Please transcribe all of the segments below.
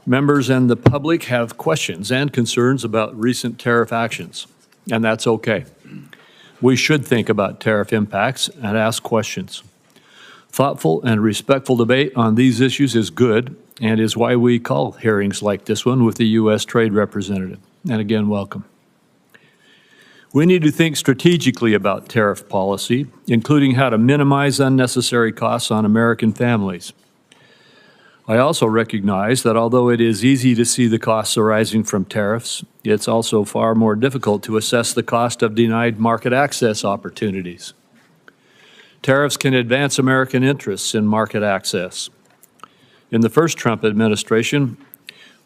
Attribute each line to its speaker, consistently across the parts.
Speaker 1: Members and the public have questions and concerns about recent tariff actions, and that's okay. We should think about tariff impacts and ask questions. Thoughtful and respectful debate on these issues is good and is why we call hearings like this one with the U.S. Trade Representative. And again, welcome. We need to think strategically about tariff policy, including how to minimize unnecessary costs on American families. I also recognize that although it is easy to see the costs arising from tariffs, it's also far more difficult to assess the cost of denied market access opportunities. Tariffs can advance American interests in market access. In the first Trump administration,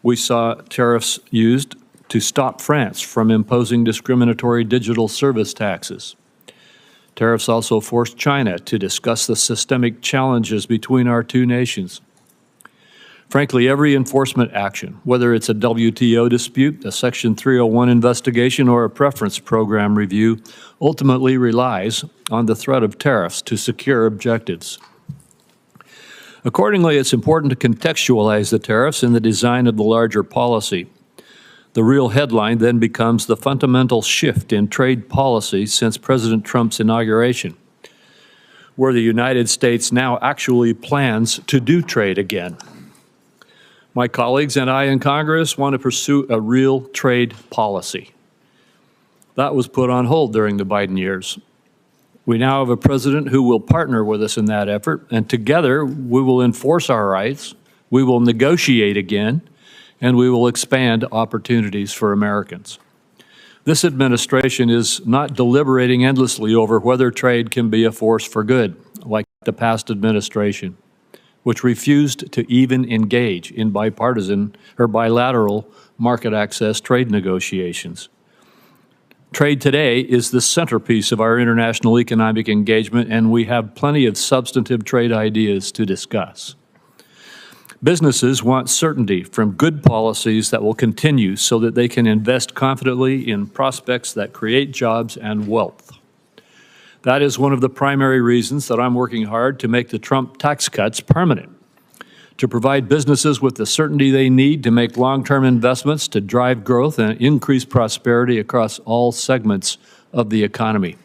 Speaker 1: we saw tariffs used to stop France from imposing discriminatory digital service taxes. Tariffs also forced China to discuss the systemic challenges between our two nations. Frankly, every enforcement action, whether it's a WTO dispute, a Section 301 investigation, or a preference program review, ultimately relies on the threat of tariffs to secure objectives. Accordingly, it's important to contextualize the tariffs in the design of the larger policy. The real headline then becomes the fundamental shift in trade policy since President Trump's inauguration, where the United States now actually plans to do trade again. My colleagues and I in Congress want to pursue a real trade policy. That was put on hold during the Biden years. We now have a president who will partner with us in that effort, and together we will enforce our rights, we will negotiate again, and we will expand opportunities for Americans. This administration is not deliberating endlessly over whether trade can be a force for good, like the past administration, which refused to even engage in bipartisan or bilateral market access trade negotiations. Trade today is the centerpiece of our international economic engagement, and we have plenty of substantive trade ideas to discuss. Businesses want certainty from good policies that will continue so that they can invest confidently in prospects that create jobs and wealth. That is one of the primary reasons that I'm working hard to make the Trump tax cuts permanent, to provide businesses with the certainty they need to make long-term investments to drive growth and increase prosperity across all segments of the economy.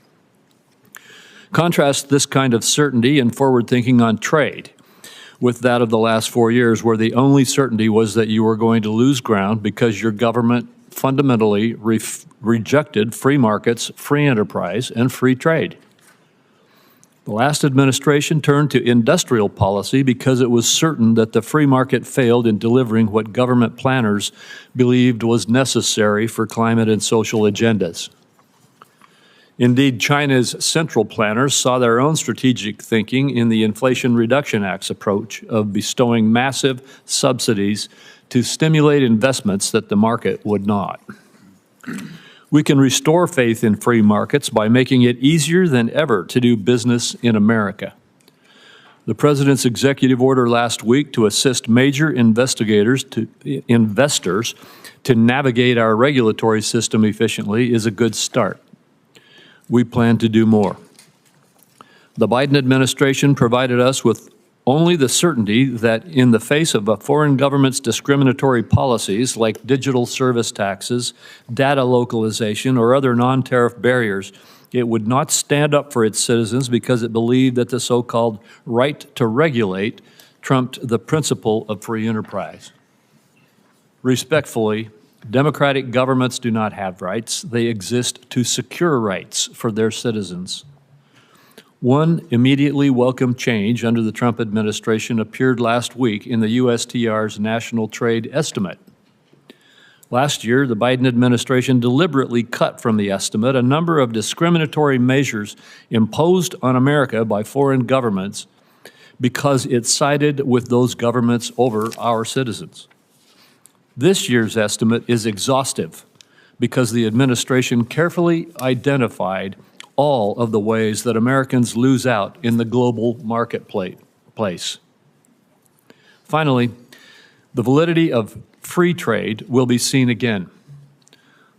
Speaker 1: Contrast this kind of certainty and forward thinking on trade with that of the last 4 years, where the only certainty was that you were going to lose ground because your government fundamentally rejected free markets, free enterprise, and free trade. The last administration turned to industrial policy because it was certain that the free market failed in delivering what government planners believed was necessary for climate and social agendas. Indeed, China's central planners saw their own strategic thinking in the Inflation Reduction Act's approach of bestowing massive subsidies to stimulate investments that the market would not. We can restore faith in free markets by making it easier than ever to do business in America. The President's executive order last week to assist major investors to navigate our regulatory system efficiently is a good start. We plan to do more. The Biden administration provided us with only the certainty that in the face of a foreign government's discriminatory policies like digital service taxes, data localization, or other non-tariff barriers, it would not stand up for its citizens because it believed that the so-called right to regulate trumped the principle of free enterprise. Respectfully, democratic governments do not have rights. They exist to secure rights for their citizens. One immediately welcome change under the Trump administration appeared last week in the USTR's National Trade Estimate. Last year, the Biden administration deliberately cut from the estimate a number of discriminatory measures imposed on America by foreign governments because it sided with those governments over our citizens. This year's estimate is exhaustive because the administration carefully identified all of the ways that Americans lose out in the global marketplace. Finally, the validity of free trade will be seen again.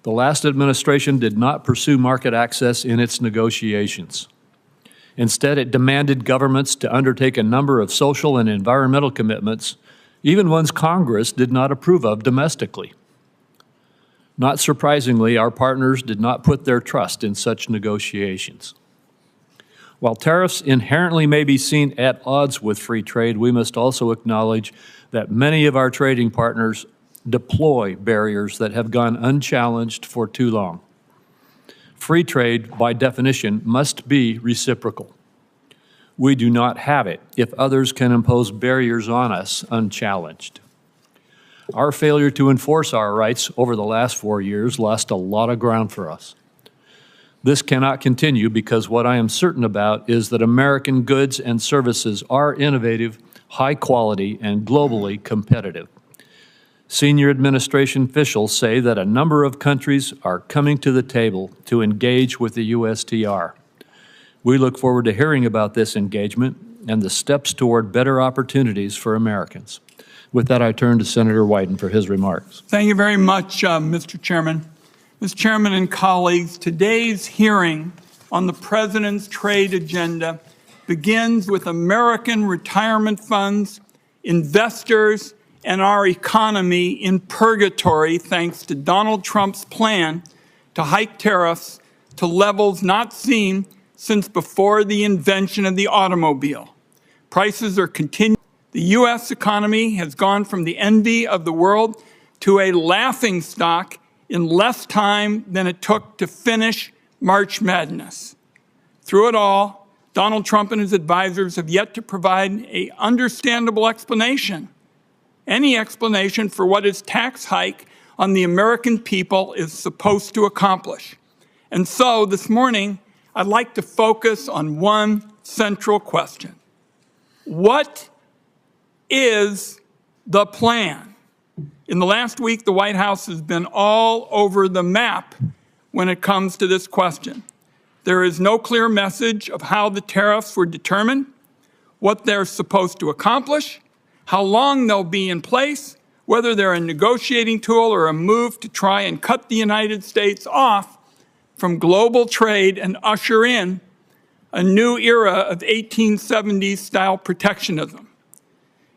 Speaker 1: The last administration did not pursue market access in its negotiations. Instead, it demanded governments to undertake a number of social and environmental commitments even ones Congress did not approve of domestically. Not surprisingly, our partners did not put their trust in such negotiations. While tariffs inherently may be seen at odds with free trade, we must also acknowledge that many of our trading partners deploy barriers that have gone unchallenged for too long. Free trade, by definition, must be reciprocal. We do not have it if others can impose barriers on us unchallenged. Our failure to enforce our rights over the last 4 years lost a lot of ground for us. This cannot continue because what I am certain about is that American goods and services are innovative, high quality, and globally competitive. Senior administration officials say that a number of countries are coming to the table to engage with the USTR. We look forward to hearing about this engagement and the steps toward better opportunities for Americans. With that, I turn to Senator Wyden for his remarks.
Speaker 2: Thank you very much, Mr. Chairman. Mr. Chairman and colleagues, today's hearing on the President's trade agenda begins with American retirement funds, investors, and our economy in purgatory thanks to Donald Trump's plan to hike tariffs to levels not seen since before the invention of the automobile. Prices are continuing. The U.S. economy has gone from the envy of the world to a laughingstock in less time than it took to finish March Madness. Through it all, Donald Trump and his advisors have yet to provide an understandable explanation, any explanation for what his tax hike on the American people is supposed to accomplish. And so this morning, I'd like to focus on one central question. What is the plan? In the last week, the White House has been all over the map when it comes to this question. There is no clear message of how the tariffs were determined, what they're supposed to accomplish, how long they'll be in place, whether they're a negotiating tool or a move to try and cut the United States off from global trade and usher in a new era of 1870s-style protectionism.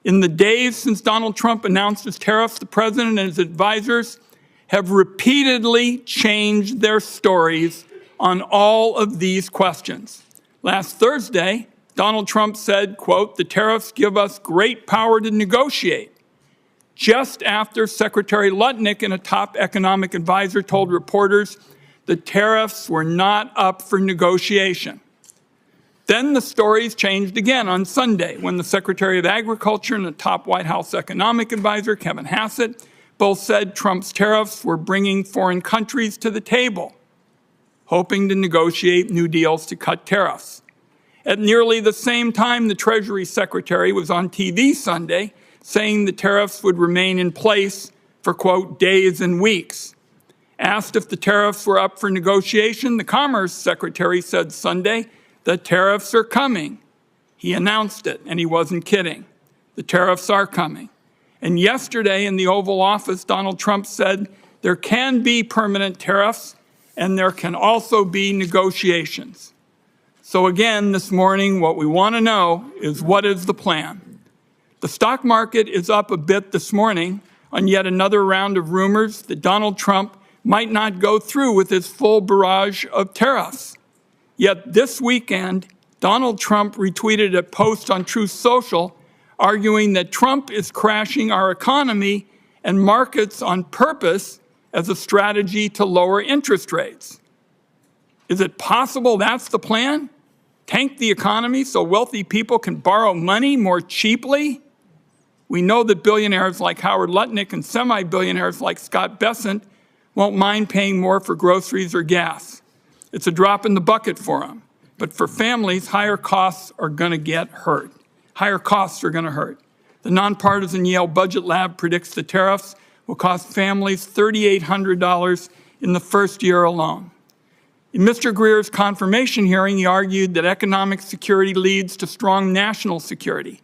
Speaker 2: In the days since Donald Trump announced his tariffs, the President and his advisors have repeatedly changed their stories on all of these questions. Last Thursday, Donald Trump said, quote, "The tariffs give us great power to negotiate," just after Secretary Lutnick and a top economic advisor told reporters the tariffs were not up for negotiation. Then the stories changed again on Sunday when the Secretary of Agriculture and the top White House economic advisor, Kevin Hassett, both said Trump's tariffs were bringing foreign countries to the table, hoping to negotiate new deals to cut tariffs. At nearly the same time, the Treasury Secretary was on TV Sunday saying the tariffs would remain in place for, quote, days and weeks. Asked if the tariffs were up for negotiation, the Commerce Secretary said Sunday, "The tariffs are coming." He announced it, and he wasn't kidding. The tariffs are coming. And yesterday in the Oval Office, Donald Trump said there can be permanent tariffs and there can also be negotiations. So again, this morning, what we want to know is what is the plan? The stock market is up a bit this morning on yet another round of rumors that Donald Trump might not go through with his full barrage of tariffs. Yet this weekend, Donald Trump retweeted a post on Truth Social arguing that Trump is crashing our economy and markets on purpose as a strategy to lower interest rates. Is it possible that's the plan? Tank the economy so wealthy people can borrow money more cheaply? We know that billionaires like Howard Lutnick and semi-billionaires like Scott Bessent won't mind paying more for groceries or gas. It's a drop in the bucket for them. But for families, higher costs are going to get hurt. Higher costs are going to hurt. The nonpartisan Yale Budget Lab predicts the tariffs will cost families $3,800 in the first year alone. In Mr. Greer's confirmation hearing, he argued that economic security leads to strong national security.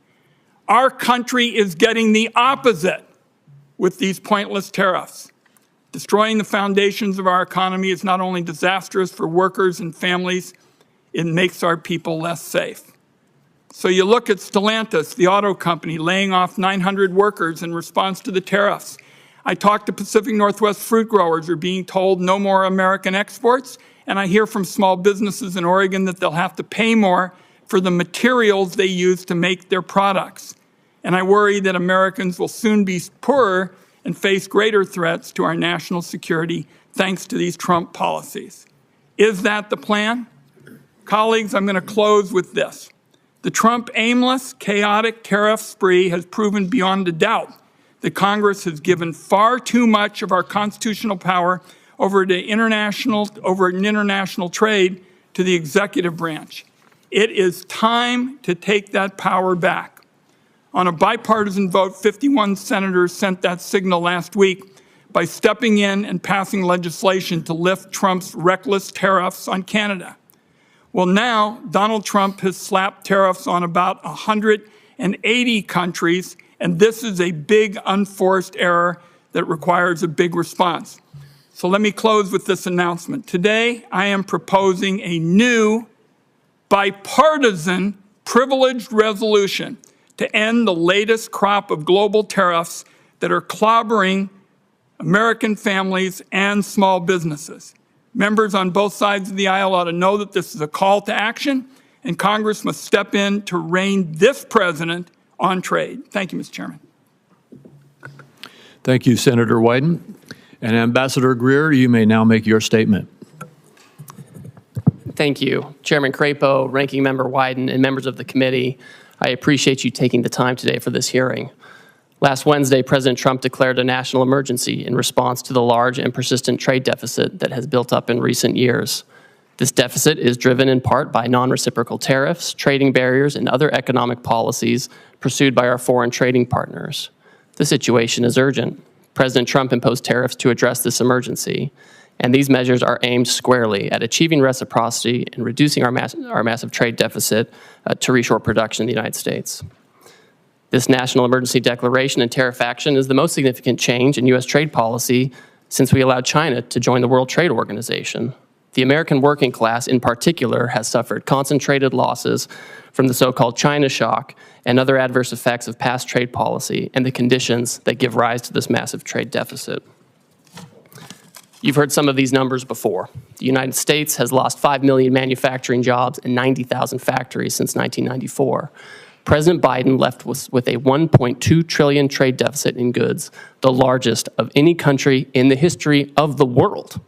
Speaker 2: Our country is getting the opposite with these pointless tariffs. Destroying the foundations of our economy is not only disastrous for workers and families, it makes our people less safe. So you look at Stellantis, the auto company, laying off 900 workers in response to the tariffs. I talked to Pacific Northwest fruit growers who are being told no more American exports, and I hear from small businesses in Oregon that they'll have to pay more for the materials they use to make their products. And I worry that Americans will soon be poorer and face greater threats to our national security thanks to these Trump policies. Is that the plan? Colleagues, I'm going to close with this. The Trump aimless, chaotic tariff spree has proven beyond a doubt that Congress has given far too much of our constitutional power over international trade to the executive branch. It is time to take that power back. On a bipartisan vote, 51 senators sent that signal last week by stepping in and passing legislation to lift Trump's reckless tariffs on Canada. Well, now Donald Trump has slapped tariffs on about 180 countries, and this is a big unforced error that requires a big response. So let me close with this announcement. Today, I am proposing a new bipartisan privileged resolution to end the latest crop of global tariffs that are clobbering American families and small businesses. Members on both sides of the aisle ought to know that this is a call to action, and Congress must step in to rein this president on trade. Thank you, Mr. Chairman.
Speaker 1: Thank you, Senator Wyden. And Ambassador Greer, you may now make your statement.
Speaker 3: Thank you. Chairman Crapo, Ranking Member Wyden, and members of the committee, I appreciate you taking the time today for this hearing. Last Wednesday, President Trump declared a national emergency in response to the large and persistent trade deficit that has built up in recent years. This deficit is driven in part by non-reciprocal tariffs, trading barriers, and other economic policies pursued by our foreign trading partners. The situation is urgent. President Trump imposed tariffs to address this emergency, and these measures are aimed squarely at achieving reciprocity and reducing our massive trade deficit to reshore production in the United States. This national emergency declaration and tariff action is the most significant change in U.S. trade policy since we allowed China to join the World Trade Organization. The American working class, in particular, has suffered concentrated losses from the so-called China shock and other adverse effects of past trade policy and the conditions that give rise to this massive trade deficit. You've heard some of these numbers before. The United States has lost 5 million manufacturing jobs and 90,000 factories since 1994. President Biden left with a $1.2 trillion trade deficit in goods, the largest of any country in the history of the world.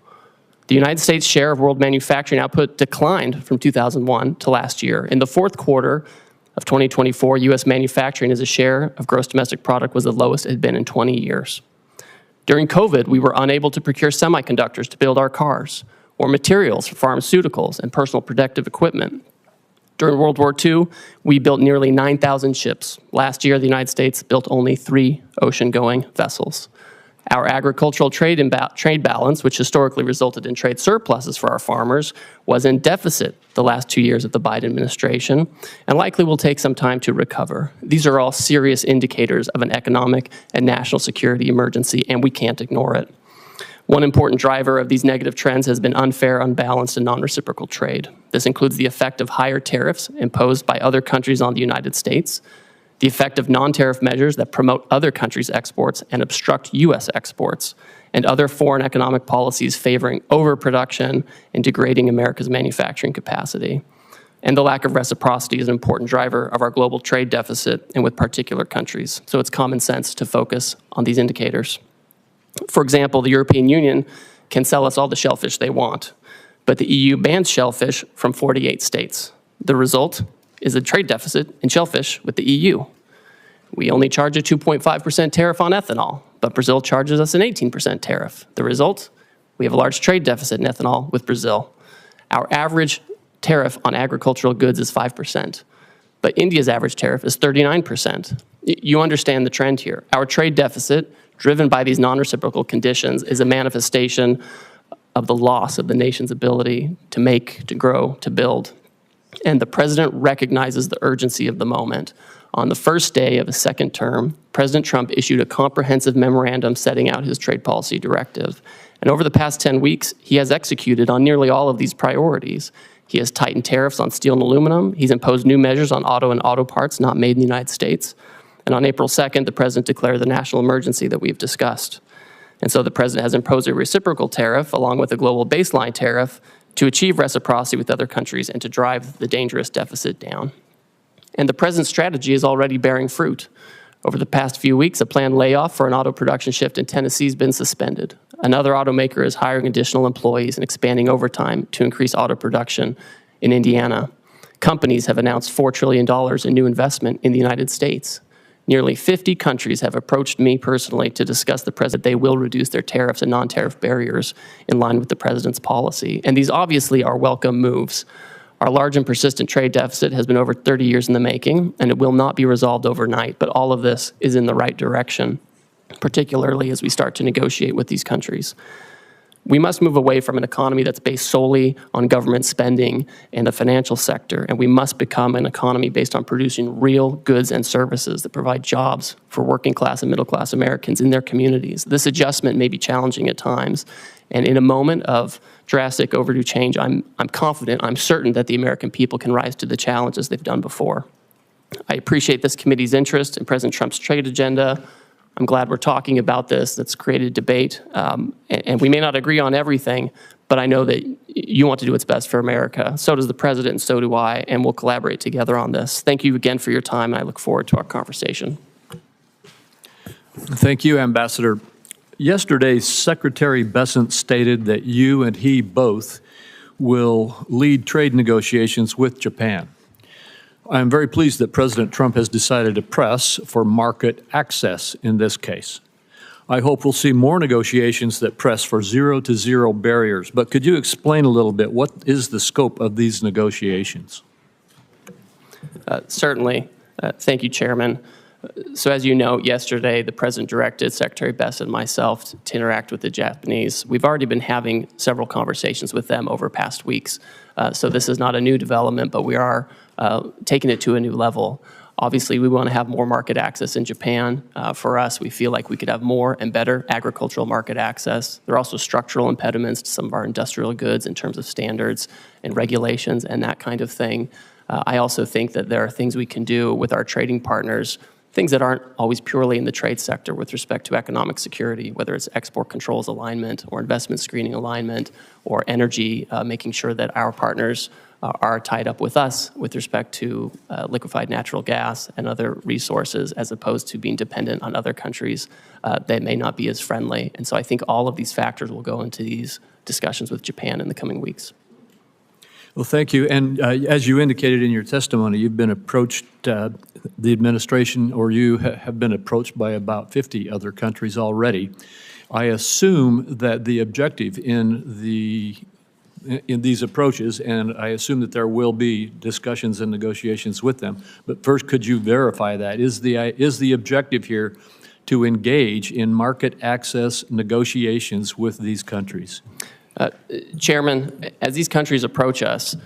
Speaker 3: The United States' share of world manufacturing output declined from 2001 to last year. In the fourth quarter of 2024, U.S. manufacturing as a share of gross domestic product was the lowest it had been in 20 years. During COVID, we were unable to procure semiconductors to build our cars, or materials for pharmaceuticals and personal protective equipment. During World War II, we built nearly 9,000 ships. Last year, the United States built only 3 ocean-going vessels. Our agricultural trade balance, which historically resulted in trade surpluses for our farmers, was in deficit the last 2 years of the Biden administration and likely will take some time to recover. These are all serious indicators of an economic and national security emergency, and we can't ignore it. One important driver of these negative trends has been unfair, unbalanced, and non-reciprocal trade. This includes the effect of higher tariffs imposed by other countries on the United States, the effect of non-tariff measures that promote other countries' exports and obstruct U.S. exports, and other foreign economic policies favoring overproduction and degrading America's manufacturing capacity. And the lack of reciprocity is an important driver of our global trade deficit and with particular countries. So it's common sense to focus on these indicators. For example, the European Union can sell us all the shellfish they want, but the EU bans shellfish from 48 states. The result is a trade deficit in shellfish with the EU. We only charge a 2.5% tariff on ethanol, but Brazil charges us an 18% tariff. The result? We have a large trade deficit in ethanol with Brazil. Our average tariff on agricultural goods is 5%, but India's average tariff is 39%. You understand the trend here. Our trade deficit, driven by these non-reciprocal conditions, is a manifestation of the loss of the nation's ability to make, to grow, to build. And the president recognizes the urgency of the moment. On the first day of his second term, President Trump issued a comprehensive memorandum setting out his trade policy directive. And over the past 10 weeks, he has executed on nearly all of these priorities. He has tightened tariffs on steel and aluminum. He's imposed new measures on auto and auto parts not made in the United States. And on April 2nd, the president declared the national emergency that we've discussed. And so the president has imposed a reciprocal tariff along with a global baseline tariff to achieve reciprocity with other countries and to drive the dangerous deficit down. And the president's strategy is already bearing fruit. Over the past few weeks, a planned layoff for an auto production shift in Tennessee has been suspended. Another automaker is hiring additional employees and expanding overtime to increase auto production in Indiana. Companies have announced $4 trillion in new investment in the United States. Nearly 50 countries have approached me personally to discuss the president. They will reduce their tariffs and non-tariff barriers in line with the president's policy. And these obviously are welcome moves. Our large and persistent trade deficit has been over 30 years in the making, and it will not be resolved overnight, but all of this is in the right direction, particularly as we start to negotiate with these countries. We must move away from an economy that's based solely on government spending and the financial sector, and we must become an economy based on producing real goods and services that provide jobs for working class and middle class Americans in their communities. This adjustment may be challenging at times, and in a moment of drastic overdue change, I'm confident, I'm certain that the American people can rise to the challenges they've done before. I appreciate this committee's interest in President Trump's trade agenda. I'm glad we're talking about this. That's created debate. And we may not agree on everything, but I know that you want to do what's best for America. So does the president, and so do I, and we'll collaborate together on this. Thank you again for your time, and I look forward to our conversation.
Speaker 1: Thank you, Ambassador. Yesterday, Secretary Bessent stated that you and he both will lead trade negotiations with Japan. I am very pleased that President Trump has decided to press for market access in this case. I hope we'll see more negotiations that press for zero-to-zero barriers, but could you explain a little bit what is the scope of these negotiations?
Speaker 3: Certainly. Thank you, Chairman. So as you know, yesterday the President directed Secretary Bessent and myself to interact with the Japanese. We've already been having several conversations with them over past weeks. So this is not a new development, but we are taking it to a new level. Obviously, we want to have more market access in Japan. For us, we feel like we could have more and better agricultural market access. There are also structural impediments to some of our industrial goods in terms of standards and regulations and that kind of thing. I also think that there are things we can do with our trading partners, things that aren't always purely in the trade sector with respect to economic security, whether it's export controls alignment or investment screening alignment or energy, making sure that our partners are tied up with us with respect to liquefied natural gas and other resources, as opposed to being dependent on other countries that may not be as friendly. And so I think all of these factors will go into these discussions with Japan in the coming weeks.
Speaker 1: Well, thank you. And as you indicated in your testimony, you've been approached, the administration or you have been approached by about 50 other countries already. I assume that the objective in these approaches, and I assume that there will be discussions and negotiations with them, but first, could you verify that? Is the objective here to engage in market access negotiations with these countries?
Speaker 3: Chairman, as these countries approach us,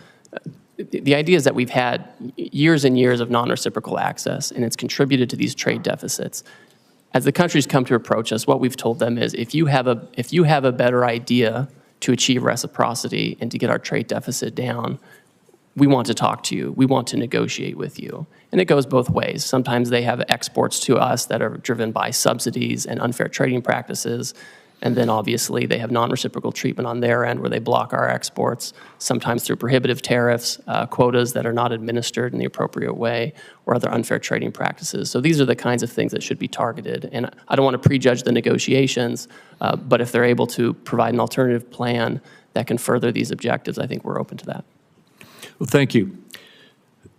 Speaker 3: the idea is that we've had years and years of non-reciprocal access, and it's contributed to these trade deficits. As the countries come to approach us, what we've told them is, if you have a better idea to achieve reciprocity and to get our trade deficit down, we want to talk to you. We want to negotiate with you. And it goes both ways. Sometimes they have exports to us that are driven by subsidies and unfair trading practices. And then obviously they have non-reciprocal treatment on their end where they block our exports, sometimes through prohibitive tariffs, quotas that are not administered in the appropriate way, or other unfair trading practices. So these are the kinds of things that should be targeted. And I don't want to prejudge the negotiations, but if they're able to provide an alternative plan that can further these objectives, I think we're open to that.
Speaker 1: Well, thank you.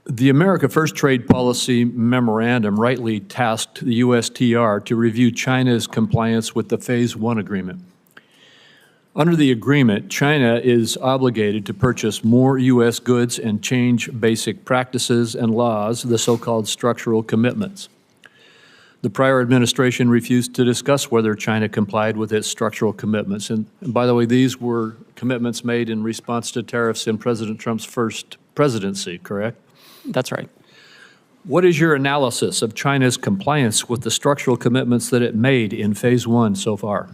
Speaker 1: The America First Trade Policy Memorandum rightly tasked the USTR to review China's compliance with the Phase 1 agreement. Under the agreement, China is obligated to purchase more U.S. goods and change basic practices and laws, the so-called structural commitments. The prior administration refused to discuss whether China complied with its structural commitments. And by the way, these were commitments made in response to tariffs in President Trump's first presidency, correct?
Speaker 3: That's right.
Speaker 1: What is your analysis of China's compliance with the structural commitments that it made in Phase 1 so far?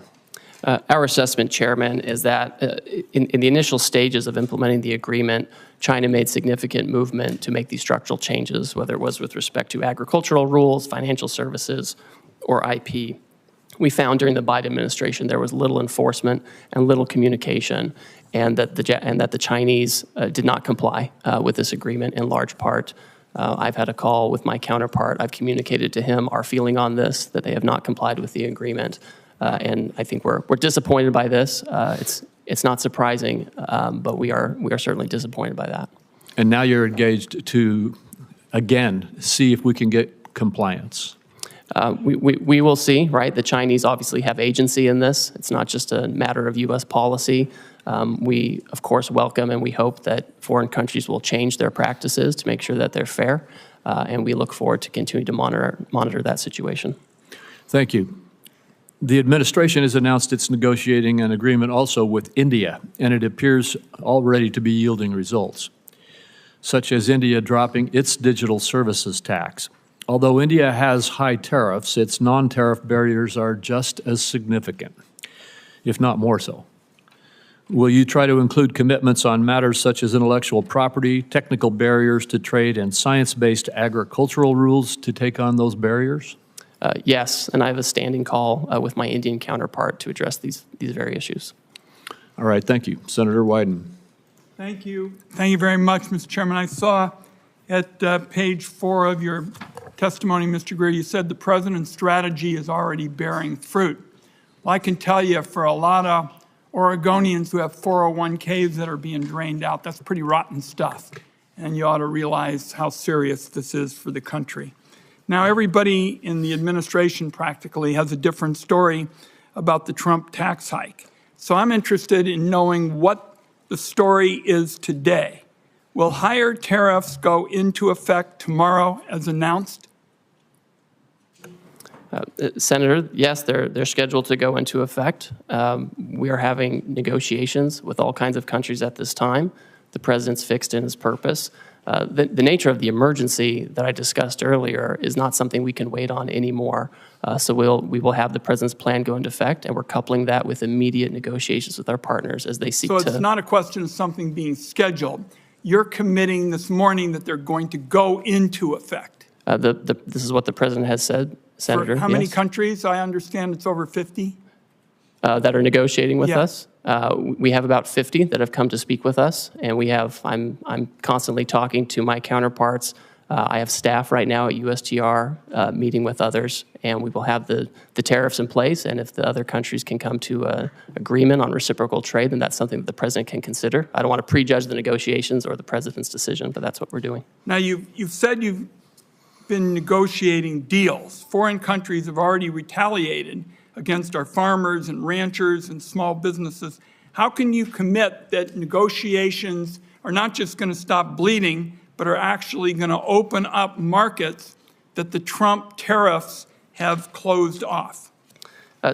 Speaker 3: Our assessment, Chairman, is that in the initial stages of implementing the agreement, China made significant movement to make these structural changes, whether it was with respect to agricultural rules, financial services, or IP. We found during the Biden administration there was little enforcement and little communication, and that the Chinese did not comply with this agreement in large part. I've had a call with my counterpart. I've communicated to him our feeling on this, that they have not complied with the agreement. And I think we're disappointed by this. It's not surprising, but we are certainly disappointed by that.
Speaker 1: And now you're engaged to, again, see if we can get compliance.
Speaker 3: We will see, right? The Chinese obviously have agency in this. It's not just a matter of U.S. policy. We, of course, welcome and we hope that foreign countries will change their practices to make sure that they're fair. And we look forward to continuing to monitor that situation.
Speaker 1: Thank you. The administration has announced it's negotiating an agreement also with India, and it appears already to be yielding results, such as India dropping its digital services tax. Although India has high tariffs, its non-tariff barriers are just as significant, if not more so. Will you try to include commitments on matters such as intellectual property, technical barriers to trade, and science-based agricultural rules to take on those barriers?
Speaker 3: Yes, and I have a standing call with my Indian counterpart to address these very issues.
Speaker 1: All right, thank you. Senator Wyden.
Speaker 2: Thank you. Thank you very much, Mr. Chairman. I saw at page 4 of your testimony, Mr. Greer, you said the president's strategy is already bearing fruit. Well, I can tell you for a lot of Oregonians who have 401ks that are being drained out, that's pretty rotten stuff. And you ought to realize how serious this is for the country. Now, everybody in the administration practically has a different story about the Trump tax hike. So I'm interested in knowing what the story is today. Will higher tariffs go into effect tomorrow as announced?
Speaker 3: Senator, yes, they're scheduled to go into effect. We are having negotiations with all kinds of countries at this time. The president's fixed in his purpose. The nature of the emergency that I discussed earlier is not something we can wait on anymore. So we will have the president's plan go into effect, and we're coupling that with immediate negotiations with our partners as they seek to.
Speaker 2: So it's not a question of something being scheduled. You're committing this morning that they're going to go into effect.
Speaker 3: This is what the president has said, Senator.
Speaker 2: For how many countries? I understand it's over 50.
Speaker 3: That are negotiating with
Speaker 2: Yeah.
Speaker 3: us. We have about 50 that have come to speak with us, and I'm constantly talking to my counterparts. I have staff right now at USTR meeting with others, and we will have the tariffs in place, and if the other countries can come to an agreement on reciprocal trade, then that's something that the president can consider. I don't want to prejudge the negotiations or the president's decision, but that's what we're doing.
Speaker 2: Now, you've said you've been negotiating deals. Foreign countries have already retaliated against our farmers and ranchers and small businesses. How can you commit that negotiations are not just going to stop bleeding, but are actually going to open up markets that the Trump tariffs have closed off?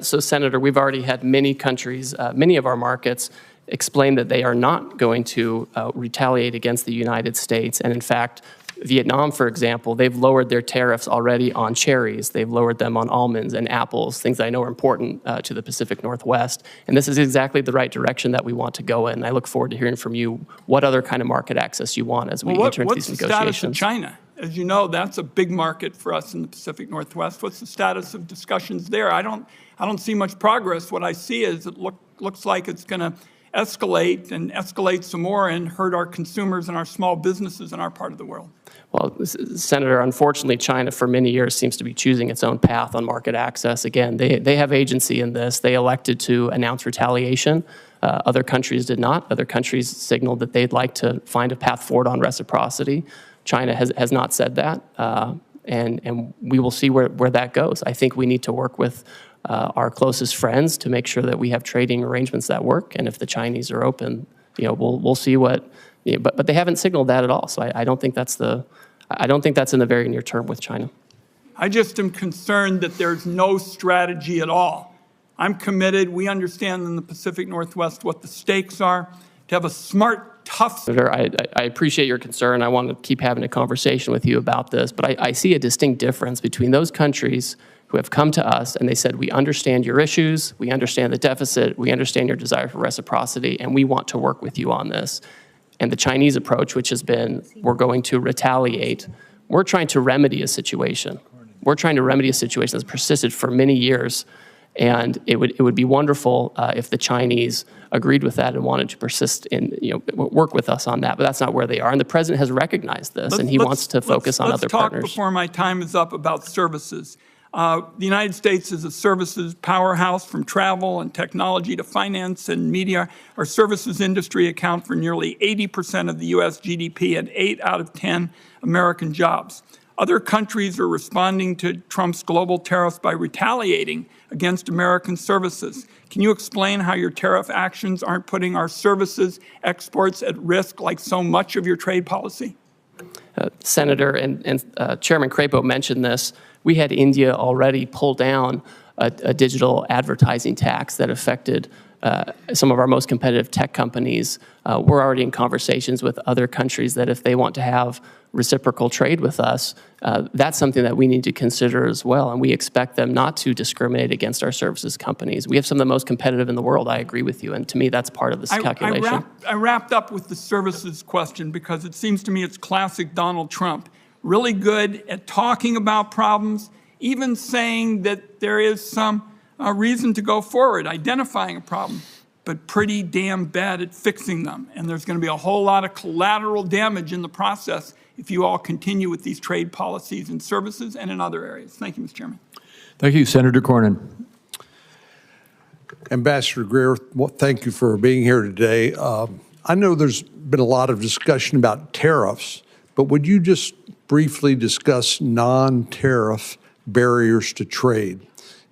Speaker 3: So, Senator, we've already had many countries, many of our markets, explain that they are not going to retaliate against the United States. And in fact, Vietnam, for example, they've lowered their tariffs already on cherries. They've lowered them on almonds and apples, things that I know are important to the Pacific Northwest. And this is exactly the right direction that we want to go in. I look forward to hearing from you what other kind of market access you want as we enter into these negotiations.
Speaker 2: What's the status of China? As you know, that's a big market for us in the Pacific Northwest. What's the status of discussions there? I don't see much progress. What I see is it looks like it's going to escalate and escalate some more and hurt our consumers and our small businesses in our part of the world.
Speaker 3: Well, Senator, unfortunately, China for many years seems to be choosing its own path on market access. Again, they have agency in this. They elected to announce retaliation. Other countries did not. Other countries signaled that they'd like to find a path forward on reciprocity. China has not said that, and we will see where that goes. I think we need to work with our closest friends to make sure that we have trading arrangements that work. And if the Chinese are open, we'll see what. But they haven't signaled that at all. So I don't think that's in the very near term with China.
Speaker 2: I just am concerned that there's no strategy at all. I'm committed. We understand in the Pacific Northwest what the stakes are. To have a smart, tough.
Speaker 3: Senator, I appreciate your concern. I want to keep having a conversation with you about this. But I see a distinct difference between those countries who who have come to us and they said, we understand your issues, we understand the deficit, we understand your desire for reciprocity, and we want to work with you on this. And the Chinese approach, which has been, we're going to retaliate, we're trying to remedy a situation. We're trying to remedy a situation that's persisted for many years. And it would be wonderful if the Chinese agreed with that and wanted to persist in, work with us on that. But that's not where they are. And the president has recognized this, and he wants to focus on other partners.
Speaker 2: Let's talk before my time is up about services. The United States is a services powerhouse, from travel and technology to finance and media. Our services industry account for nearly 80% of the U.S. GDP and 8 out of 10 American jobs. Other countries are responding to Trump's global tariffs by retaliating against American services. Can you explain how your tariff actions aren't putting our services exports at risk like so much of your trade policy?
Speaker 3: Senator and Chairman Crapo mentioned this. We had India already pull down a digital advertising tax that affected some of our most competitive tech companies. We're already in conversations with other countries that if they want to have reciprocal trade with us, that's something that we need to consider as well. And we expect them not to discriminate against our services companies. We have some of the most competitive in the world. I agree with you. And to me, that's part of this calculation.
Speaker 2: I wrapped up with the services question because it seems to me it's classic Donald Trump. Really good at talking about problems, even saying that there is some reason to go forward, identifying a problem, but pretty damn bad at fixing them. And there's going to be a whole lot of collateral damage in the process if you all continue with these trade policies in services and in other areas. Thank you, Mr. Chairman.
Speaker 1: Thank you, Senator Cornyn.
Speaker 4: Ambassador Greer, thank you for being here today. I know there's been a lot of discussion about tariffs, but would you just briefly discuss non-tariff barriers to trade?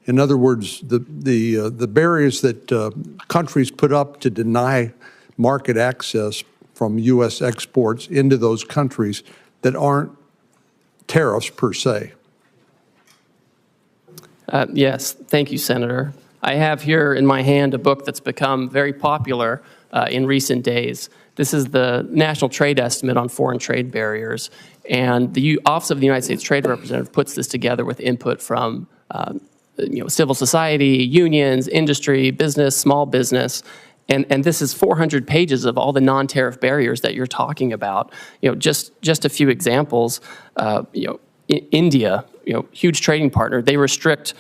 Speaker 4: In other words, the barriers that countries put up to deny market access from U.S. exports into those countries that aren't tariffs per se.
Speaker 3: Yes, thank you, Senator. I have here in my hand a book that's become very popular in recent days. This is the National Trade Estimate on Foreign Trade Barriers, and the Office of the United States Trade Representative puts this together with input from civil society, unions, industry, business, small business. And this is 400 pages of all the non-tariff barriers that you're talking about. Just a few examples. India, huge trading partner, they restrict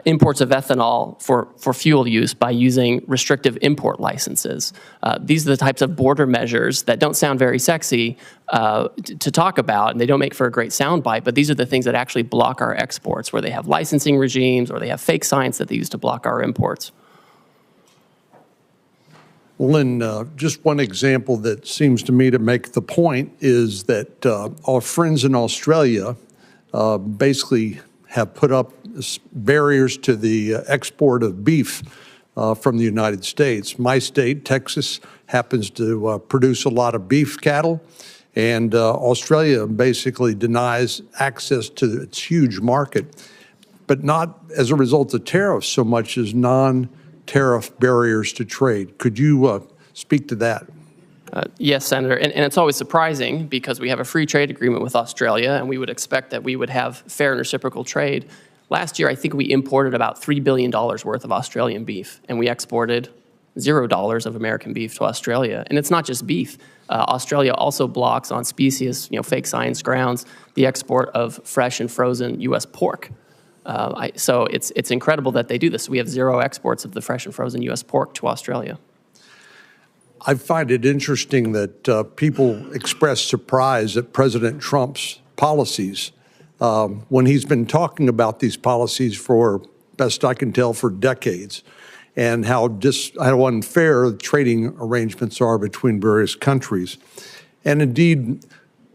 Speaker 3: imports of ethanol for fuel use by using restrictive import licenses. These are the types of border measures that don't sound very sexy to talk about, and they don't make for a great soundbite, but these are the things that actually block our exports, where they have licensing regimes or they have fake science that they use to block our imports.
Speaker 4: Lynn, just one example that seems to me to make the point is that our friends in Australia basically have put up barriers to the export of beef from the United States. My state, Texas, happens to produce a lot of beef cattle, and Australia basically denies access to its huge market, but not as a result of tariffs so much as non-tariff barriers to trade. Could you speak to that?
Speaker 3: Yes, Senator, and it's always surprising because we have a free trade agreement with Australia, and we would expect that we would have fair and reciprocal trade. Last year, I think we imported about $3 billion worth of Australian beef, and we exported $0 of American beef to Australia. And it's not just beef. Australia also blocks on specious, fake science grounds, the export of fresh and frozen U.S. pork. So it's incredible that they do this. We have zero exports of the fresh and frozen U.S. pork to Australia.
Speaker 4: I find it interesting that people express surprise at President Trump's policies when he's been talking about these policies for, best I can tell, for decades, and how unfair trading arrangements are between various countries. And indeed,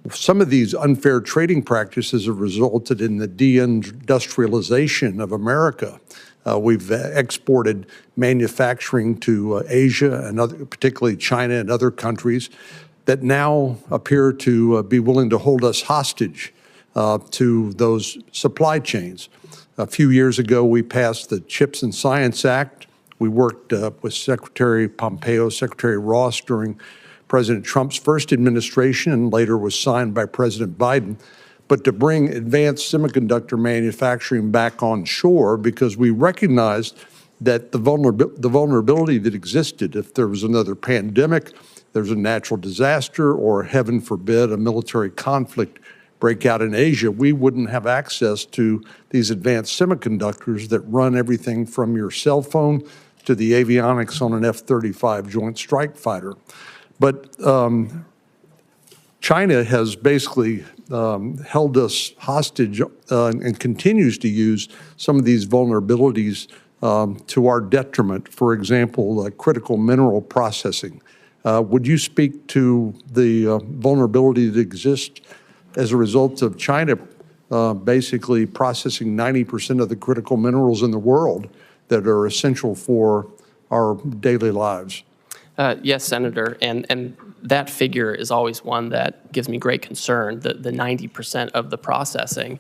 Speaker 4: some of these unfair trading practices have resulted in the deindustrialization of America. We've exported manufacturing to Asia and particularly China and other countries that now appear to be willing to hold us hostage to those supply chains. A few years ago, we passed the Chips and Science Act. We worked with Secretary Pompeo, Secretary Ross during President Trump's first administration, and later was signed by President Biden. but to bring advanced semiconductor manufacturing back on shore, because we recognized that the vulnerability that existed, if there was another pandemic, there's a natural disaster, or heaven forbid, a military conflict break out in Asia, we wouldn't have access to these advanced semiconductors that run everything from your cell phone to the avionics on an F-35 Joint Strike Fighter. But China has basically held us hostage and continues to use some of these vulnerabilities to our detriment. For example, critical mineral processing. Would you speak to the vulnerability that exists as a result of China basically processing 90% of the critical minerals in the world that are essential for our daily lives?
Speaker 3: Yes, Senator, and that figure is always one that gives me great concern, the 90% of the processing.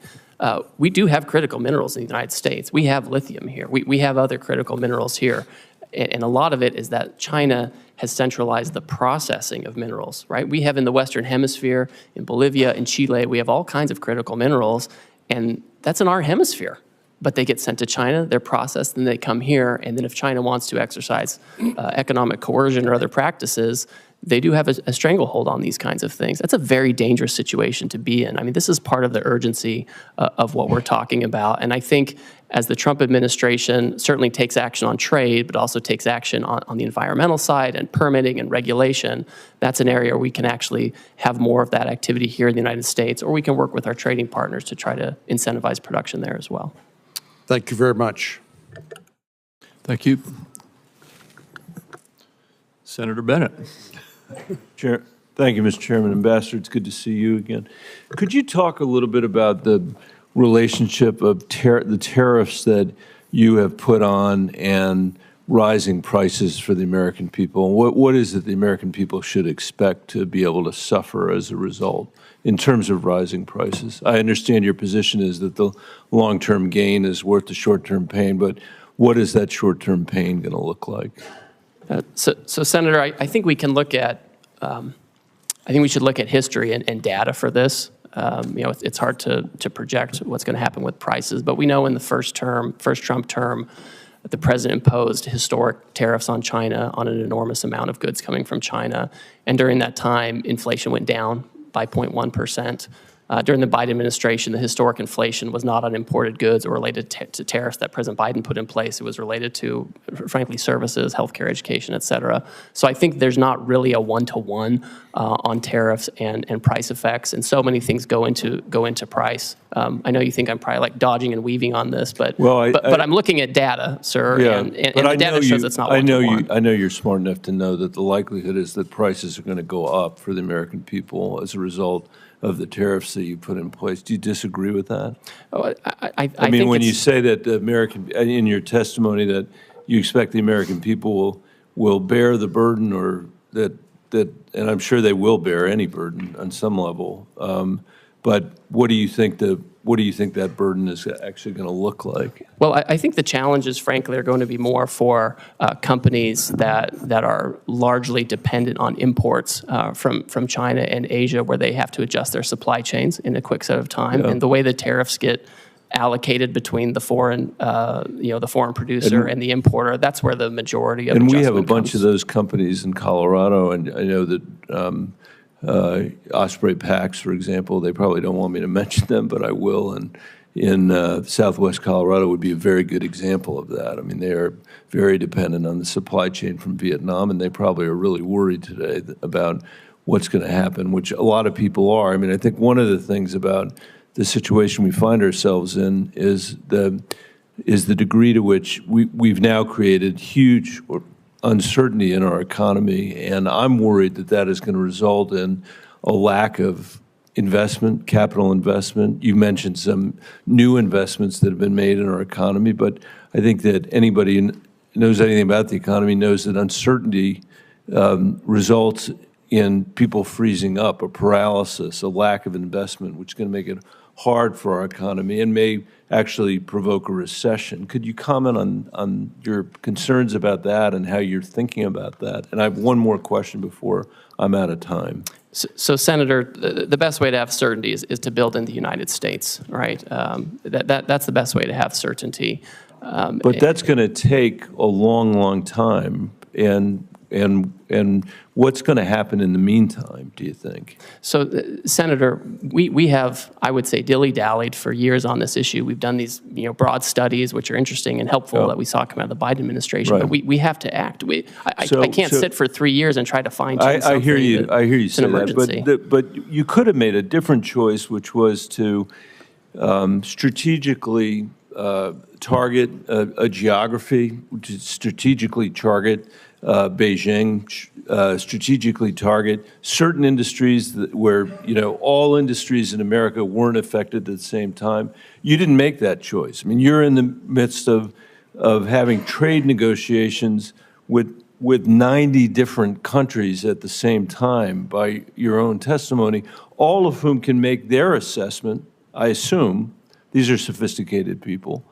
Speaker 3: We do have critical minerals in the United States. We have lithium here. We have other critical minerals here. And a lot of it is that China has centralized the processing of minerals, right? We have in the Western Hemisphere, in Bolivia, in Chile, we have all kinds of critical minerals, and that's in our hemisphere. But they get sent to China, they're processed, and they come here, and then if China wants to exercise economic coercion or other practices, they do have a stranglehold on these kinds of things. That's a very dangerous situation to be in. I mean, this is part of the urgency of what we're talking about. And I think as the Trump administration certainly takes action on trade, but also takes action on the environmental side and permitting and regulation, that's an area where we can actually have more of that activity here in the United States, or we can work with our trading partners to try to incentivize production there as well.
Speaker 4: Thank you very much.
Speaker 1: Thank you. Senator Bennett.
Speaker 5: Thank you, Mr. Chairman. Ambassador, it's good to see you again. Could you talk a little bit about the relationship of the tariffs that you have put on and rising prices for the American people? What is it the American people should expect to be able to suffer as a result in terms of rising prices? I understand your position is that the long-term gain is worth the short-term pain, but what is that short-term pain going to look like?
Speaker 3: So Senator, I think we can look at, I think we should look at history and data for this. You know, it's hard to project what's going to happen with prices, but we know in the first Trump term, the president imposed historic tariffs on China on an enormous amount of goods coming from China. And during that time, inflation went down by 0.1%. During the Biden administration, the historic inflation was not on imported goods or related to tariffs that President Biden put in place. It was related to, frankly, services, healthcare, education, et cetera. So I think there's not really a one-to-one on tariffs and price effects, and so many things go into price. I know you think I'm probably like dodging and weaving on this, but I'm looking at data, sir,
Speaker 5: yeah,
Speaker 3: and the data shows it's not one-to-one.
Speaker 5: I know you're smart enough to know that the likelihood is that prices are going to go up for the American people as a result of the tariffs that you put in place. Do you disagree with that?
Speaker 3: Oh,
Speaker 5: I mean, when you say that the American, in your testimony, that you expect the American people will bear the burden, or that, and I'm sure they will bear any burden on some level. But what do you think that burden is actually going to look like?
Speaker 3: Well, I think the challenges, frankly, are going to be more for companies that are largely dependent on imports from China and Asia, where they have to adjust their supply chains in a quick set of time. Yeah. And the way the tariffs get allocated between the foreign producer and the importer, that's where the majority of
Speaker 5: and we have a bunch of those companies in Colorado, and I know that. Osprey Packs, for example, they probably don't want me to mention them, but I will. And in Southwest Colorado would be a very good example of that. I mean, they are very dependent on the supply chain from Vietnam, and they probably are really worried today about what's going to happen, which a lot of people are. I mean, I think one of the things about the situation we find ourselves in is the degree to which we've now created huge uncertainty in our economy, and I'm worried that that is going to result in a lack of investment, capital investment. You mentioned some new investments that have been made in our economy, but I think that anybody who knows anything about the economy knows that uncertainty results in people freezing up, a paralysis, a lack of investment, which is going to make it hard for our economy and may actually provoke a recession. Could you comment on your concerns about that and how you're thinking about that? And I have one more question before I'm out of time.
Speaker 3: So Senator, the best way to have certainty is to build in the United States, right? That's the best way to have certainty.
Speaker 5: But that's going to take a long, long time. And what's going to happen in the meantime, do you think?
Speaker 3: So, Senator, we have, I would say, dilly-dallied for years on this issue. We've done these broad studies, which are interesting and helpful that we saw come out of the Biden administration.
Speaker 5: Right.
Speaker 3: But we have to act. I can't sit for 3 years and try to fine-tune something.
Speaker 5: I hear you. I hear you say
Speaker 3: that.
Speaker 5: But you could have made a different choice, which was to strategically target a geography, to strategically target Beijing, strategically target certain industries where, all industries in America weren't affected at the same time. You didn't make that choice. I mean, you're in the midst of having trade negotiations with 90 different countries at the same time by your own testimony, all of whom can make their assessment, I assume, these are sophisticated people,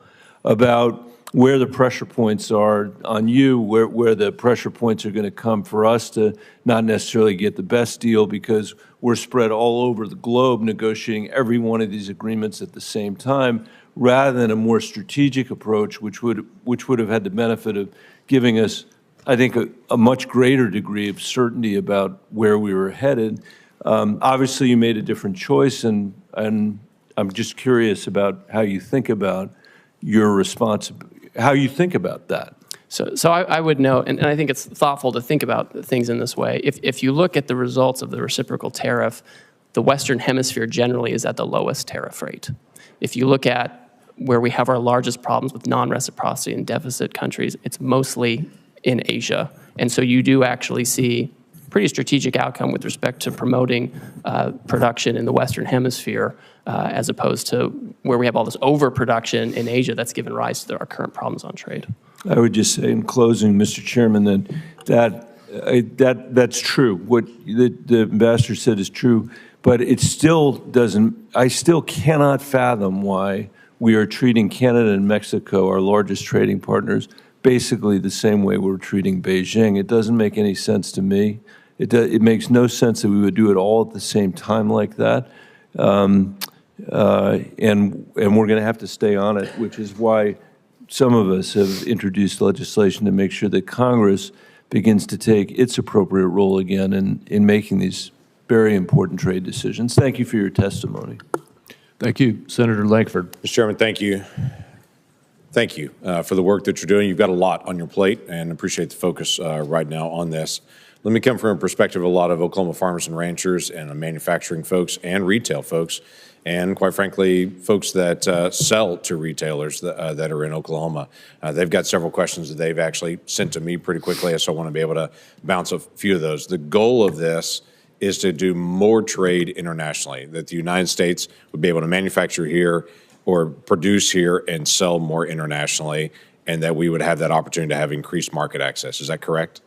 Speaker 5: about where the pressure points are on you, where the pressure points are going to come for us to not necessarily get the best deal because we're spread all over the globe negotiating every one of these agreements at the same time, rather than a more strategic approach, which would have had the benefit of giving us, I think, a much greater degree of certainty about where we were headed. Obviously, you made a different choice, and I'm just curious about how you think about your responsibility. How you think about that.
Speaker 3: So I would note, and I think it's thoughtful to think about things in this way. If you look at the results of the reciprocal tariff, the Western Hemisphere generally is at the lowest tariff rate. If you look at where we have our largest problems with non-reciprocity and deficit countries, it's mostly in Asia. And so you do actually see pretty strategic outcome with respect to promoting production in the Western Hemisphere as opposed to where we have all this overproduction in Asia that's given rise to our current problems on trade.
Speaker 5: I would just say in closing, Mr. Chairman, that's true. What the ambassador said is true, but it still doesn't, I still cannot fathom why we are treating Canada and Mexico, our largest trading partners, basically the same way we're treating Beijing. It doesn't make any sense to me. It makes no sense that we would do it all at the same time like that. And we're going to have to stay on it, which is why some of us have introduced legislation to make sure that Congress begins to take its appropriate role again in making these very important trade decisions. Thank you for your testimony.
Speaker 1: Thank you. Senator Lankford.
Speaker 6: Mr. Chairman, thank you. Thank you for the work that you're doing. You've got a lot on your plate, and appreciate the focus right now on this. Let me come from a perspective of a lot of Oklahoma farmers and ranchers and manufacturing folks and retail folks, and quite frankly, folks that sell to retailers that are in Oklahoma. They've got several questions that they've actually sent to me pretty quickly, so I want to be able to bounce a few of those. The goal of this is to do more trade internationally, that the United States would be able to manufacture here or produce here and sell more internationally, and that we would have that opportunity to have increased market access. Is that correct?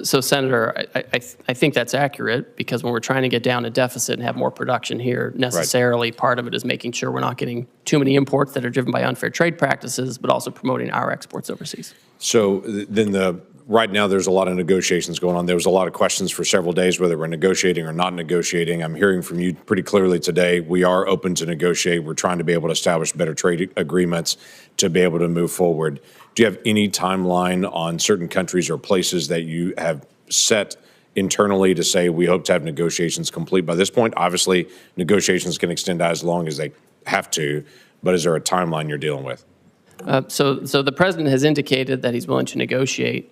Speaker 3: So, Senator, I think that's accurate, because when we're trying to get down a deficit and have more production here, necessarily part of it is making sure we're not getting too many imports that are driven by unfair trade practices, but also promoting our exports overseas.
Speaker 6: So then right now there's a lot of negotiations going on. There was a lot of questions for several days whether we're negotiating or not negotiating. I'm hearing from you pretty clearly today. We are open to negotiate. We're trying to be able to establish better trade agreements to be able to move forward. Do you have any timeline on certain countries or places that you have set internally to say we hope to have negotiations complete by this point? Obviously, negotiations can extend as long as they have to, but is there a timeline you're dealing with?
Speaker 3: So the president has indicated that he's willing to negotiate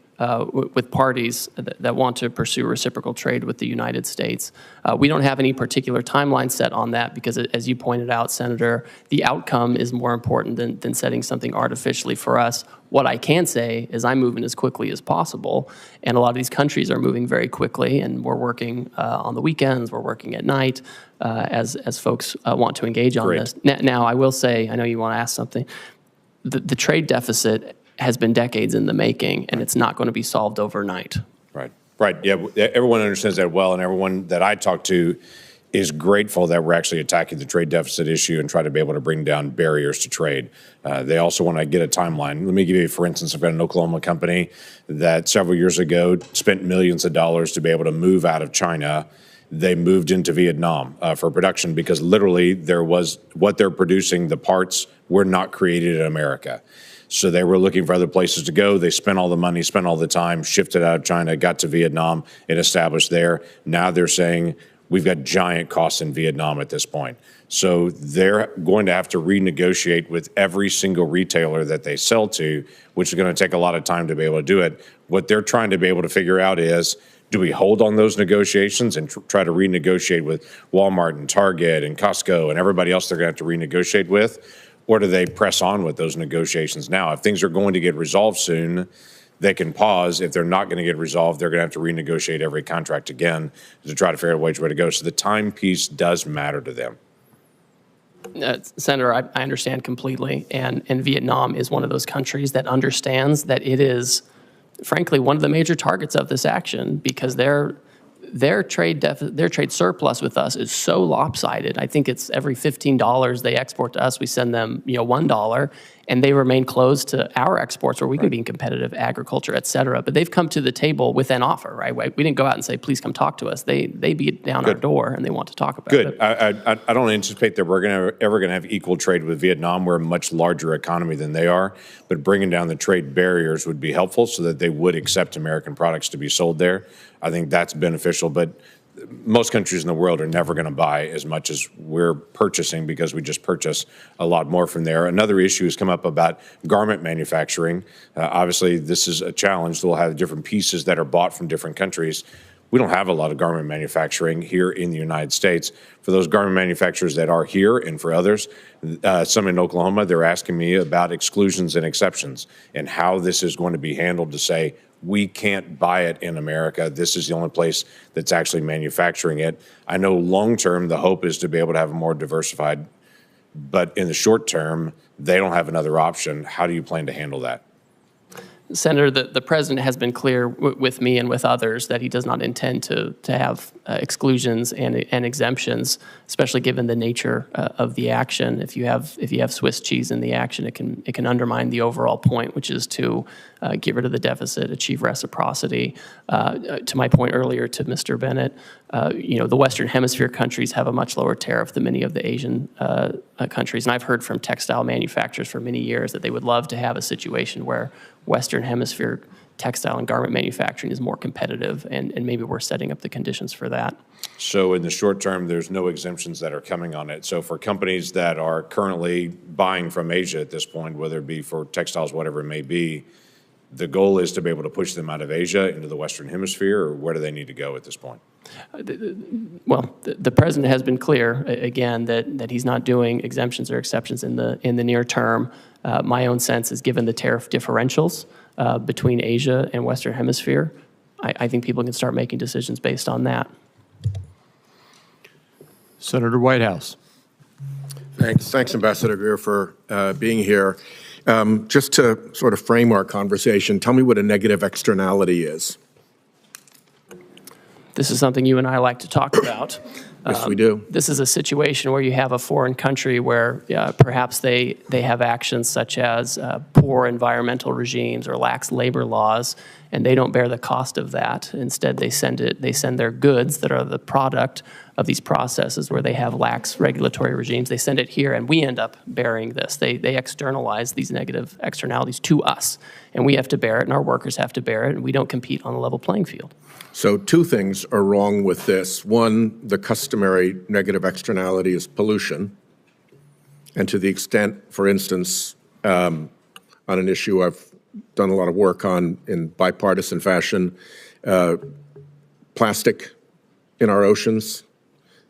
Speaker 3: with parties that want to pursue reciprocal trade with the United States. We don't have any particular timeline set on that because, as you pointed out, Senator, the outcome is more important than setting something artificially for us. What I can say is I'm moving as quickly as possible, and a lot of these countries are moving very quickly, and we're working on the weekends, we're working at night as folks want to engage on this. Now, I will say, I know you want to ask something, the trade deficit has been decades in the making, and it's not going to be solved overnight.
Speaker 6: Right. Yeah, everyone understands that well, and everyone that I talk to is grateful that we're actually attacking the trade deficit issue and try to be able to bring down barriers to trade. They also want to get a timeline. Let me give you, for instance, I've got an Oklahoma company that several years ago spent millions of dollars to be able to move out of China. They moved into Vietnam for production because literally what they're producing, the parts were not created in America. So they were looking for other places to go. They spent all the money, spent all the time, shifted out of China, got to Vietnam, and established there. Now they're saying, we've got giant costs in Vietnam at this point. So they're going to have to renegotiate with every single retailer that they sell to, which is going to take a lot of time to be able to do it. What they're trying to be able to figure out is, do we hold on those negotiations and try to renegotiate with Walmart and Target and Costco and everybody else they're going to have to renegotiate with? Or do they press on with those negotiations now? If things are going to get resolved soon, they can pause. If they're not going to get resolved, they're going to have to renegotiate every contract again to try to figure out which way to go. So the time piece does matter to them.
Speaker 3: Senator, I understand completely, and Vietnam is one of those countries that understands that it is, frankly, one of the major targets of this action because their trade surplus with us is so lopsided. I think it's every $15 they export to us, we send them $1, and they remain closed to our exports where we can be competitive, agriculture, et cetera. But they've come to the table with an offer, right? We didn't go out and say, please come talk to us. They beat down our door and they want to talk about it.
Speaker 6: Good. I don't anticipate that we're ever going to have equal trade with Vietnam. We're a much larger economy than they are. But bringing down the trade barriers would be helpful so that they would accept American products to be sold there. I think that's beneficial. But most countries in the world are never going to buy as much as we're purchasing because we just purchase a lot more from there. Another issue has come up about garment manufacturing. Obviously, this is a challenge. We'll have different pieces that are bought from different countries. We don't have a lot of garment manufacturing here in the United States. For those garment manufacturers that are here and for others, some in Oklahoma, they're asking me about exclusions and exceptions and how this is going to be handled to say, we can't buy it in America. This is the only place that's actually manufacturing it. I know long-term, the hope is to be able to have a more diversified, but in the short term, they don't have another option. How do you plan to handle that?
Speaker 3: Senator, the president has been clear with me and with others that he does not intend to have exclusions and exemptions, especially given the nature of the action. If you have Swiss cheese in the action, it can undermine the overall point, which is to get rid of the deficit, achieve reciprocity. To my point earlier to Mr. Bennett, the Western Hemisphere countries have a much lower tariff than many of the Asian countries, and I've heard from textile manufacturers for many years that they would love to have a situation where Western Hemisphere textile and garment manufacturing is more competitive, and maybe we're setting up the conditions for that.
Speaker 6: So in the short term, there's no exemptions that are coming on it. So for companies that are currently buying from Asia at this point, whether it be for textiles, whatever it may be, the goal is to be able to push them out of Asia into the Western Hemisphere, or where do they need to go at this point?
Speaker 3: Well, the president has been clear, again, that he's not doing exemptions or exceptions in the near term. My own sense is, given the tariff differentials between Asia and Western Hemisphere, I think people can start making decisions based on that.
Speaker 1: Senator Whitehouse.
Speaker 7: Thanks, Ambassador Greer, for being here. Just to sort of frame our conversation, tell me what a negative externality is.
Speaker 3: This is something you and I like to talk about.
Speaker 7: Yes, we do.
Speaker 3: This is a situation where you have a foreign country where perhaps they have actions such as poor environmental regimes or lax labor laws, and they don't bear the cost of that. Instead, they send their goods that are the product of these processes where they have lax regulatory regimes. They send it here, and we end up bearing this. They externalize these negative externalities to us, and we have to bear it, and our workers have to bear it, and we don't compete on a level playing field.
Speaker 7: So two things are wrong with this. One, the customary negative externality is pollution. And to the extent, for instance, on an issue I've done a lot of work on in bipartisan fashion, plastic in our oceans.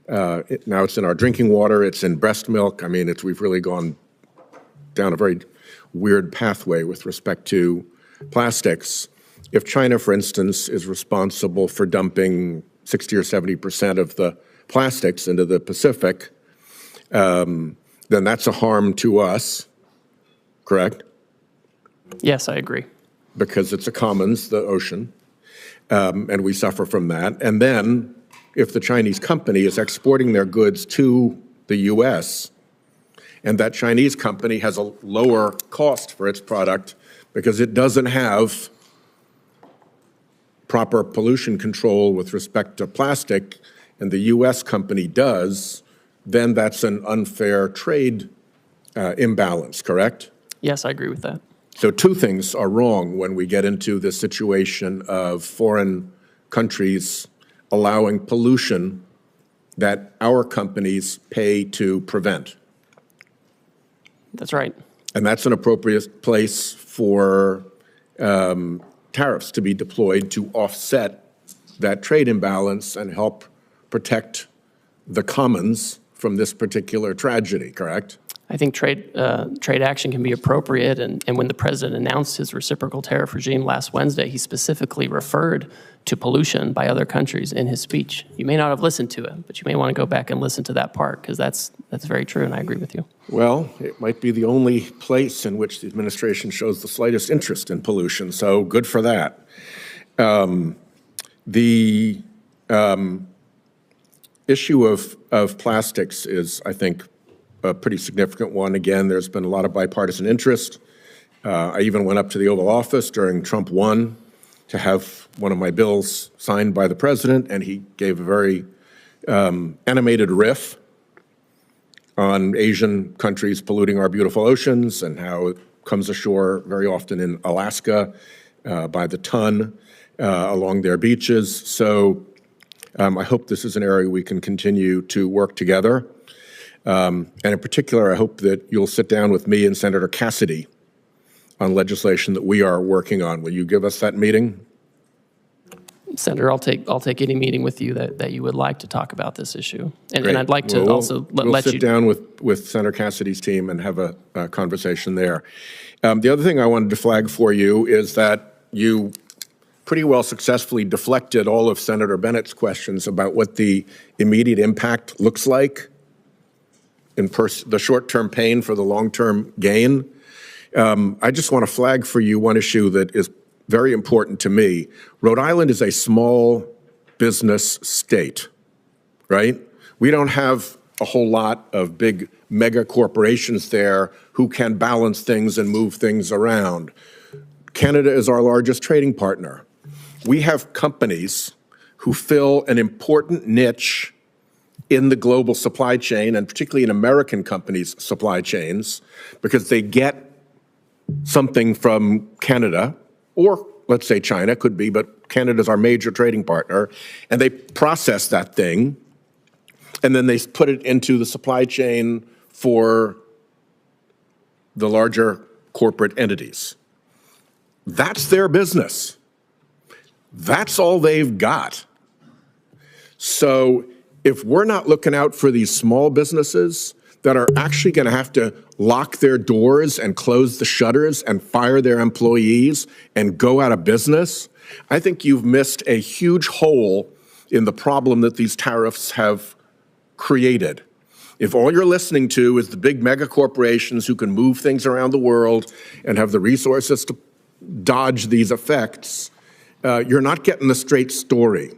Speaker 7: Now it's in our drinking water, it's in breast milk. I mean, we've really gone down a very weird pathway with respect to plastics. If China, for instance, is responsible for dumping 60 or 70% of the plastics into the Pacific, then that's a harm to us, correct?
Speaker 3: Yes, I agree.
Speaker 7: Because it's a commons, the ocean, and we suffer from that. And then if the Chinese company is exporting their goods to the U.S., and that Chinese company has a lower cost for its product because it doesn't have proper pollution control with respect to plastic, and the U.S. company does, then that's an unfair trade imbalance, correct?
Speaker 3: Yes, I agree with that.
Speaker 7: So two things are wrong when we get into this situation of foreign countries allowing pollution that our companies pay to prevent.
Speaker 3: That's right.
Speaker 7: And that's an appropriate place for tariffs to be deployed to offset that trade imbalance and help protect the commons from this particular tragedy, correct?
Speaker 3: I think trade action can be appropriate, and when the president announced his reciprocal tariff regime last Wednesday, he specifically referred to pollution by other countries in his speech. You may not have listened to it, but you may want to go back and listen to that part, because that's very true, and I agree with you.
Speaker 7: Well, it might be the only place in which the administration shows the slightest interest in pollution, so good for that. The issue of plastics is, I think, a pretty significant one. Again, there's been a lot of bipartisan interest. I even went up to the Oval Office during Trump 1 to have one of my bills signed by the president, and he gave a very animated riff on Asian countries polluting our beautiful oceans and how it comes ashore very often in Alaska by the ton along their beaches. So I hope this is an area we can continue to work together. And in particular, I hope that you'll sit down with me and Senator Cassidy on legislation that we are working on. Will you give us that meeting?
Speaker 3: Senator, I'll take any meeting with you that you would like to talk about this issue. And
Speaker 7: Great.
Speaker 3: I'd like to
Speaker 7: Well,
Speaker 3: also
Speaker 7: we'll
Speaker 3: let you
Speaker 7: sit down with Senator Cassidy's team and have a conversation there. The other thing I wanted to flag for you is that you pretty well successfully deflected all of Senator Bennett's questions about what the immediate impact looks like in the short-term pain for the long-term gain. I just want to flag for you one issue that is very important to me. Rhode Island is a small business state, right? We don't have a whole lot of big mega corporations there who can balance things and move things around. Canada is our largest trading partner. We have companies who fill an important niche in the global supply chain, and particularly in American companies' supply chains, because they get something from Canada, or let's say China, could be, but Canada's our major trading partner, and they process that thing, and then they put it into the supply chain for the larger corporate entities. That's their business. That's all they've got. So if we're not looking out for these small businesses that are actually going to have to lock their doors and close the shutters and fire their employees and go out of business, I think you've missed a huge hole in the problem that these tariffs have created. If all you're listening to is the big mega corporations who can move things around the world and have the resources to dodge these effects, you're not getting the straight story.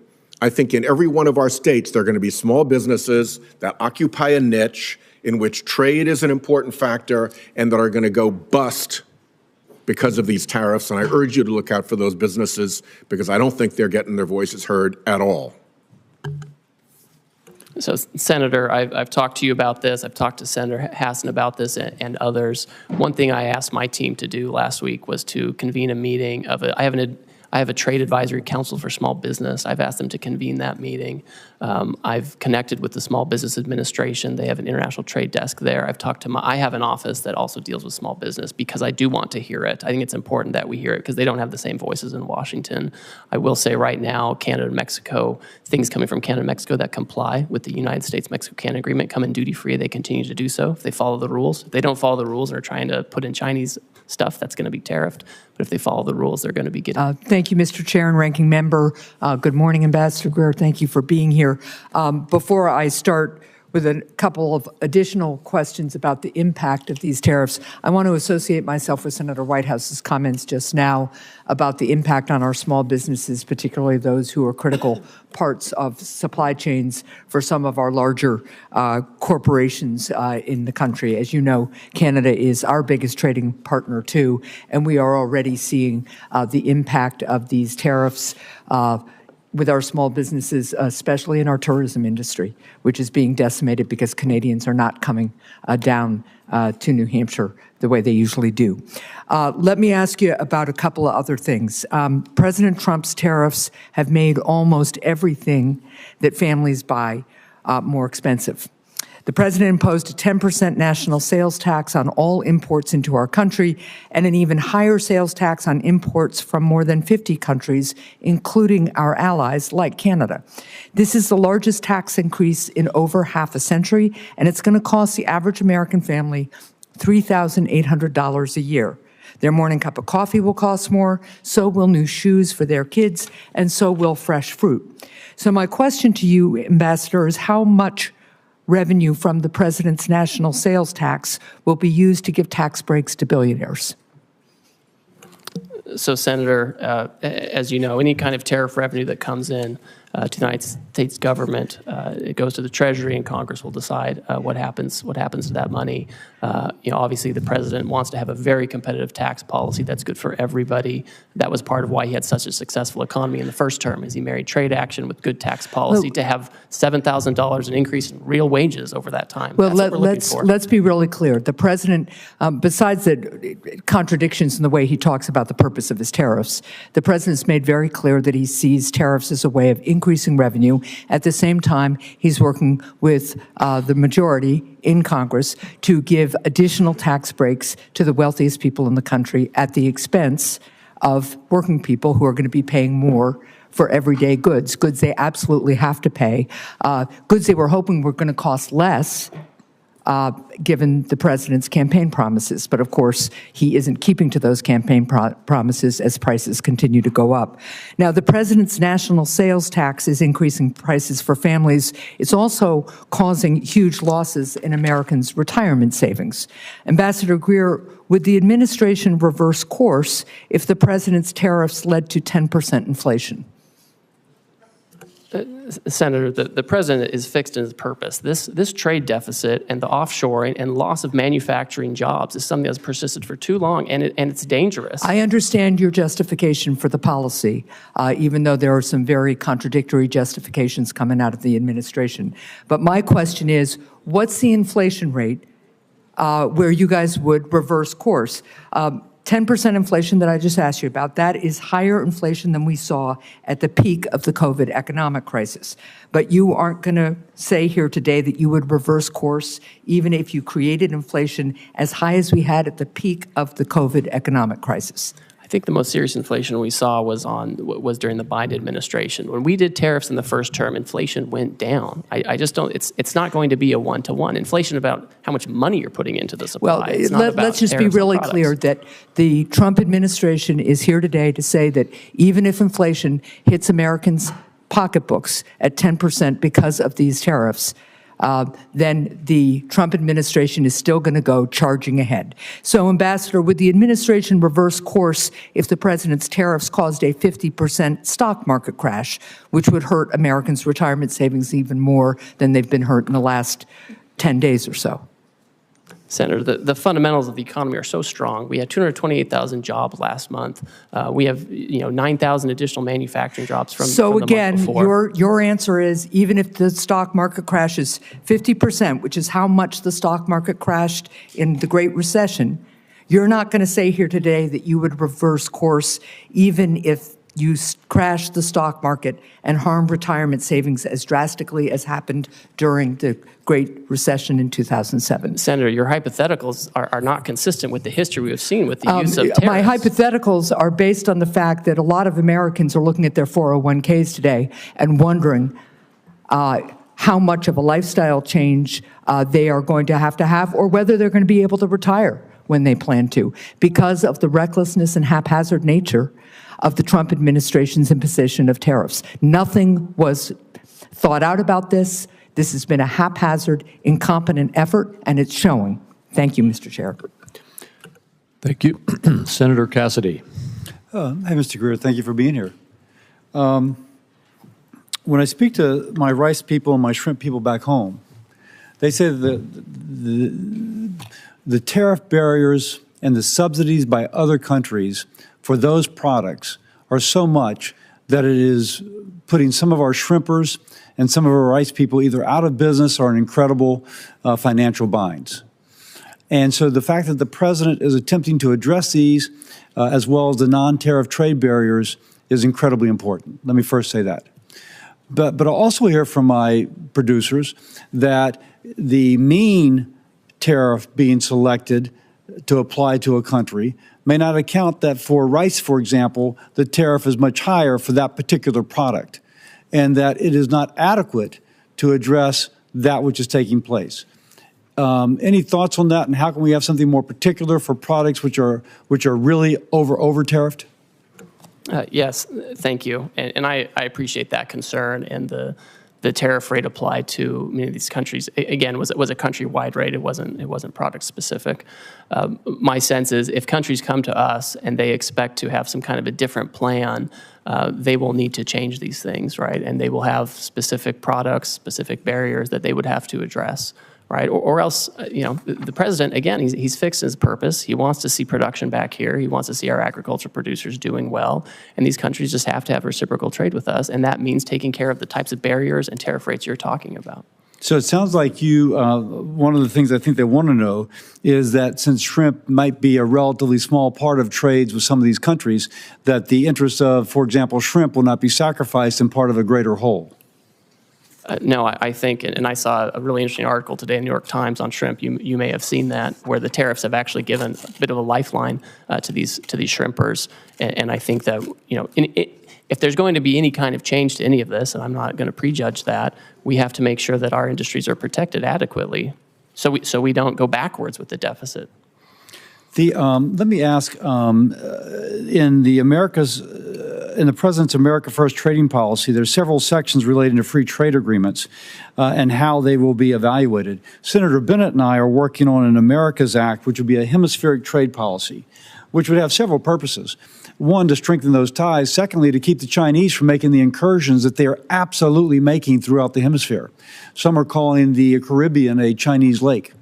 Speaker 7: I think in every one of our states, there are going to be small businesses that occupy a niche in which trade is an important factor and that are going to go bust because of these tariffs. And I urge you to look out for those businesses because I don't think they're getting their voices heard at all.
Speaker 3: So, Senator, I've talked to you about this. I've talked to Senator Hassan about this and others. One thing I asked my team to do last week was to convene a meeting of I have a trade advisory council for small business. I've asked them to convene that meeting. I've connected with the Small Business Administration. They have an international trade desk there. I have an office that also deals with small business because I do want to hear it. I think it's important that we hear it because they don't have the same voices in Washington. I will say right now, Canada and Mexico, things coming from Canada and Mexico that comply with the United States-Mexico-Canada agreement come in duty-free. They continue to do so if they follow the rules. If they don't follow the rules and are trying to put in Chinese stuff, that's going to be tariffed. But if they follow the rules, they're going to be getting.
Speaker 8: Thank you, Mr. Chair and Ranking Member. Good morning, Ambassador Greer. Thank you for being here. Before I start with a couple of additional questions about the impact of these tariffs. I want to associate myself with Senator Whitehouse's comments just now about the impact on our small businesses, particularly those who are critical parts of supply chains for some of our larger corporations in the country. As you know, Canada is our biggest trading partner too, and we are already seeing the impact of these tariffs with our small businesses, especially in our tourism industry, which is being decimated because Canadians are not coming down to New Hampshire the way they usually do. Let me ask you about a couple of other things. President Trump's tariffs have made almost everything that families buy more expensive. The president imposed a 10% national sales tax on all imports into our country and an even higher sales tax on imports from more than 50 countries, including our allies like Canada. This is the largest tax increase in over half a century, and it's going to cost the average American family $3,800 a year. Their morning cup of coffee will cost more, so will new shoes for their kids, and so will fresh fruit. So my question to you, Ambassador, is how much revenue from the president's national sales tax will be used to give tax breaks to billionaires?
Speaker 3: So, Senator, as you know, any kind of tariff revenue that comes in to the United States government, it goes to the Treasury, and Congress will decide what happens to that money. Obviously, the president wants to have a very competitive tax policy that's good for everybody. That was part of why he had such a successful economy in the first term, is he married trade action with good tax policy to have $7,000 an increase in real wages over that time.
Speaker 8: Well,
Speaker 3: let's
Speaker 8: let's be really clear. The president, besides the contradictions in the way he talks about the purpose of his tariffs, the president's made very clear that he sees tariffs as a way of increasing revenue. At the same time, he's working with the majority in Congress to give additional tax breaks to the wealthiest people in the country at the expense of working people who are going to be paying more for everyday goods they absolutely have to pay, goods they were hoping were going to cost less, given the president's campaign promises. But of course, he isn't keeping to those campaign promises as prices continue to go up. Now, the president's national sales tax is increasing prices for families. It's also causing huge losses in Americans' retirement savings. Ambassador Greer, would the administration reverse course if the president's tariffs led to 10% inflation?
Speaker 3: Senator, the president is fixed in his purpose. This trade deficit and the offshoring and loss of manufacturing jobs is something that's persisted for too long, and it's dangerous.
Speaker 8: I understand your justification for the policy, even though there are some very contradictory justifications coming out of the administration. But my question is, what's the inflation rate where you guys would reverse course? 10% inflation that I just asked you about, that is higher inflation than we saw at the peak of the COVID economic crisis. But you aren't going to say here today that you would reverse course even if you created inflation as high as we had at the peak of the COVID economic crisis.
Speaker 3: I think the most serious inflation we saw was during the Biden administration. When we did tariffs in the first term, inflation went down. I just don't. It's not going to be a one-to-one. Inflation about how much money you're putting into the supply.
Speaker 8: Well, let's just be really clear that the Trump administration is here today to say that even if inflation hits Americans' pocketbooks at 10% because of these tariffs, then the Trump administration is still going to go charging ahead. So, Ambassador, would the administration reverse course if the president's tariffs caused a 50% stock market crash, which would hurt Americans' retirement savings even more than they've been hurt in the last 10 days or so?
Speaker 3: Senator, the fundamentals of the economy are so strong. We had 228,000 jobs last month. We have 9,000 additional manufacturing jobs from the month before.
Speaker 8: Your answer is even if the stock market crashes 50%, which is how much the stock market crashed in the Great Recession, you're not going to say here today that you would reverse course even if you crash the stock market and harm retirement savings as drastically as happened during the Great Recession in 2007.
Speaker 3: Senator, your hypotheticals are not consistent with the history we have seen with the use of tariffs.
Speaker 8: My hypotheticals are based on the fact that a lot of Americans are looking at their 401ks today and wondering how much of a lifestyle change they are going to have, or whether they're going to be able to retire when they plan to, because of the recklessness and haphazard nature of the Trump administration's imposition of tariffs. Nothing was thought out about this. This has been a haphazard, incompetent effort, and it's showing. Thank you, Mr. Chair.
Speaker 1: Thank you. Senator Cassidy.
Speaker 9: Hi, Mr. Greer. Thank you for being here. When I speak to my rice people and my shrimp people back home, they say that the tariff barriers and the subsidies by other countries for those products are so much that it is putting some of our shrimpers and some of our rice people either out of business or in incredible financial binds. And so the fact that the president is attempting to address these, as well as the non-tariff trade barriers, is incredibly important. Let me first say that. But I also hear from my producers that the mean tariff being selected to apply to a country may not account that for rice, for example, the tariff is much higher for that particular product, and that it is not adequate to address that which is taking place. Any thoughts on that, and how can we have something more particular for products which are really over tariffed?
Speaker 3: Yes, thank you, and I appreciate that concern, and the tariff rate applied to many of these countries again was a countrywide rate. It wasn't product specific. My sense is if countries come to us and they expect to have some kind of a different plan, they will need to change these things, right? And they will have specific products, specific barriers that they would have to address. Right, or else, the president, again, he's fixed his purpose. He wants to see production back here. He wants to see our agriculture producers doing well. And these countries just have to have reciprocal trade with us. And that means taking care of the types of barriers and tariff rates you're talking about.
Speaker 9: So it sounds like you, one of the things I think they want to know is that since shrimp might be a relatively small part of trades with some of these countries, that the interests of, for example, shrimp will not be sacrificed in part of a greater whole.
Speaker 3: No, I think, and I saw a really interesting article today in the New York Times on shrimp. You may have seen that, where the tariffs have actually given a bit of a lifeline to these shrimpers. And I think that if there's going to be any kind of change to any of this, and I'm not going to prejudge that, we have to make sure that our industries are protected adequately, so we don't go backwards with the deficit.
Speaker 9: Let me ask, in the President's America First trading policy, there's several sections relating to free trade agreements and how they will be evaluated. Senator Bennett and I are working on an America's Act, which would be a hemispheric trade policy, which would have several purposes. One, to strengthen those ties. Secondly, to keep the Chinese from making the incursions that they are absolutely making throughout the hemisphere. Some are calling the Caribbean a Chinese lake.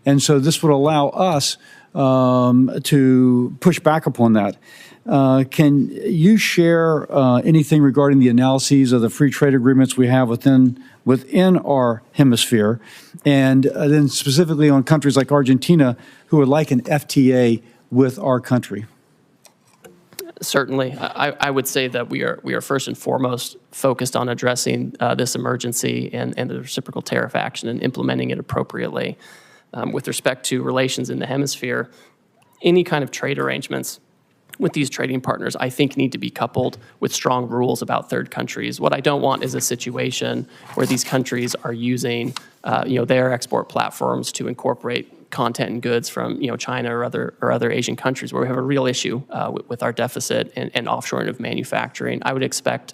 Speaker 9: And so this would allow us to push back upon that. Can you share anything regarding the analyses of the free trade agreements we have within our hemisphere, and then specifically on countries like Argentina who would like an FTA with our country?
Speaker 3: Certainly. I would say that we are first and foremost focused on addressing this emergency and the reciprocal tariff action and implementing it appropriately. With respect to relations in the hemisphere, any kind of trade arrangements with these trading partners, I think, need to be coupled with strong rules about third countries. What I don't want is a situation where these countries are using, their export platforms to incorporate content and goods from, China or other Asian countries, where we have a real issue with our deficit and offshoring of manufacturing. I would expect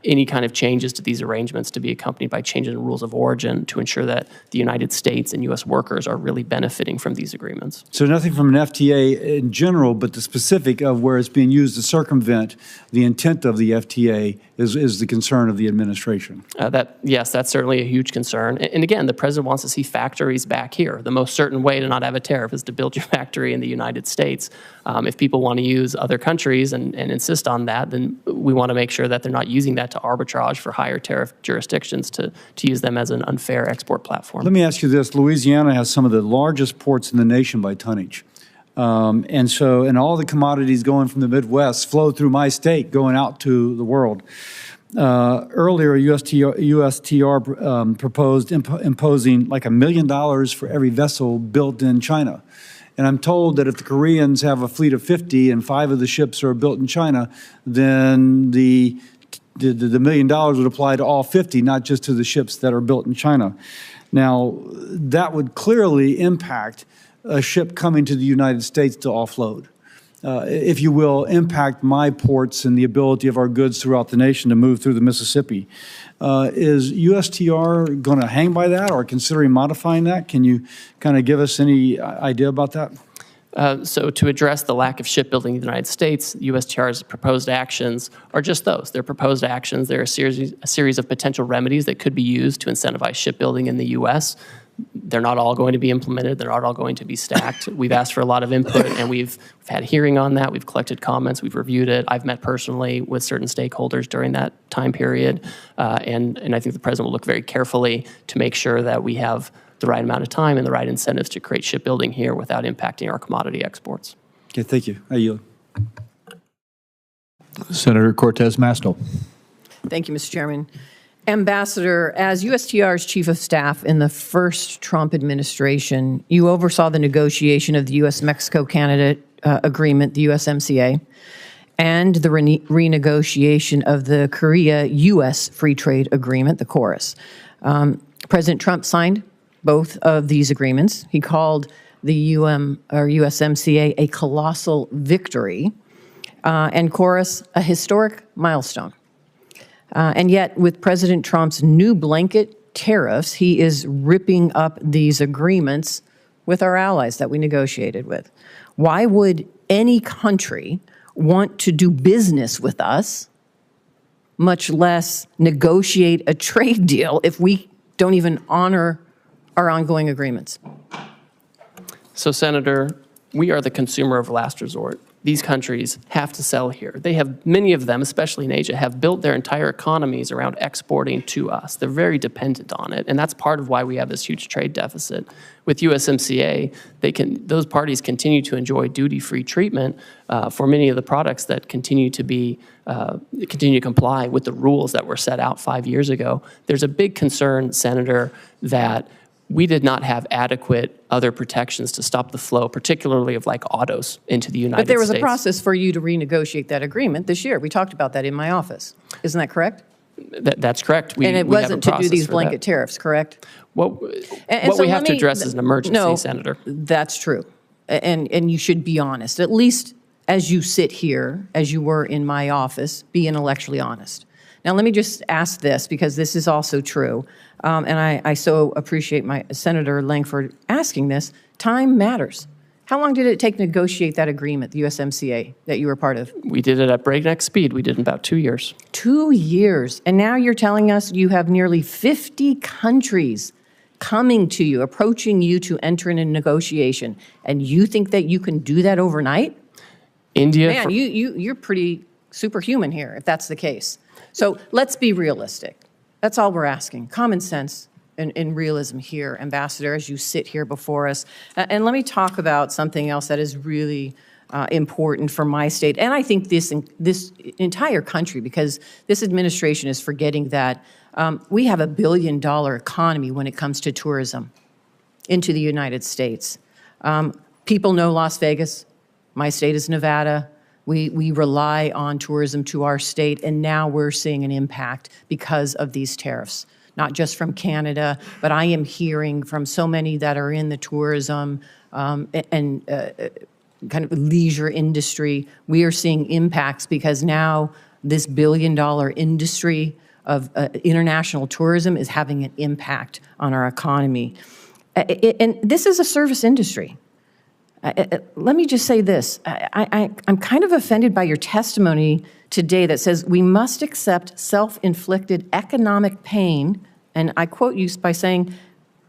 Speaker 3: any kind of changes to these arrangements to be accompanied by changes in rules of origin to ensure that the United States and U.S. workers are really benefiting from these agreements.
Speaker 9: So nothing from an FTA in general, but the specific of where it's being used to circumvent the intent of the FTA is the concern of the administration.
Speaker 3: Yes, that's certainly a huge concern. And again, the president wants to see factories back here. The most certain way to not have a tariff is to build your factory in the United States. If people want to use other countries and insist on that, then we want to make sure that they're not using that to arbitrage for higher tariff jurisdictions to use them as an unfair export platform.
Speaker 9: Let me ask you this. Louisiana has some of the largest ports in the nation by tonnage. And all the commodities going from the Midwest flow through my state going out to the world. Earlier, USTR proposed imposing like $1 million for every vessel built in China. And I'm told that if the Koreans have a fleet of 50 and 5 of the ships are built in China, then the $1 million would apply to all 50, not just to the ships that are built in China. Now, that would clearly impact a ship coming to the United States to offload. if you will, impact my ports and the ability of our goods throughout the nation to move through the Mississippi. Is USTR going to hang by that or considering modifying that? Can you kind of give us any idea about that?
Speaker 3: So to address the lack of shipbuilding in the United States, USTR's proposed actions are just those. They're proposed actions. They're a series of potential remedies that could be used to incentivize shipbuilding in the U.S. They're not all going to be implemented. They're not all going to be stacked. We've asked for a lot of input, and we've had a hearing on that. We've collected comments. We've reviewed it. I've met personally with certain stakeholders during that time period, and I think the President will look very carefully to make sure that we have the right amount of time and the right incentives to create shipbuilding here without impacting our commodity exports.
Speaker 9: Okay, thank you. I yield.
Speaker 1: Senator Cortez Masto.
Speaker 10: Thank you, Mr. Chairman. Ambassador, as USTR's Chief of Staff in the first Trump administration, you oversaw the negotiation of the U.S.-Mexico-Canada agreement, the USMCA, and the renegotiation of the Korea-U.S. Free Trade Agreement, the KORUS. President Trump signed both of these agreements. He called the USMCA a colossal victory, and KORUS a historic milestone. And yet, with President Trump's new blanket tariffs, he is ripping up these agreements with our allies that we negotiated with. Why would any country want to do business with us, much less negotiate a trade deal, if we don't even honor our ongoing agreements?
Speaker 3: So, Senator, we are the consumer of last resort. These countries have to sell here. They have, many of them, especially in Asia, have built their entire economies around exporting to us. They're very dependent on it, and that's part of why we have this huge trade deficit. With USMCA, those parties continue to enjoy duty-free treatment for many of the products that continue to comply with the rules that were set out 5 years ago. There's a big concern, Senator, that we did not have adequate other protections to stop the flow, particularly of like autos into the United States.
Speaker 10: But there was a process for you to renegotiate that agreement this year. We talked about that in my office. Isn't that correct?
Speaker 3: That's correct.
Speaker 10: And it wasn't to do these blanket tariffs, correct?
Speaker 3: What we have to address is an emergency, Senator.
Speaker 10: That's true. And you should be honest. At least as you sit here, as you were in my office, be intellectually honest. Now, let me just ask this, because this is also true. And I so appreciate my Senator Langford asking this. Time matters. How long did it take to negotiate that agreement, the USMCA, that you were part of?
Speaker 3: We did it at breakneck speed. We did it in about 2 years.
Speaker 10: 2 years. And now you're telling us you have nearly 50 countries coming to you, approaching you to enter in a negotiation. And you think that you can do that overnight?
Speaker 3: India.
Speaker 10: Man, you're pretty superhuman here, if that's the case. So let's be realistic. That's all we're asking. Common sense and realism here, Ambassador, as you sit here before us. And let me talk about something else that is really important for my state, and I think this entire country, because this administration is forgetting that we have $1 billion economy when it comes to tourism into the United States. People know Las Vegas. My state is Nevada. We rely on tourism to our state, and now we're seeing an impact because of these tariffs, not just from Canada, but I am hearing from so many that are in the tourism and kind of leisure industry. We are seeing impacts because now this $1 billion industry of international tourism is having an impact on our economy. And this is a service industry. Let me just say this. I'm kind of offended by your testimony today that says we must accept self-inflicted economic pain, and I quote you by saying,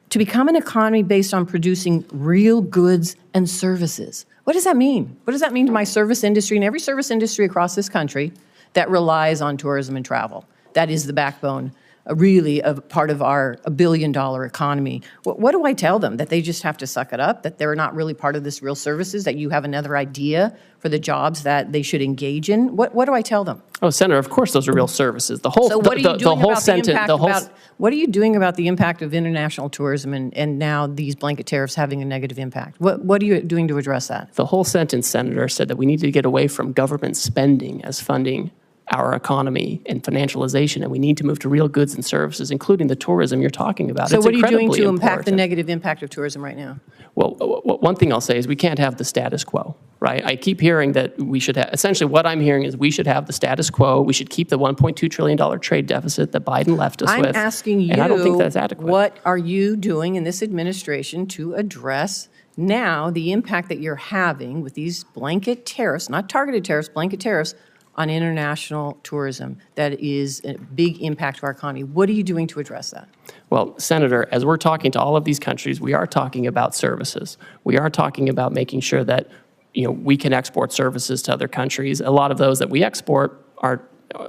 Speaker 10: to become an economy based on producing real goods and services. What does that mean? What does that mean to my service industry and every service industry across this country that relies on tourism and travel? That is the backbone, really, of part of our $1 billion economy. What do I tell them? That they just have to suck it up? That they're not really part of this real services? That you have another idea for the jobs that they should engage in? What do I tell them?
Speaker 3: Oh, Senator, of course those are real services. The whole,
Speaker 10: so what are you doing about the impact what are you doing about the impact of international tourism and now these blanket tariffs having a negative impact? What are you doing to address that?
Speaker 3: The whole sentence, Senator, said that we need to get away from government spending as funding our economy and financialization, and we need to move to real goods and services, including the tourism you're talking about.
Speaker 10: So what are you doing to impact the negative impact of tourism right now?
Speaker 3: Well, one thing I'll say is we can't have the status quo. right? I keep hearing that we should have, essentially what I'm hearing is we should have the status quo. We should keep the $1.2 trillion trade deficit that Biden left us with.
Speaker 10: I'm asking you,
Speaker 3: and I don't think that's adequate.
Speaker 10: what are you doing in this administration to address now the impact that you're having with these blanket tariffs, not targeted tariffs, blanket tariffs, on international tourism that is a big impact to our economy? What are you doing to address that?
Speaker 3: Well, Senator, as we're talking to all of these countries, we are talking about services. We are talking about making sure that we can export services to other countries. A lot of those that we export are,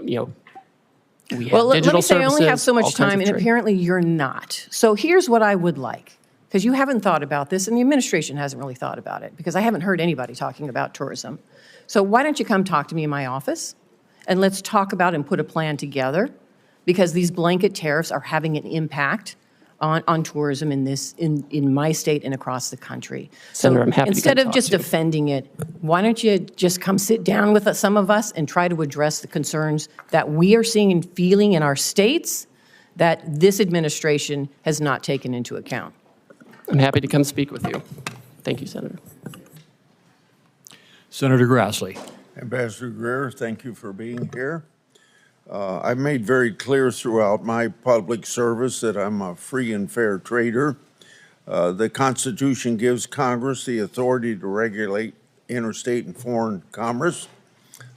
Speaker 3: we have
Speaker 10: Well, let
Speaker 3: digital
Speaker 10: me say I only have
Speaker 3: services,
Speaker 10: so
Speaker 3: all
Speaker 10: much
Speaker 3: kinds
Speaker 10: time,
Speaker 3: of
Speaker 10: and
Speaker 3: trade.
Speaker 10: apparently you're not. So here's what I would like, because you haven't thought about this, and the administration hasn't really thought about it, because I haven't heard anybody talking about tourism. So why don't you come talk to me in my office, and let's talk about and put a plan together, because these blanket tariffs are having an impact on tourism in my state and across the country.
Speaker 3: Senator,
Speaker 10: So
Speaker 3: I'm happy to
Speaker 10: instead
Speaker 3: come
Speaker 10: of
Speaker 3: talk
Speaker 10: just
Speaker 3: to you.
Speaker 10: defending it, why don't you just come sit down with some of us and try to address the concerns that we are seeing and feeling in our states that this administration has not taken into account?
Speaker 3: I'm happy to come speak with you. Thank you, Senator.
Speaker 1: Senator Grassley.
Speaker 11: Ambassador Greer, thank you for being here. I've made very clear throughout my public service that I'm a free and fair trader. The Constitution gives Congress the authority to regulate interstate and foreign commerce.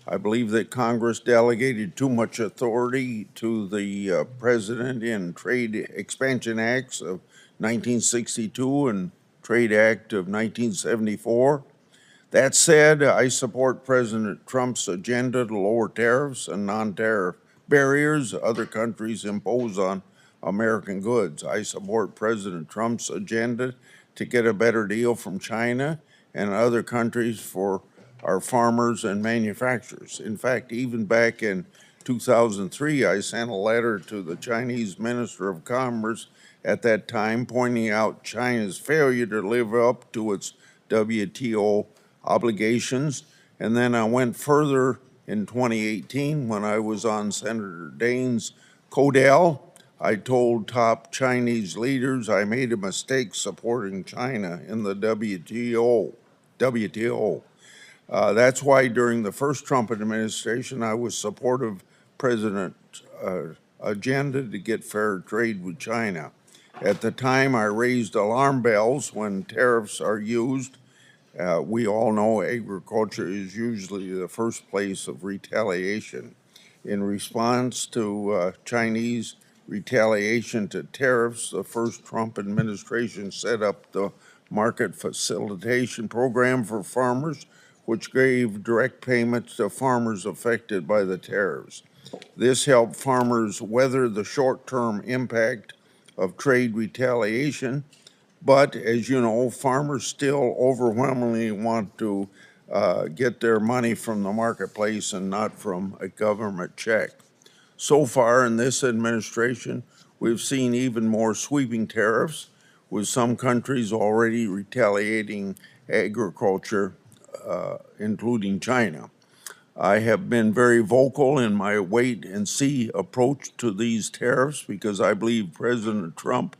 Speaker 11: I believe that Congress delegated too much authority to the President in Trade Expansion Acts of 1962 and Trade Act of 1974. That said, I support President Trump's agenda to lower tariffs and non-tariff barriers other countries impose on American goods. I support President Trump's agenda to get a better deal from China and other countries for our farmers and manufacturers. In fact, even back in 2003, I sent a letter to the Chinese Minister of Commerce at that time pointing out China's failure to live up to its WTO obligations. And then I went further in 2018 when I was on Senator Daines' Codell. I told top Chinese leaders I made a mistake supporting China in the WTO. That's why during the first Trump administration, I was supportive of President's agenda to get fair trade with China. At the time, I raised alarm bells when tariffs are used. We all know agriculture is usually the first place of retaliation. In response to Chinese retaliation to tariffs, the first Trump administration set up the Market Facilitation Program for farmers, which gave direct payments to farmers affected by the tariffs. This helped farmers weather the short-term impact of trade retaliation. But as you know, farmers still overwhelmingly want to get their money from the marketplace and not from a government check. So far in this administration, we've seen even more sweeping tariffs, with some countries already retaliating agriculture, including China. I have been very vocal in my wait and see approach to these tariffs because I believe President Trump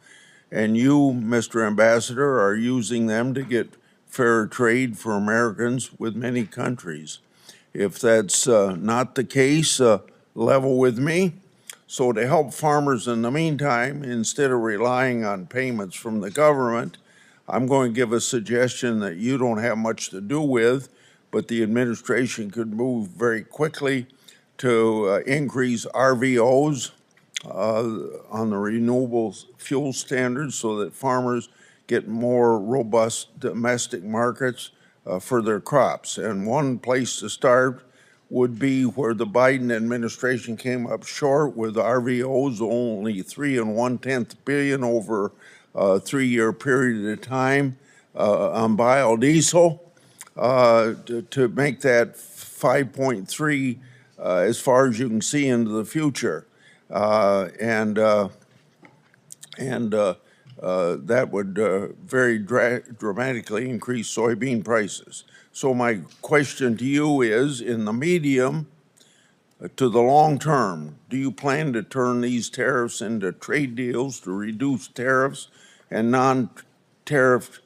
Speaker 11: and you, Mr. Ambassador, are using them to get fair trade for Americans with many countries. If that's not the case, level with me. So to help farmers in the meantime, instead of relying on payments from the government, I'm going to give a suggestion that you don't have much to do with, but the administration could move very quickly to increase RVOs, on the renewable fuel standards so that farmers get more robust domestic markets for their crops. And one place to start would be where the Biden administration came up short with RVOs, only 3 1/10 billion over a 3-year period of time on biodiesel, to make that 5.3 as far as you can see into the future. That would very dramatically increase soybean prices. So my question to you is, in the medium to the long term, do you plan to turn these tariffs into trade deals to reduce tariffs and non-tariff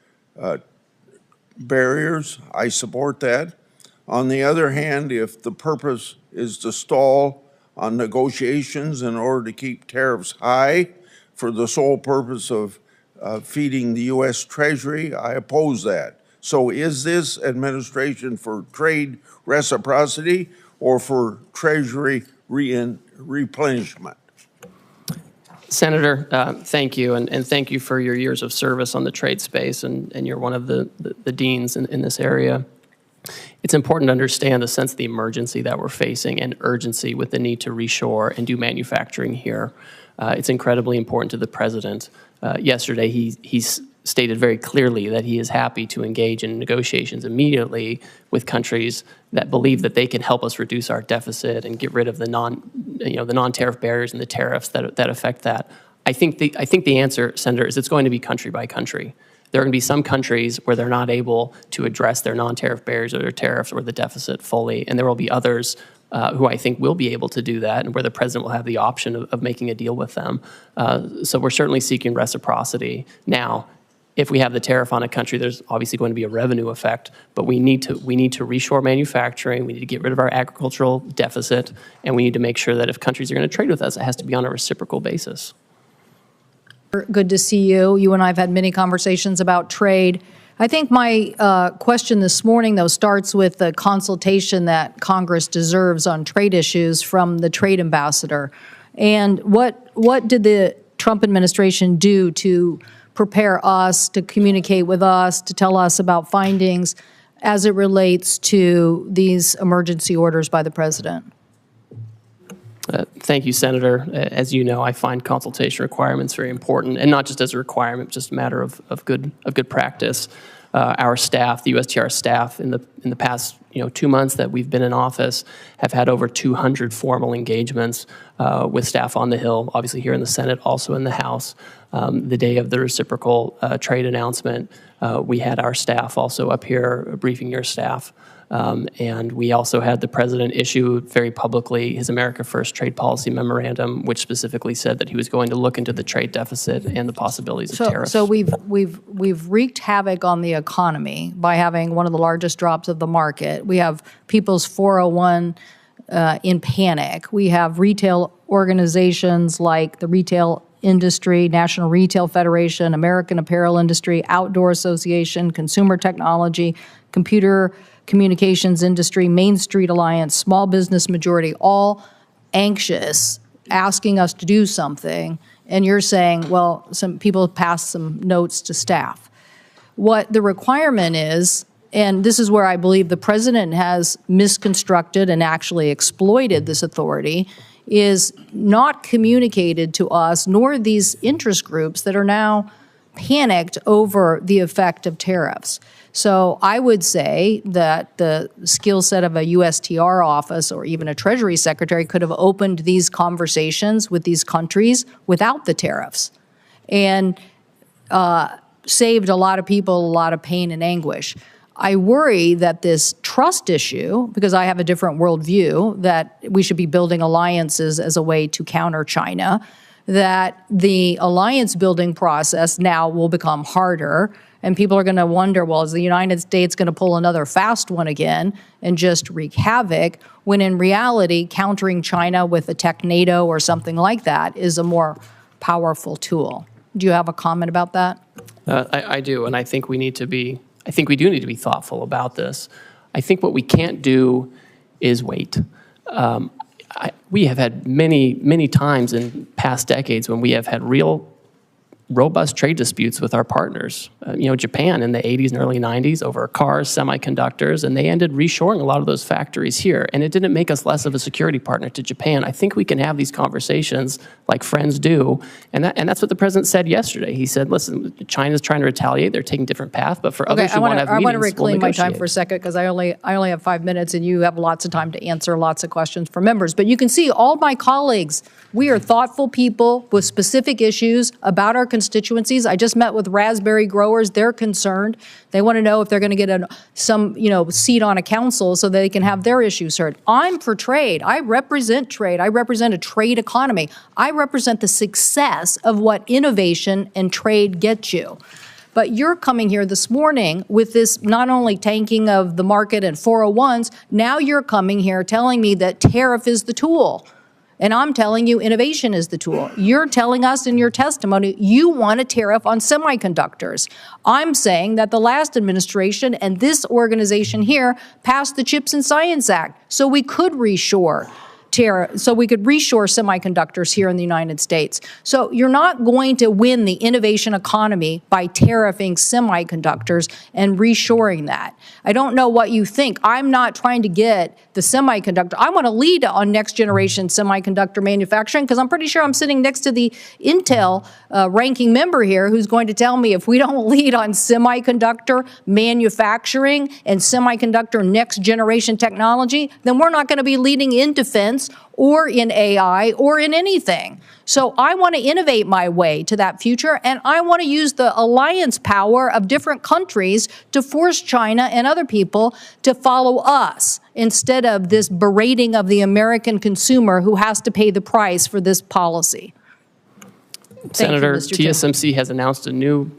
Speaker 11: barriers. I support that. On the other hand, if the purpose is to stall on negotiations in order to keep tariffs high for the sole purpose of feeding the U.S. Treasury, I oppose that. So is this administration for trade reciprocity or for Treasury replenishment?
Speaker 3: Senator, thank you, and thank you for your years of service on the trade space, and you're one of the deans in this area. It's important to understand the sense of the emergency that we're facing and urgency with the need to reshore and do manufacturing here. It's incredibly important to the president. Yesterday, he stated very clearly that he is happy to engage in negotiations immediately with countries that believe that they can help us reduce our deficit and get rid of the non-tariff barriers and the tariffs that affect that. I think the answer, Senator, is it's going to be country by country. There are going to be some countries where they're not able to address their non-tariff barriers or their tariffs or the deficit fully, and there will be others who I think will be able to do that, and where the president will have the option of making a deal with them. So we're certainly seeking reciprocity. Now, if we have the tariff on a country, there's obviously going to be a revenue effect, but we need to reshore manufacturing, we need to get rid of our agricultural deficit, and we need to make sure that if countries are going to trade with us, it has to be on a reciprocal basis.
Speaker 12: Good to see you. You and I have had many conversations about trade. I think my question this morning, though, starts with the consultation that Congress deserves on trade issues from the trade ambassador. And what did the Trump administration do to prepare us, to communicate with us, to tell us about findings as it relates to these emergency orders by the president?
Speaker 3: Thank you, Senator. As you know, I find consultation requirements very important, and not just as a requirement, just a matter of good practice. Our staff, the USTR staff, in the past 2 months that we've been in office, have had over 200 formal engagements with staff on the Hill, obviously here in the Senate, also in the House. The day of the reciprocal trade announcement, we had our staff also up here briefing your staff. And we also had the president issue very publicly his America First trade policy memorandum, which specifically said that he was going to look into the trade deficit and the possibilities of tariffs.
Speaker 12: So we've wreaked havoc on the economy by having one of the largest drops of the market. We have people's 401 in panic. We have retail organizations like the Retail Industry, National Retail Federation, American Apparel Industry, Outdoor Association, Consumer Technology, Computer Communications Industry, Main Street Alliance, Small Business Majority, all anxious, asking us to do something. And you're saying, well, some people passed some notes to staff. What the requirement is, and this is where I believe the president has misconstructed and actually exploited this authority, is not communicated to us, nor these interest groups that are now panicked over the effect of tariffs. So I would say that the skill set of a USTR office or even a Treasury Secretary could have opened these conversations with these countries without the tariffs and saved a lot of people a lot of pain and anguish. I worry that this trust issue, because I have a different worldview, that we should be building alliances as a way to counter China, that the alliance building process now will become harder, and people are going to wonder, well, is the United States going to pull another fast one again and just wreak havoc, when in reality, countering China with a tech NATO or something like that is a more powerful tool. Do you have a comment about that?
Speaker 3: I do, and I think we do need to be thoughtful about this. I think what we can't do is wait. We have had many times in past decades when we have had real robust trade disputes with our partners. Japan in the 80s and early 90s over cars, semiconductors, and they ended reshoring a lot of those factories here. And it didn't make us less of a security partner to Japan. I think we can have these conversations like friends do. And that's what the president said yesterday. He said, listen, China's trying to retaliate. They're taking a different path. But for others who want to have meetings,
Speaker 12: I want to reclaim my time
Speaker 3: negotiate.
Speaker 12: for a second because I only have 5 minutes and you have lots of time to answer lots of questions from members. But you can see all my colleagues, we are thoughtful people with specific issues about our constituencies. I just met with raspberry growers. They're concerned. They want to know if they're going to get some seat on a council so they can have their issues heard. I'm for trade. I represent trade. I represent a trade economy. I represent the success of what innovation and trade get you. But you're coming here this morning with this not only tanking of the market and 401s, now you're coming here telling me that tariff is the tool. And I'm telling you innovation is the tool. You're telling us in your testimony you want a tariff on semiconductors. I'm saying that the last administration and this organization here passed the Chips and Science Act so we could reshore semiconductors here in the United States. So you're not going to win the innovation economy by tariffing semiconductors and reshoring that. I don't know what you think. I'm not trying to get the semiconductor. I want to lead on next generation semiconductor manufacturing because I'm pretty sure I'm sitting next to the Intel ranking member here who's going to tell me if we don't lead on semiconductor manufacturing and semiconductor next generation technology, then we're not going to be leading in defense or in AI or in anything. So I want to innovate my way to that future, and I want to use the alliance power of different countries to force China and other people to follow us instead of this berating of the American consumer who has to pay the price for this policy.
Speaker 3: Senator,
Speaker 12: Mr. Chairman.
Speaker 3: TSMC has announced a new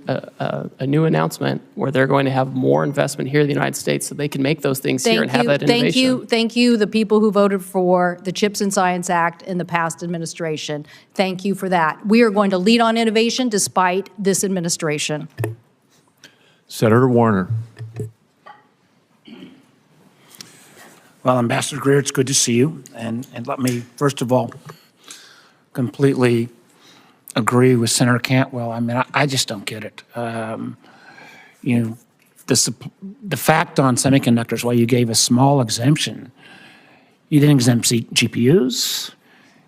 Speaker 3: announcement where they're going to have more investment here in the United States so they can make those things here and have that innovation.
Speaker 12: Thank you, the people who voted for the Chips and Science Act in the past administration. Thank you for that. We are going to lead on innovation despite this administration.
Speaker 1: Senator Warner.
Speaker 13: Well, Ambassador Greer, it's good to see you. And let me, first of all, completely agree with Senator Cantwell. I mean, I just don't get it. You know, the fact on semiconductors, while you gave a small exemption, you didn't exempt GPUs,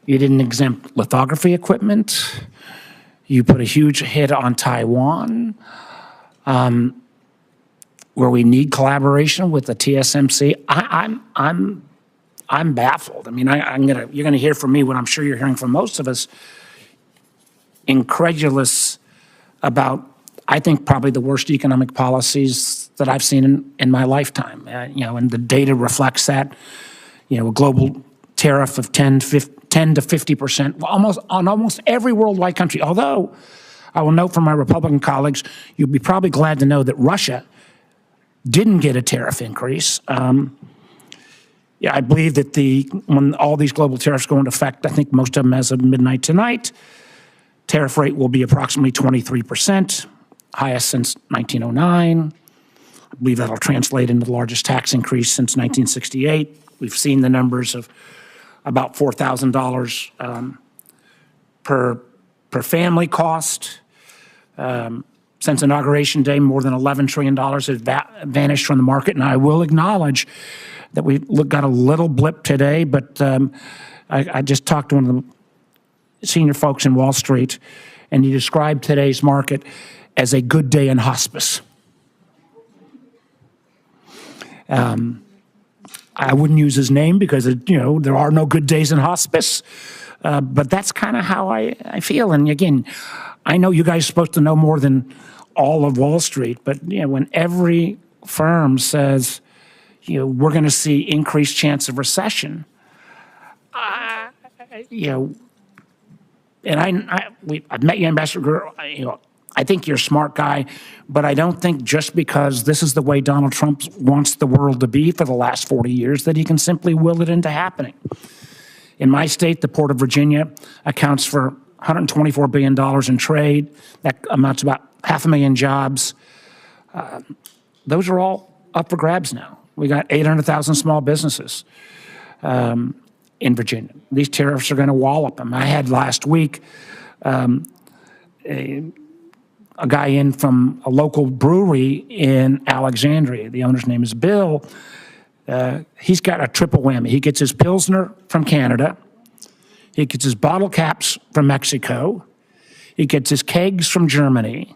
Speaker 13: you didn't exempt lithography equipment, you put a huge hit on Taiwan, where we need collaboration with the TSMC. I'm baffled. I mean, you're gonna hear from me what I'm sure you're hearing from most of us, incredulous about, I think, probably the worst economic policies that I've seen in my lifetime. You know, and the data reflects that. You know, a global tariff of 10 to 50%, on almost every worldwide country. Although, I will note from my Republican colleagues, you'll be probably glad to know that Russia didn't get a tariff increase. Yeah, I believe that when all these global tariffs go into effect, I think most of them as of midnight tonight, tariff rate will be approximately 23%, highest since 1909. I believe that'll translate into the largest tax increase since 1968. We've seen the numbers of about $4,000 per family cost. Since Inauguration Day, more than $11 trillion has vanished from the market, and I will acknowledge that we got a little blip today, but I just talked to one of the senior folks in Wall Street, and he described today's market as a good day in hospice. I wouldn't use his name because, you know, there are no good days in hospice, but that's kind of how I feel. And again, I know you guys are supposed to know more than all of Wall Street, but you know, when every firm says, you know, we're going to see increased chance of recession, you know, and I've met you, Ambassador Greer, you know, I think you're a smart guy, but I don't think just because this is the way Donald Trump wants the world to be for the last 40 years that he can simply will it into happening. In my state, the Port of Virginia accounts for $124 billion in trade. That amounts to about 500,000 jobs. Those are all up for grabs now. We got 800,000 small businesses in Virginia. These tariffs are going to wallop them. I had last week a guy in from a local brewery in Alexandria. The owner's name is Bill. He's got a triple whammy. He gets his Pilsner from Canada. He gets his bottle caps from Mexico. He gets his kegs from Germany.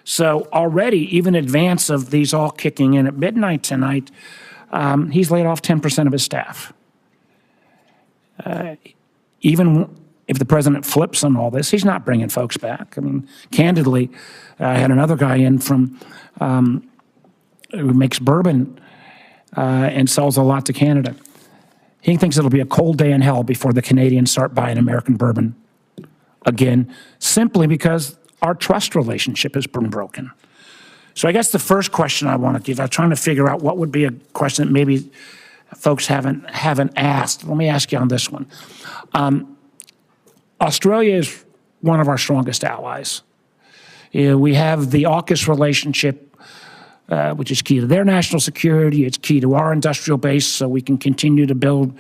Speaker 13: So already, even in advance of these all kicking in at midnight tonight, he's laid off 10% of his staff. Even if the president flips on all this, he's not bringing folks back. I mean, candidly, I had another guy in from who makes bourbon and sells a lot to Canada. He thinks it'll be a cold day in hell before the Canadians start buying American bourbon again, simply because our trust relationship has been broken. So I guess the first question I want to give, I'm trying to figure out what would be a question that maybe folks haven't asked. Let me ask you on this one. Australia is one of our strongest allies. We have the AUKUS relationship, which is key to their national security. It's key to our industrial base, so we can continue to build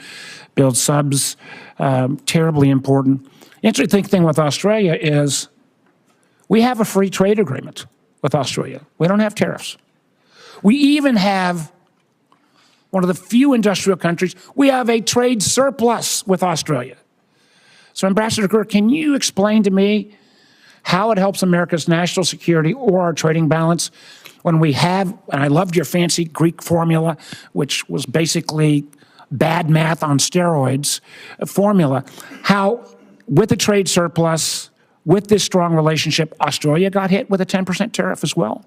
Speaker 13: subs. Terribly important. Interesting thing with Australia is we have a free trade agreement with Australia. We don't have tariffs. We even have one of the few industrial countries, we have a trade surplus with Australia. So Ambassador Greer, can you explain to me how it helps America's national security or our trading balance when we have, and I loved your fancy Greek formula, which was basically bad math on steroids formula, how with a trade surplus, with this strong relationship, Australia got hit with a 10% tariff as well?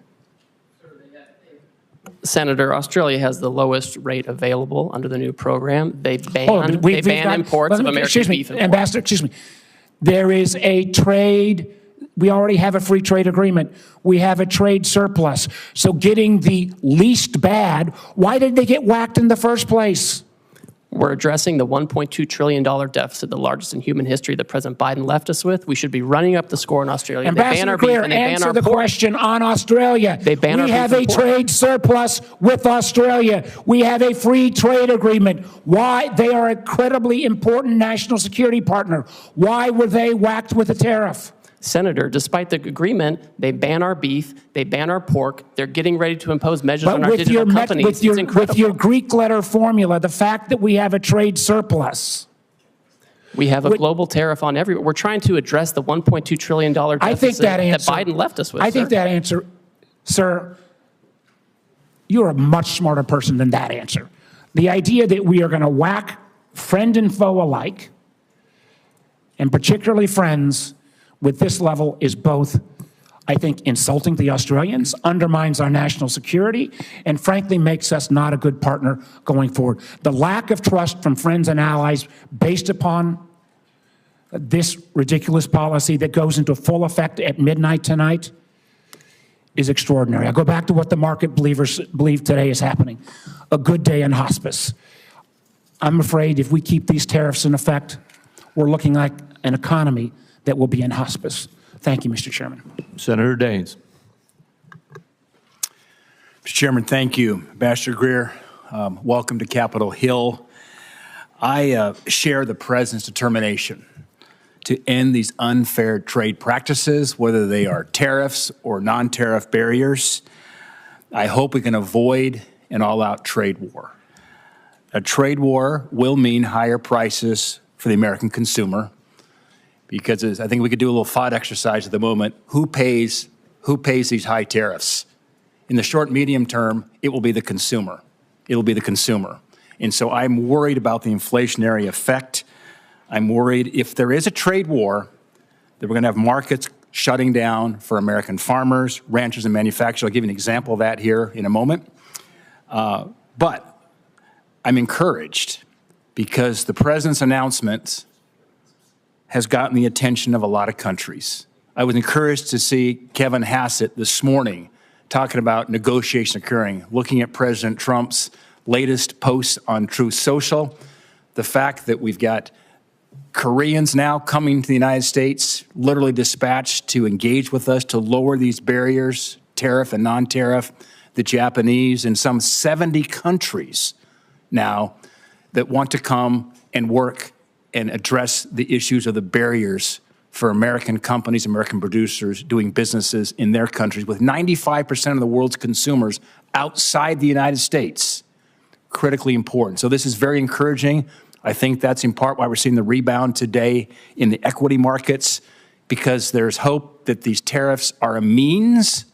Speaker 3: Senator, Australia has the lowest rate available under the new program. They ban, imports of American beef and pork.
Speaker 13: Ambassador, excuse me. There is a trade, we already have a free trade agreement. We have a trade surplus. So getting the least bad, why did they get whacked in the first place?
Speaker 3: We're addressing the $1.2 trillion deficit, the largest in human history that President Biden left us with. We should be running up the score in Australia.
Speaker 13: Ambassador Greer, answer the question on Australia. We have a trade surplus with Australia. We have a free trade agreement. Why? They are an incredibly important national security partner. Why were they whacked with a tariff?
Speaker 3: Senator, despite the agreement, they ban our beef, they ban our pork. They're getting ready to impose measures on our digital companies. It's incredible.
Speaker 13: With your Greek letter formula, the fact that we have a trade surplus.
Speaker 3: We have a global tariff on everyone. We're trying to address the $1.2 trillion deficit that Biden left us with.
Speaker 13: I think that answer, sir, you're a much smarter person than that answer. The idea that we are going to whack friend and foe alike, and particularly friends, with this level is both, I think, insulting the Australians, undermines our national security, and frankly makes us not a good partner going forward. The lack of trust from friends and allies based upon this ridiculous policy that goes into full effect at midnight tonight is extraordinary. I go back to what the market believers believe today is happening. A good day in hospice. I'm afraid if we keep these tariffs in effect, we're looking like an economy that will be in hospice. Thank you, Mr. Chairman.
Speaker 1: Senator Daines.
Speaker 14: Mr. Chairman, thank you. Ambassador Greer, welcome to Capitol Hill. I share the President's determination to end these unfair trade practices, whether they are tariffs or non-tariff barriers. I hope we can avoid an all-out trade war. A trade war will mean higher prices for the American consumer, because I think we could do a little thought exercise at the moment. Who pays these high tariffs? In the short, medium term, it will be the consumer. It'll be the consumer. And so I'm worried about the inflationary effect. I'm worried if there is a trade war, that we're going to have markets shutting down for American farmers, ranchers, and manufacturers. I'll give you an example of that here in a moment. But I'm encouraged because the President's announcements has gotten the attention of a lot of countries. I was encouraged to see Kevin Hassett this morning talking about negotiation occurring, looking at President Trump's latest posts on Truth Social, the fact that we've got Koreans now coming to the United States, literally dispatched to engage with us to lower these barriers, tariff and non-tariff, the Japanese, and some 70 countries now that want to come and work and address the issues of the barriers for American companies, American producers doing businesses in their countries with 95% of the world's consumers outside the United States. Critically important. So this is very encouraging. I think that's in part why we're seeing the rebound today in the equity markets, because there's hope that these tariffs are a means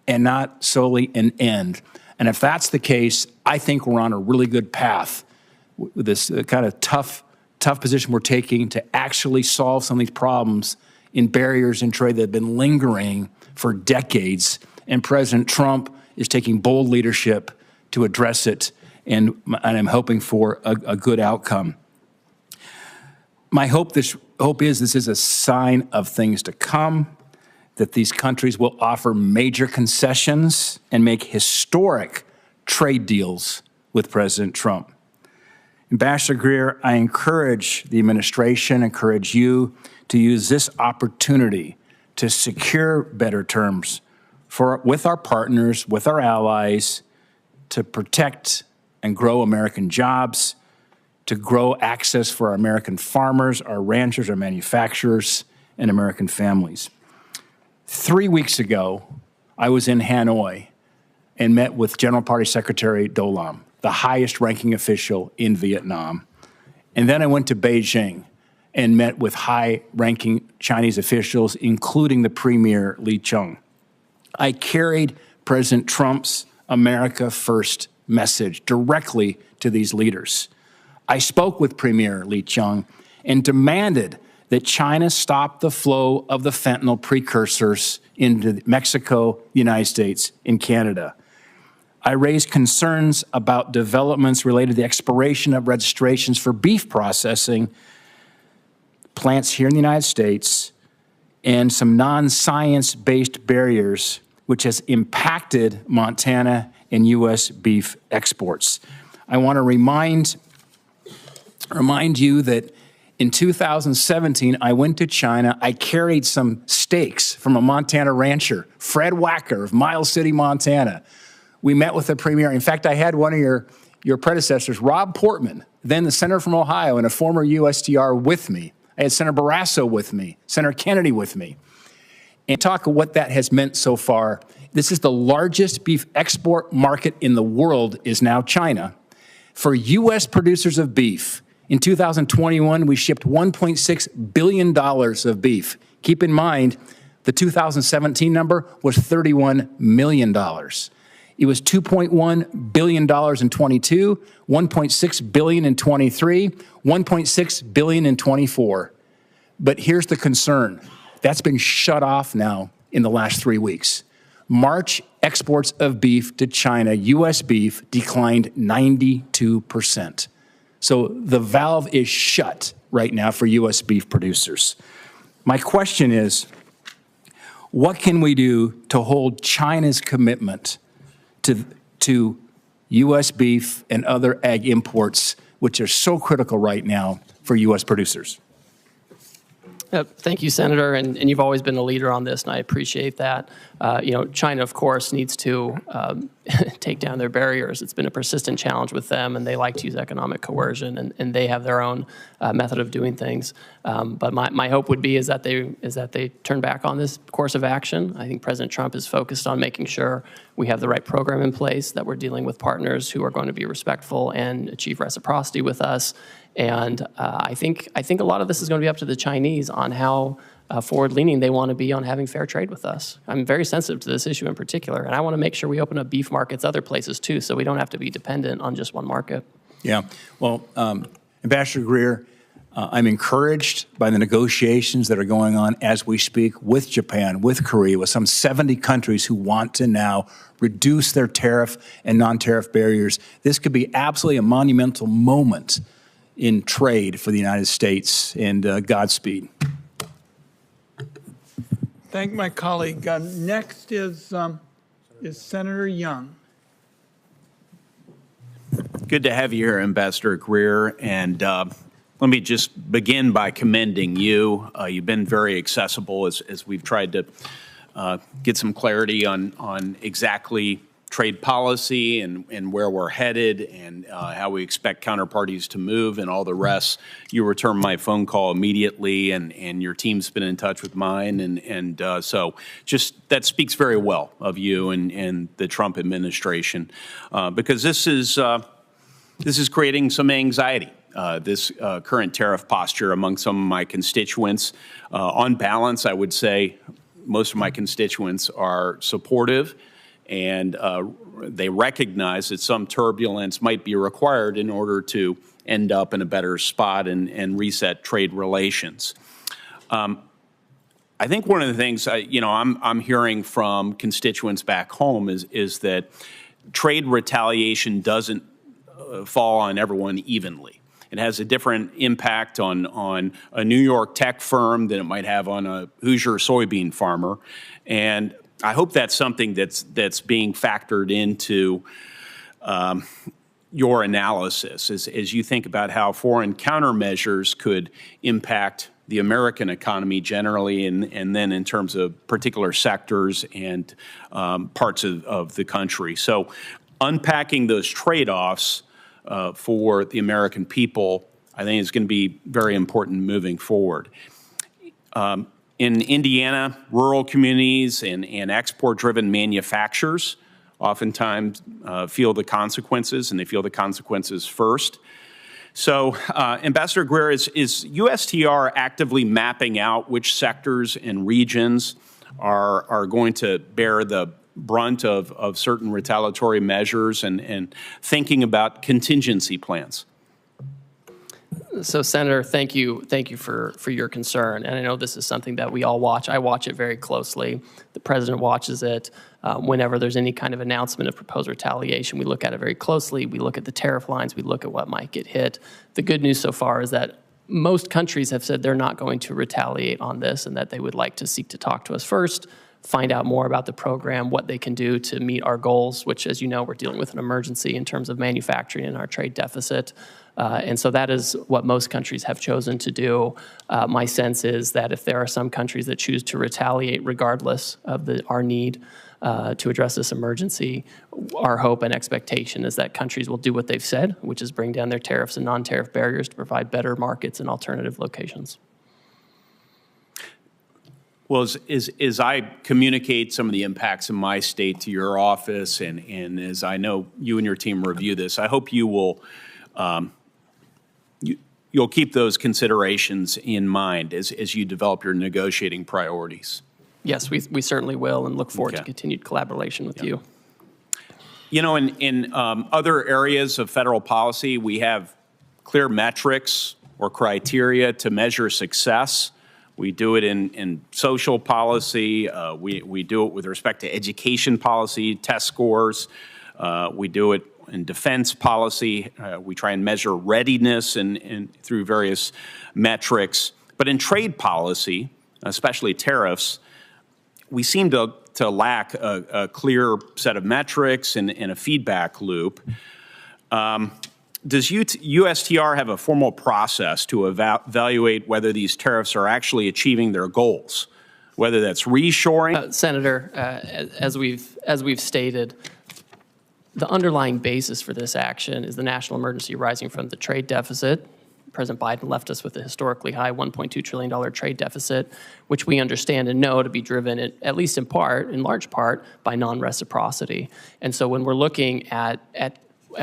Speaker 14: and not solely an end. And if that's the case, I think we're on a really good path with this kind of tough position we're taking to actually solve some of these problems in barriers in trade that have been lingering for decades. And President Trump is taking bold leadership to address it, and I'm hoping for a good outcome. My hope is this is a sign of things to come, that these countries will offer major concessions and make historic trade deals with President Trump. Ambassador Greer, I encourage the administration, encourage you to use this opportunity to secure better terms with our partners, with our allies, to protect and grow American jobs, to grow access for our American farmers, our ranchers, our manufacturers, and American families. 3 weeks ago, I was in Hanoi and met with General Party Secretary Do Lam, the highest-ranking official in Vietnam. And then I went to Beijing and met with high-ranking Chinese officials, including the Premier Li Qiang. I carried President Trump's America First message directly to these leaders. I spoke with Premier Li Qiang and demanded that China stop the flow of the fentanyl precursors into Mexico, the United States, and Canada. I raised concerns about developments related to the expiration of registrations for beef processing plants here in the United States and some non-science-based barriers which has impacted Montana and U.S. beef exports. I want to remind you that in 2017, I went to China. I carried some steaks from a Montana rancher, Fred Wacker of Miles City, Montana. We met with the premier. In fact, I had one of your predecessors, Rob Portman, then the senator from Ohio and a former USTR with me. I had Senator Barrasso with me, Senator Kennedy with me. And talk of what that has meant so far. This is the largest beef export market in the world is now China. For U.S. producers of beef, in 2021, we shipped $1.6 billion of beef. Keep in mind, the 2017 number was $31 million. It was $2.1 billion in 22, $1.6 billion in 23, $1.6 billion in 24. But here's the concern. That's been shut off now in the last 3 weeks. March exports of beef to China, U.S. beef, declined 92%. So the valve is shut right now for U.S. beef producers. My question is, what can we do to hold China's commitment to U.S. beef and other ag imports, which are so critical right now for U.S. producers?
Speaker 3: Thank you, Senator, and you've always been a leader on this, and I appreciate that. China, of course, needs to take down their barriers. It's been a persistent challenge with them, and they like to use economic coercion, and they have their own method of doing things. But my hope would be is that they turn back on this course of action. I think President Trump is focused on making sure we have the right program in place, that we're dealing with partners who are going to be respectful and achieve reciprocity with us. And I think a lot of this is going to be up to the Chinese on how forward-leaning they want to be on having fair trade with us. I'm very sensitive to this issue in particular, and I want to make sure we open up beef markets other places too, so we don't have to be dependent on just one market.
Speaker 14: Yeah. Well, Ambassador Greer, I'm encouraged by the negotiations that are going on as we speak with Japan, with Korea, with some 70 countries who want to now reduce their tariff and non-tariff barriers. This could be absolutely a monumental moment in trade for the United States, and Godspeed.
Speaker 2: Thank my colleague. Next is Senator Young.
Speaker 15: Good to have you here, Ambassador Greer. And let me just begin by commending you. You've been very accessible as we've tried to get some clarity on exactly trade policy and where we're headed and how we expect counterparties to move and all the rest. You returned my phone call immediately, and your team's been in touch with mine. And so just that speaks very well of you and the Trump administration, because this is creating some anxiety. This current tariff posture among some of my constituents. On balance, I would say most of my constituents are supportive, and they recognize that some turbulence might be required in order to end up in a better spot and reset trade relations. I think one of the things I'm hearing from constituents back home is that trade retaliation doesn't fall on everyone evenly. It has a different impact on a New York tech firm than it might have on a Hoosier soybean farmer. And I hope that's something that's being factored into your analysis as you think about how foreign countermeasures could impact the American economy generally, and then in terms of particular sectors and parts of the country. So unpacking those trade-offs for the American people, I think is going to be very important moving forward. In Indiana, rural communities and export-driven manufacturers oftentimes feel the consequences, and they feel the consequences first. So, Ambassador Greer, is USTR actively mapping out which sectors and regions are going to bear the brunt of certain retaliatory measures and thinking about contingency plans?
Speaker 3: So, Senator, thank you for your concern. And I know this is something that we all watch. I watch it very closely. The President watches it. Whenever there's any kind of announcement of proposed retaliation, we look at it very closely. We look at the tariff lines. We look at what might get hit. The good news so far is that most countries have said they're not going to retaliate on this and that they would like to seek to talk to us first, find out more about the program, what they can do to meet our goals, which, as you know, we're dealing with an emergency in terms of manufacturing and our trade deficit. And so that is what most countries have chosen to do. My sense is that if there are some countries that choose to retaliate regardless of our need to address this emergency, our hope and expectation is that countries will do what they've said, which is bring down their tariffs and non-tariff barriers to provide better markets and alternative locations.
Speaker 15: Well, as I communicate some of the impacts in my state to your office, and as I know you and your team review this, I hope you will you'll keep those considerations in mind as you develop your negotiating priorities.
Speaker 3: Yes, we certainly will, and look forward to continued collaboration with you.
Speaker 15: You know, in other areas of federal policy, we have clear metrics or criteria to measure success. We do it in social policy. We do it with respect to education policy, test scores. We do it in defense policy. We try and measure readiness and through various metrics. But in trade policy, especially tariffs, we seem to lack a clear set of metrics and a feedback loop. Does USTR have a formal process to evaluate whether these tariffs are actually achieving their goals, whether that's reshoring?
Speaker 3: Senator, as we've stated, the underlying basis for this action is the national emergency arising from the trade deficit. President Biden left us with a historically high $1.2 trillion trade deficit, which we understand and know to be driven, at least in large part, by non-reciprocity. And so when we're looking at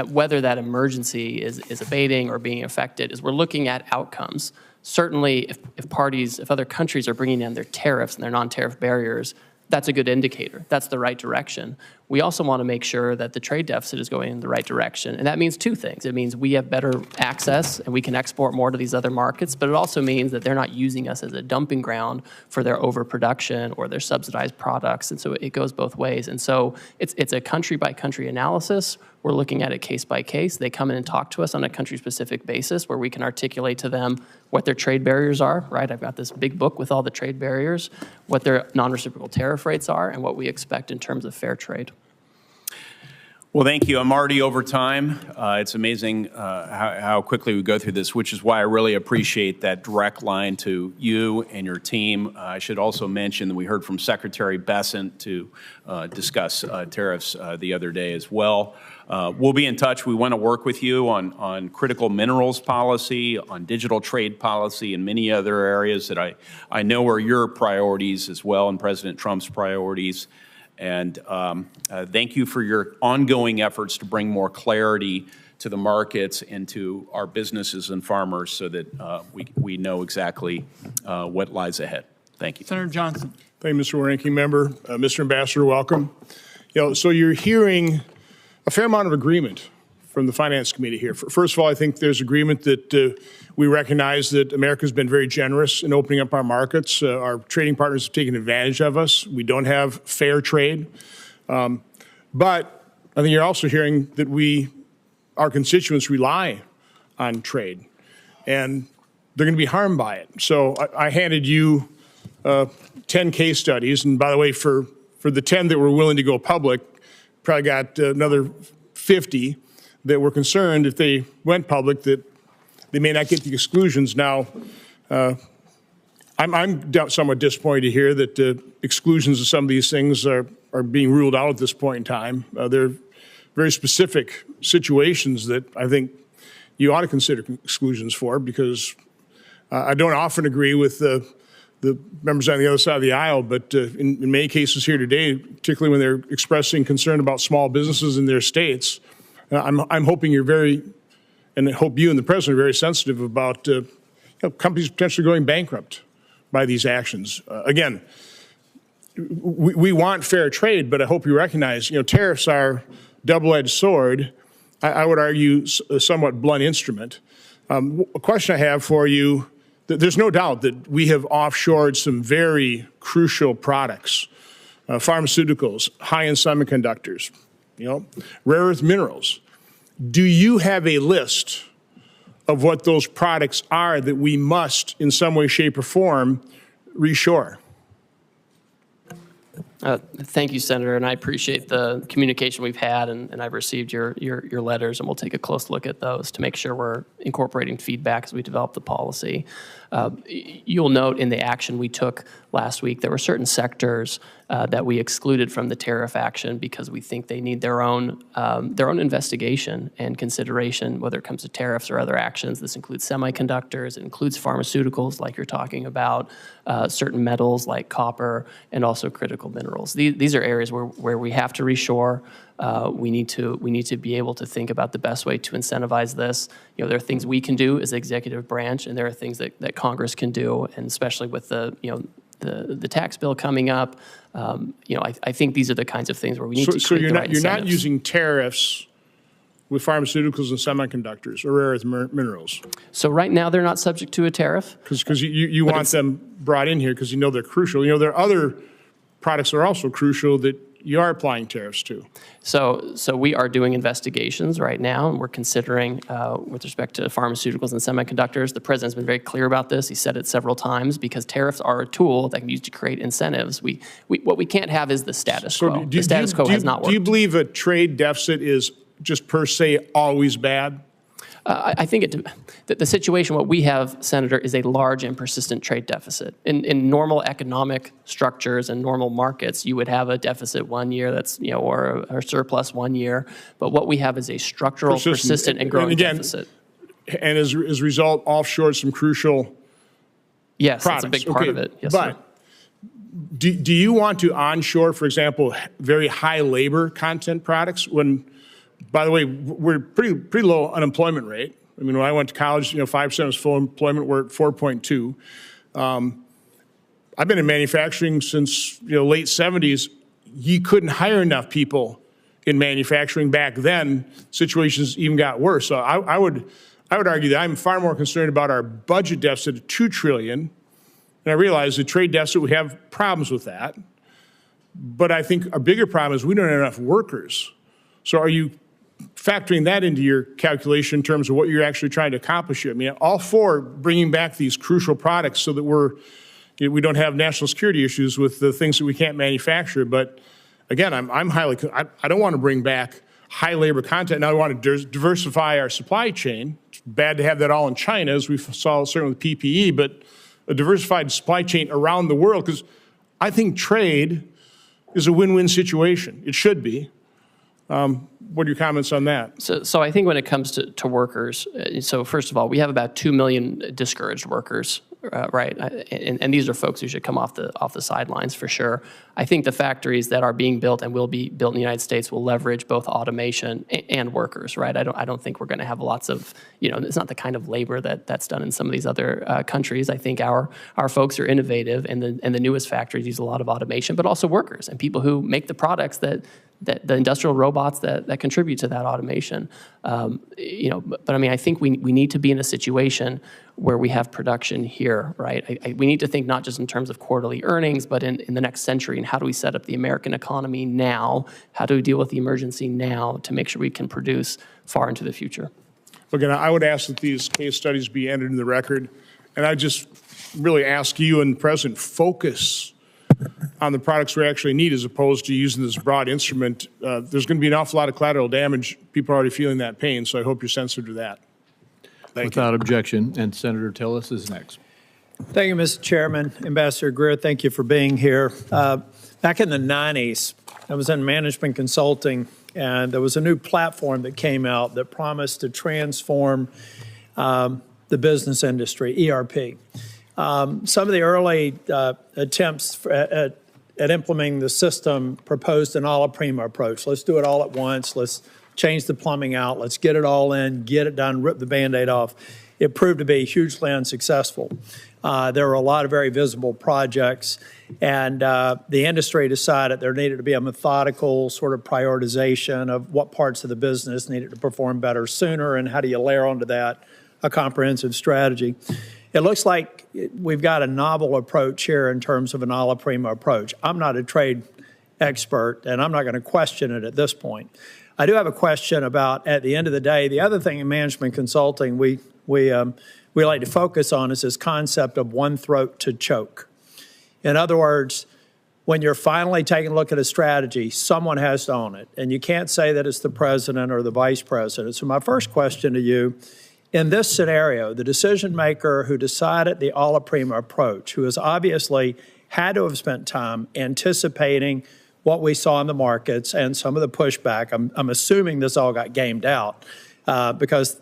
Speaker 3: whether that emergency is abating or being affected, is we're looking at outcomes. Certainly, if other countries are bringing down their tariffs and their non-tariff barriers, that's a good indicator. That's the right direction. We also want to make sure that the trade deficit is going in the right direction. And that means two things. It means we have better access and we can export more to these other markets, but it also means that they're not using us as a dumping ground for their overproduction or their subsidized products. And so it goes both ways. And so it's a country-by-country analysis. We're looking at it case by case. They come in and talk to us on a country-specific basis where we can articulate to them what their trade barriers are, right? I've got this big book with all the trade barriers, what their non-reciprocal tariff rates are, and what we expect in terms of fair trade.
Speaker 15: Well, thank you. I'm already over time. It's amazing how quickly we go through this, which is why I really appreciate that direct line to you and your team. I should also mention that we heard from Secretary Bessent to discuss tariffs the other day as well. We'll be in touch. We want to work with you on critical minerals policy, on digital trade policy, and many other areas that I know are your priorities as well and President Trump's priorities. And thank you for your ongoing efforts to bring more clarity to the markets and to our businesses and farmers so that we know exactly what lies ahead. Thank you.
Speaker 2: Senator Johnson.
Speaker 16: Thank you, Mr. Ranking Member. Mr. Ambassador, welcome. So you're hearing a fair amount of agreement from the Finance Committee here. First of all, I think there's agreement that we recognize that America's been very generous in opening up our markets. Our trading partners have taken advantage of us. We don't have fair trade. But I think you're also hearing that our constituents rely on trade. and they're going to be harmed by it. So I handed you 10 case studies, and by the way, for the 10 that were willing to go public, probably got another 50 that were concerned if they went public that they may not get the exclusions. Now, I'm somewhat disappointed to hear that exclusions of some of these things are being ruled out at this point in time. They're very specific situations that I think you ought to consider exclusions for, because I don't often agree with the members on the other side of the aisle, but in many cases here today, particularly when they're expressing concern about small businesses in their states, I'm hoping you're very, and I hope you and the president are very sensitive about companies potentially going bankrupt by these actions. Again, we want fair trade, but I hope you recognize, tariffs are double-edged sword. I would argue a somewhat blunt instrument. A question I have for you, there's no doubt that we have offshored some very crucial products, pharmaceuticals, high-end semiconductors, rare earth minerals. Do you have a list of what those products are that we must, in some way, shape, or form, reshore?
Speaker 3: Thank you, Senator, and I appreciate the communication we've had, and I've received your letters, and we'll take a close look at those to make sure we're incorporating feedback as we develop the policy. You'll note in the action we took last week, there were certain sectors that we excluded from the tariff action because we think they need their own investigation and consideration, whether it comes to tariffs or other actions. This includes semiconductors, it includes pharmaceuticals, like you're talking about, certain metals like copper, and also critical minerals. These are areas where we have to reshore. We need to be able to think about the best way to incentivize this. There are things we can do as the executive branch, and there are things that Congress can do, and especially with the tax bill coming up, I think these are the kinds of things where we need to create the right incentives.
Speaker 16: So you're not using tariffs with pharmaceuticals and semiconductors or rare earth minerals?
Speaker 3: So right now they're not subject to a tariff.
Speaker 16: Because you want them brought in here because they're crucial. There are other products that are also crucial that you are applying tariffs to.
Speaker 3: So we are doing investigations right now, and we're considering, with respect to pharmaceuticals and semiconductors, the president's been very clear about this. He said it several times, because tariffs are a tool that can be used to create incentives. What we can't have is the status quo. The status quo has not worked.
Speaker 16: Do you believe a trade deficit is just per se always bad?
Speaker 3: I think the situation, what we have, Senator, is a large and persistent trade deficit. In normal economic structures and normal markets, you would have a deficit one year that's, or a surplus one year. But what we have is a structural, persistent and growing deficit.
Speaker 16: And as a result, offshore some crucial
Speaker 3: products.
Speaker 16: That's
Speaker 3: a big part of it. Yes,
Speaker 16: but
Speaker 3: sir.
Speaker 16: Do you want to onshore, for example, very high labor content products when, by the way, we're pretty low unemployment rate. I mean, when I went to college, 5% was full employment. We're at 4.2. I've been in manufacturing since late 70s. You couldn't hire enough people in manufacturing back then. Situations even got worse. So I would argue that I'm far more concerned about our budget deficit of $2 trillion. And I realize the trade deficit, we have problems with that. But I think a bigger problem is we don't have enough workers. So are you factoring that into your calculation in terms of what you're actually trying to accomplish here? I mean, all for bringing back these crucial products so that we don't have national security issues with the things that we can't manufacture. But again, I don't want to bring back high labor content. Now I want to diversify our supply chain. It's bad to have that all in China, as we saw certainly with PPE, but a diversified supply chain around the world, because I think trade is a win-win situation. It should be. What are your comments on that?
Speaker 3: So I think when it comes to workers, so first of all, we have about 2 million discouraged workers, right? And these are folks who should come off the sidelines for sure. I think the factories that are being built and will be built in the United States will leverage both automation and workers, right? I don't think we're going to have lots of, it's not the kind of labor that's done in some of these other countries. I think our folks are innovative, and the newest factories use a lot of automation, but also workers and people who make the products that the industrial robots that contribute to that automation. But I mean, I think we need to be in a situation where we have production here, right? We need to think not just in terms of quarterly earnings, but in the next century, and how do we set up the American economy now? How do we deal with the emergency now to make sure we can produce far into the future?
Speaker 16: Again, I would ask that these case studies be entered in the record. And I just really ask you and the President, focus on the products we actually need as opposed to using this broad instrument. There's going to be an awful lot of collateral damage. People are already feeling that pain, so I hope you're sensitive to that.
Speaker 1: Without objection, and Senator Tillis is next.
Speaker 17: Thank you, Mr. Chairman. Ambassador Greer, thank you for being here. Back in the 90s, I was in management consulting, and there was a new platform that came out that promised to transform the business industry, ERP. Some of the early attempts at implementing the system proposed an a la prima approach. Let's do it all at once. Let's change the plumbing out. Let's get it all in, get it done, rip the Band-Aid off. It proved to be hugely unsuccessful. There were a lot of very visible projects, and the industry decided there needed to be a methodical sort of prioritization of what parts of the business needed to perform better sooner, and how do you layer onto that a comprehensive strategy. It looks like we've got a novel approach here in terms of an a la prima approach. I'm not a trade expert, and I'm not going to question it at this point. I do have a question about, at the end of the day, the other thing in management consulting we like to focus on is this concept of one throat to choke. In other words, when you're finally taking a look at a strategy, someone has to own it, and you can't say that it's the president or the vice president. So my first question to you, in this scenario, the decision maker who decided the a la prima approach, who has obviously had to have spent time anticipating what we saw in the markets and some of the pushback, I'm assuming this all got gamed out because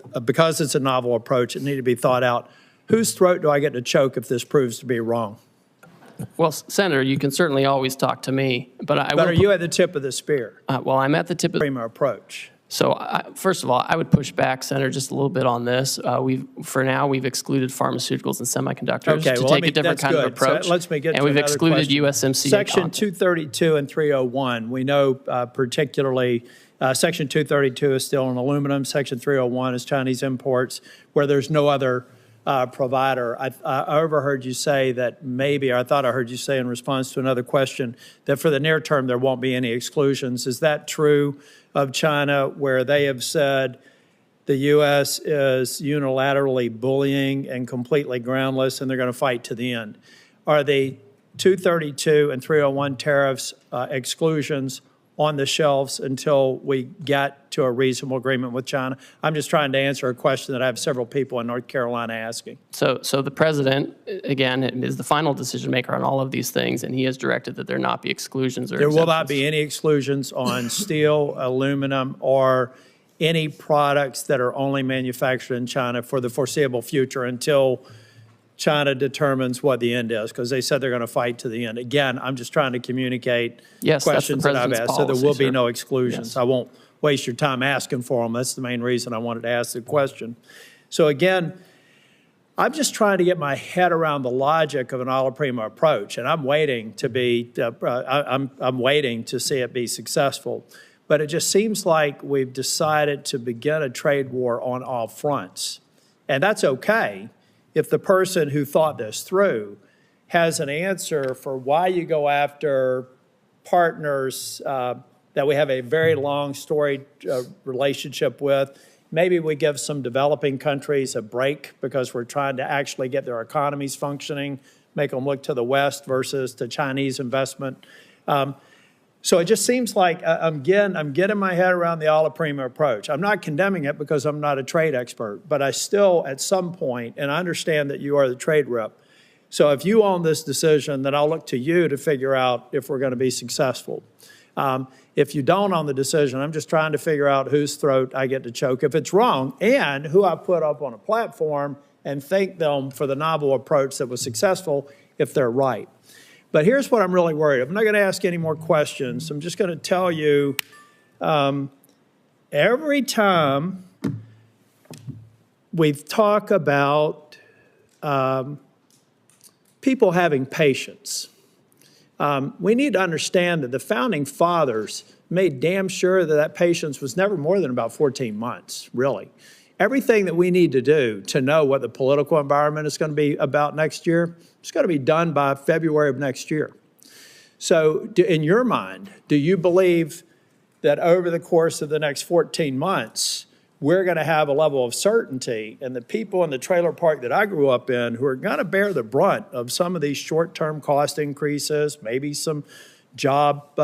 Speaker 17: it's a novel approach, it needed to be thought out. Whose throat do I get to choke if this proves to be wrong?
Speaker 3: Well, Senator, you can certainly always talk to me, but
Speaker 17: are you at the tip of the spear?
Speaker 3: Well, I'm at the tip of the
Speaker 17: prima approach.
Speaker 3: So, first of all, I would push back, Senator, just a little bit on this. For now, we've excluded pharmaceuticals and semiconductors to take a different kind of approach.
Speaker 17: So let's make it
Speaker 3: and we've excluded
Speaker 17: question.
Speaker 3: USMCA
Speaker 17: Section 232 and 301, we know particularly Section 232 is steel and aluminum. Section 301 is Chinese imports, where there's no other provider. I overheard you say that maybe, or I thought I heard you say in response to another question, that for the near term there won't be any exclusions. Is that true of China, where they have said the U.S. is unilaterally bullying and completely groundless and they're going to fight to the end? Are the 232 and 301 tariffs exclusions on the shelves until we get to a reasonable agreement with China? I'm just trying to answer a question that I have several people in North Carolina asking.
Speaker 3: So the president, again, is the final decision maker on all of these things, and he has directed that there not be exclusions or exemptions.
Speaker 17: There will not be any exclusions on steel, aluminum, or any products that are only manufactured in China for the foreseeable future until China determines what the end is, because they said they're going to fight to the end. Again, I'm just trying to communicate questions that I've asked, so there will be no exclusions. Yes. I won't waste your time asking for them. That's the main reason I wanted to ask the question. So again, I'm just trying to get my head around the logic of an a la prima approach, and I'm waiting to be, I'm waiting to see it be successful. But it just seems like we've decided to begin a trade war on all fronts, and that's okay if the person who thought this through has an answer for why you go after partners that we have a very long storied relationship with. Maybe we give some developing countries a break because we're trying to actually get their economies functioning, make them look to the West versus to Chinese investment. So it just seems like I'm getting my head around the a la prima approach. I'm not condemning it because I'm not a trade expert, but I still, at some point, and I understand that you are the trade rep. So if you own this decision, then I'll look to you to figure out if we're going to be successful. If you don't own the decision, I'm just trying to figure out whose throat I get to choke if it's wrong, and who I put up on a platform and thank them for the novel approach that was successful if they're right. But here's what I'm really worried. I'm not going to ask any more questions. I'm just going to tell you, every time we talk about people having patience, we need to understand that the Founding Fathers made damn sure that that patience was never more than about 14 months, really. Everything that we need to do to know what the political environment is going to be about next year, it's going to be done by February of next year. So in your mind, do you believe that over the course of the next 14 months, we're going to have a level of certainty, and the people in the trailer park that I grew up in who are going to bear the brunt of some of these short-term cost increases, maybe some job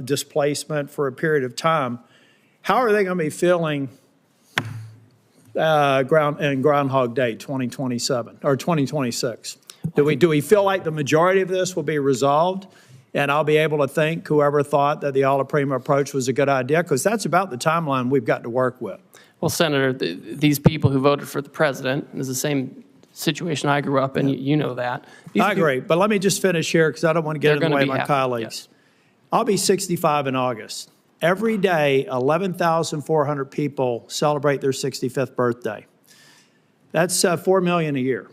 Speaker 17: displacement for a period of time, how are they going to be feeling Groundhog Day 2027 or 2026? Do we feel like the majority of this will be resolved and I'll be able to thank whoever thought that the alla prima approach was a good idea? Because that's about the timeline we've got to work with.
Speaker 3: Well, Senator, these people who voted for the president is the same situation I grew up in. You know that.
Speaker 17: I agree, but let me just finish here because I don't want to get in the way of my colleagues. Yes. I'll be 65 in August. Every day, 11,400 people celebrate their 65th birthday. That's 4 million a year.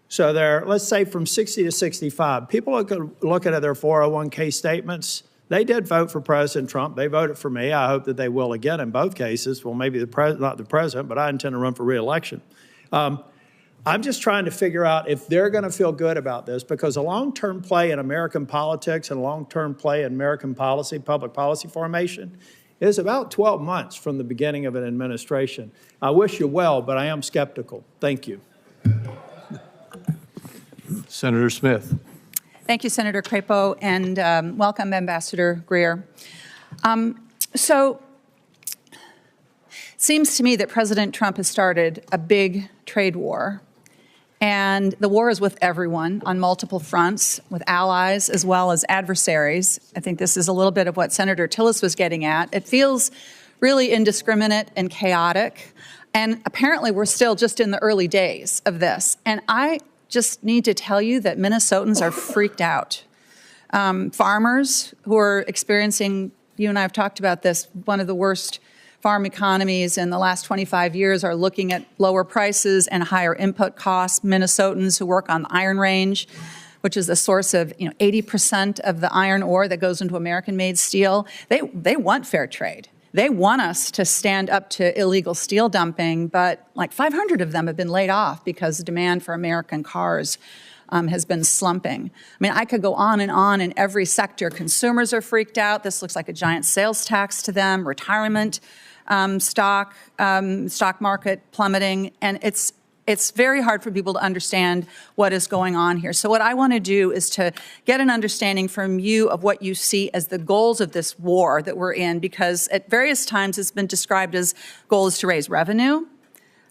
Speaker 17: So there, let's say from 60 to 65, people look at their 401k statements. They did vote for President Trump. They voted for me. I hope that they will again in both cases. Well, maybe not the president, but I intend to run for re-election. I'm just trying to figure out if they're going to feel good about this, because a long-term play in American politics and a long-term play in American policy, public policy formation, is about 12 months from the beginning of an administration. I wish you well, but I am skeptical. Thank you.
Speaker 1: Senator Smith.
Speaker 18: Thank you, Senator Crapo, and welcome, Ambassador Greer. So it seems to me that President Trump has started a big trade war, and the war is with everyone on multiple fronts, with allies as well as adversaries. I think this is a little bit of what Senator Tillis was getting at. It feels really indiscriminate and chaotic, and apparently we're still just in the early days of this. And I just need to tell you that Minnesotans are freaked out. Farmers who are experiencing, you and I have talked about this, one of the worst farm economies in the last 25 years are looking at lower prices and higher input costs. Minnesotans who work on the Iron Range, which is the source of 80% of the iron ore that goes into American-made steel, they want fair trade. They want us to stand up to illegal steel dumping, but like 500 of them have been laid off because the demand for American cars has been slumping. I mean, I could go on in every sector. Consumers are freaked out. This looks like a giant sales tax to them. Retirement stock market plummeting, and it's very hard for people to understand what is going on here. So what I want to do is to get an understanding from you of what you see as the goals of this war that we're in, because at various times it's been described as goals to raise revenue,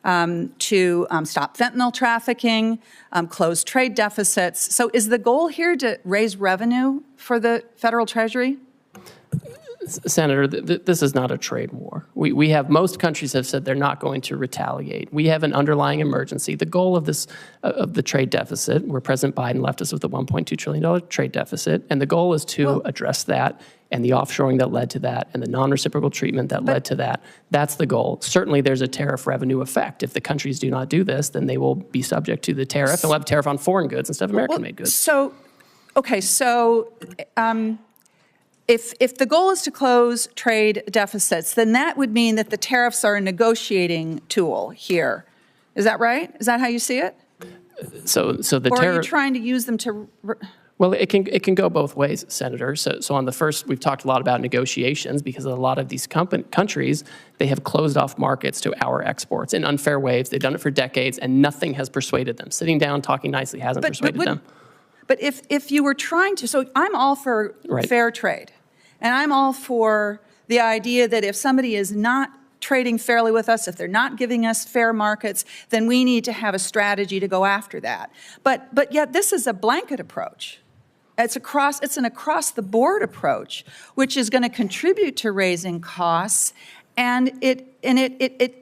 Speaker 18: to stop fentanyl trafficking, close trade deficits. So is the goal here to raise revenue for the federal treasury?
Speaker 3: Senator, this is not a trade war. We have, most countries have said they're not going to retaliate. We have an underlying emergency. The goal of this, of the trade deficit, where President Biden left us with a $1.2 trillion trade deficit, and the goal is to address that, and the offshoring that led to that, and the non-reciprocal treatment that led to that. That's the goal. Certainly there's a tariff revenue effect. If the countries do not do this, then they will be subject to the tariff, and we'll have a tariff on foreign goods instead of American-made goods.
Speaker 18: So, okay, so if the goal is to close trade deficits, then that would mean that the tariffs are a negotiating tool here. Is that right? Is that how you see it?
Speaker 3: So the
Speaker 18: or are you trying to use them to?
Speaker 3: Well, it can go both ways, Senator. So on the first, we've talked a lot about negotiations, because a lot of these countries, they have closed off markets to our exports in unfair ways. They've done it for decades, and nothing has persuaded them. Sitting down, talking nicely hasn't persuaded them.
Speaker 18: But if you were trying to, so I'm all for fair trade. And I'm all for the idea that if somebody is not trading fairly with us, if they're not giving us fair markets, then we need to have a strategy to go after that. But yet this is a blanket approach. It's an across-the-board approach, which is going to contribute to raising costs, and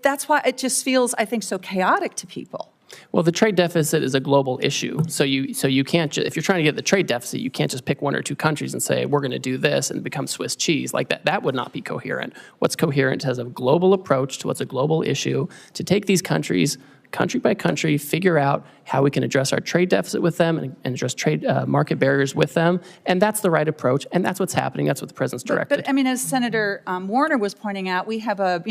Speaker 18: that's why it just feels, I think, so chaotic to people.
Speaker 3: Well, the trade deficit is a global issue. So you can't if you're trying to get the trade deficit, you can't just pick one or two countries and say, we're going to do this and become Swiss cheese. Like that would not be coherent. What's coherent has a global approach to what's a global issue, to take these countries, country by country, figure out how we can address our trade deficit with them and address trade market barriers with them. And that's the right approach. And that's what's happening. That's what the president's directed.
Speaker 18: But I mean, as Senator Warner was pointing out, we have I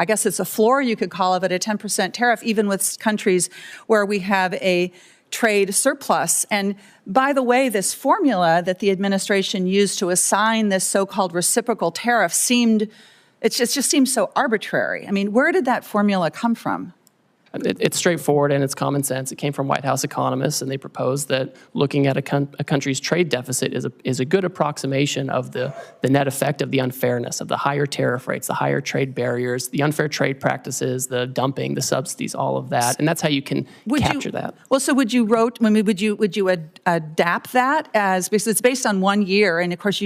Speaker 18: guess it's a floor, you could call it, a 10% tariff, even with countries where we have a trade surplus. And by the way, this formula that the administration used to assign this so-called reciprocal tariff seemed It just seems so arbitrary. I mean, where did that formula come from?
Speaker 3: It's straightforward and it's common sense. It came from White House economists, and they proposed that looking at a country's trade deficit is a good approximation of the net effect of the unfairness of the higher tariff rates, the higher trade barriers, the unfair trade practices, the dumping, the subsidies, all of that, and that's how you can capture that.
Speaker 18: Well, so would you adapt that as, because it's based on 1 year, and of course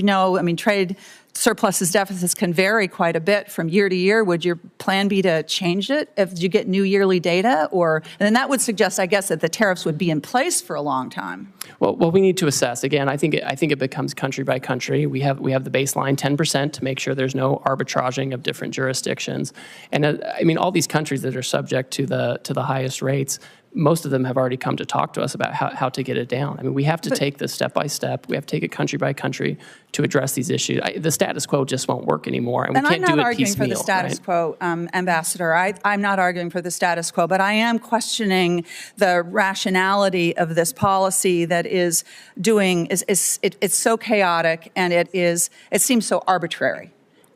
Speaker 18: trade surpluses, deficits can vary quite a bit from year to year. Would your plan be to change it if you get new yearly data? And then that would suggest, I guess, that the tariffs would be in place for a long time.
Speaker 3: Well, we need to assess. Again, I think it becomes country by country. We have the baseline 10% to make sure there's no arbitraging of different jurisdictions. And all these countries that are subject to the highest rates, most of them have already come to talk to us about how to get it down. I mean, we have to take this step by step. We have to take it country by country to address these issues. The status quo just won't work anymore, and we can't do it piecemeal.
Speaker 18: I'm not arguing for the status quo, Ambassador. I'm not arguing for the status quo, but I am questioning the rationality of this policy that is it's so chaotic, and it seems so arbitrary.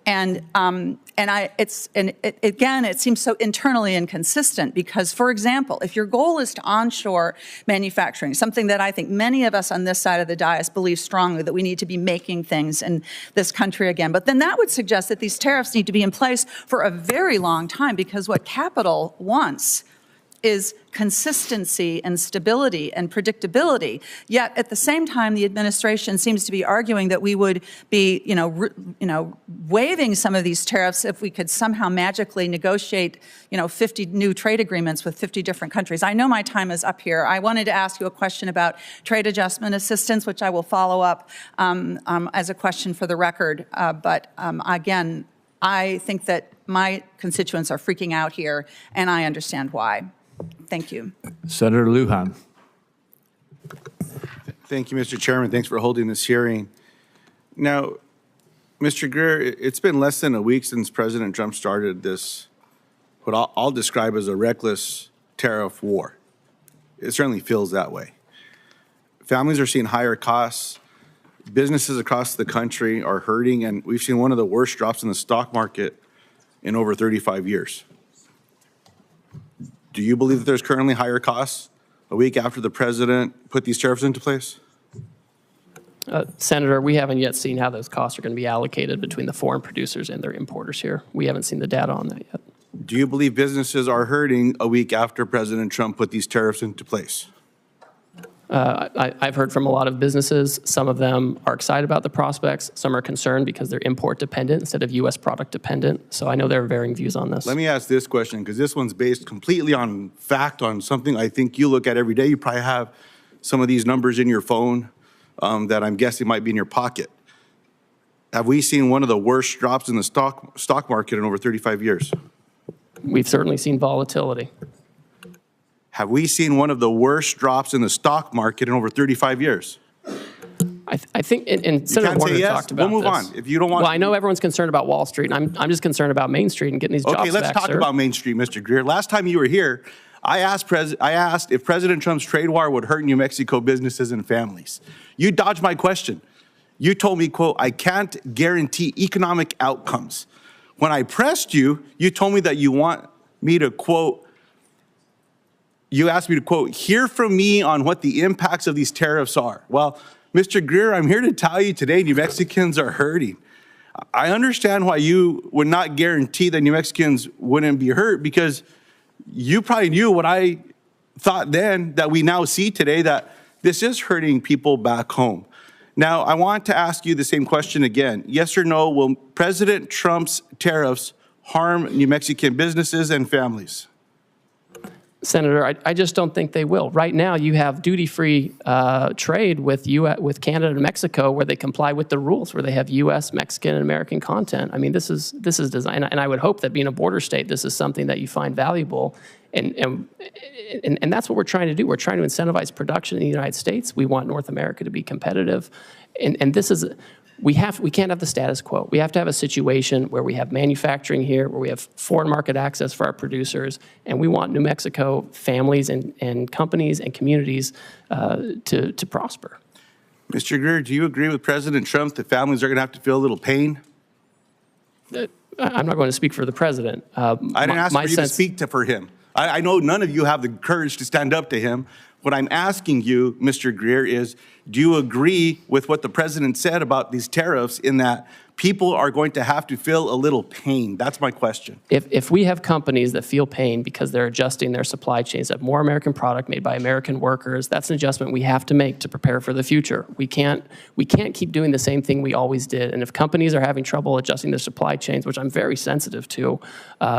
Speaker 18: And it seems so internally inconsistent because, for example, if your goal is to onshore manufacturing, something that I think many of us on this side of the dais believe strongly that we need to be making things in this country again, but then that would suggest that these tariffs need to be in place for a very long time because what capital wants is consistency and stability and predictability. Yet at the same time, the administration seems to be arguing that we would be, waiving some of these tariffs if we could somehow magically negotiate, 50 new trade agreements with 50 different countries. I know my time is up here. I wanted to ask you a question about trade adjustment assistance, which I will follow up as a question for the record. But again, I think that my constituents are freaking out here, and I understand why. Thank you.
Speaker 1: Senator Lujan.
Speaker 19: Thank you, Mr. Chairman. Thanks for holding this hearing. Now, Mr. Greer, it's been less than a week since President Trump started this, what I'll describe as a reckless tariff war. It certainly feels that way. Families are seeing higher costs. Businesses across the country are hurting, and we've seen one of the worst drops in the stock market in over 35 years. Do you believe that there's currently higher costs a week after the president put these tariffs into place?
Speaker 3: Senator, we haven't yet seen how those costs are going to be allocated between the foreign producers and their importers here. We haven't seen the data on that yet.
Speaker 19: Do you believe businesses are hurting a week after President Trump put these tariffs into place?
Speaker 3: I've heard from a lot of businesses. Some of them are excited about the prospects. Some are concerned because they're import dependent instead of U.S. product dependent. So I know there are varying views on this.
Speaker 19: Let me ask this question, because this one's based completely on fact, on something I think you look at every day. You probably have some of these numbers in your phone that I'm guessing might be in your pocket. Have we seen one of the worst drops in the stock market in over 35 years?
Speaker 3: We've certainly seen volatility.
Speaker 19: Have we seen one of the worst drops in the stock market in over 35 years?
Speaker 3: I think, and Senator Warner talked about this.
Speaker 19: We'll move on. If you don't want.
Speaker 3: Well, I know everyone's concerned about Wall Street, and I'm just concerned about Main Street and getting these jobs back,
Speaker 19: Okay, let's talk about Main Street, Mr. Greer. Last time you were here, I asked if President Trump's trade war would hurt New Mexico businesses and families. You dodged my question. You told me, quote, I can't guarantee economic outcomes. When I pressed you, you told me that you want me to, quote, you asked me to, quote, hear from me on what the impacts of these tariffs are. Well, Mr. Greer, I'm here to tell you today New Mexicans are hurting. I understand why you would not guarantee that New Mexicans wouldn't be hurt, because you probably knew what I thought then that we now see today, that this is hurting people back home. Now, I want to ask you the same question again. Yes or no, will President Trump's tariffs harm New Mexican businesses and families?
Speaker 3: Senator, I just don't think they will. Right now, you have duty-free trade with Canada and Mexico, where they comply with the rules, where they have U.S., Mexican, and American content. I mean, this is designed, and I would hope that being a border state, this is something that you find valuable, and that's what we're trying to do. We're trying to incentivize production in the United States. We want North America to be competitive, and this is. We can't have the status quo. We have to have a situation where we have manufacturing here, where we have foreign market access for our producers, and we want New Mexico families and companies and communities to prosper.
Speaker 19: Mr. Greer, do you agree with President Trump that families are going to have to feel a little pain
Speaker 3: I'm not going to speak for the president.
Speaker 19: I didn't ask for you to speak for him. I know none of you have the courage to stand up to him. What I'm asking you, Mr. Greer, is do you agree with what the president said about these tariffs in that people are going to have to feel a little pain? That's my question.
Speaker 3: If we have companies that feel pain because they're adjusting their supply chains, have more American product made by American workers, that's an adjustment we have to make to prepare for the future. We can't keep doing the same thing we always did. And if companies are having trouble adjusting their supply chains, which I'm very sensitive to,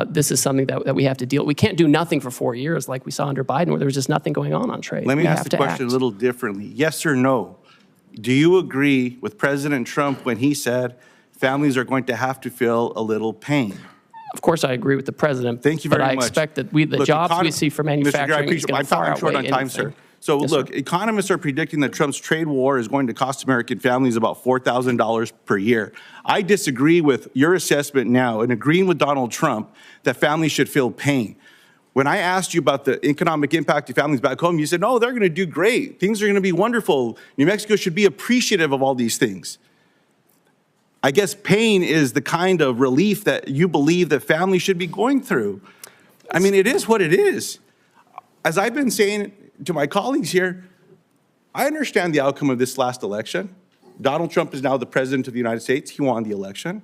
Speaker 3: this is something that we have to deal with. We can't do nothing for 4 years like we saw under Biden, where there was just nothing going on trade.
Speaker 19: Let me ask the question a little differently. Yes or no? Do you agree with President Trump when he said families are going to have to feel a little pain?
Speaker 3: Of course, I agree with the president.
Speaker 19: Thank you very much.
Speaker 3: But I expect that the jobs we see for manufacturing is going to far outweigh
Speaker 19: short on time, sir. So
Speaker 3: yes,
Speaker 19: look,
Speaker 3: sir.
Speaker 19: economists are predicting that Trump's trade war is going to cost American families about $4,000 per year. I disagree with your assessment now and agreeing with Donald Trump that families should feel pain. When I asked you about the economic impact to families back home, you said, no, they're going to do great. Things are going to be wonderful. New Mexico should be appreciative of all these things. I guess pain is the kind of relief that you believe that families should be going through. I mean, it is what it is. As I've been saying to my colleagues here, I understand the outcome of this last election. Donald Trump is now the president of the United States. He won the election.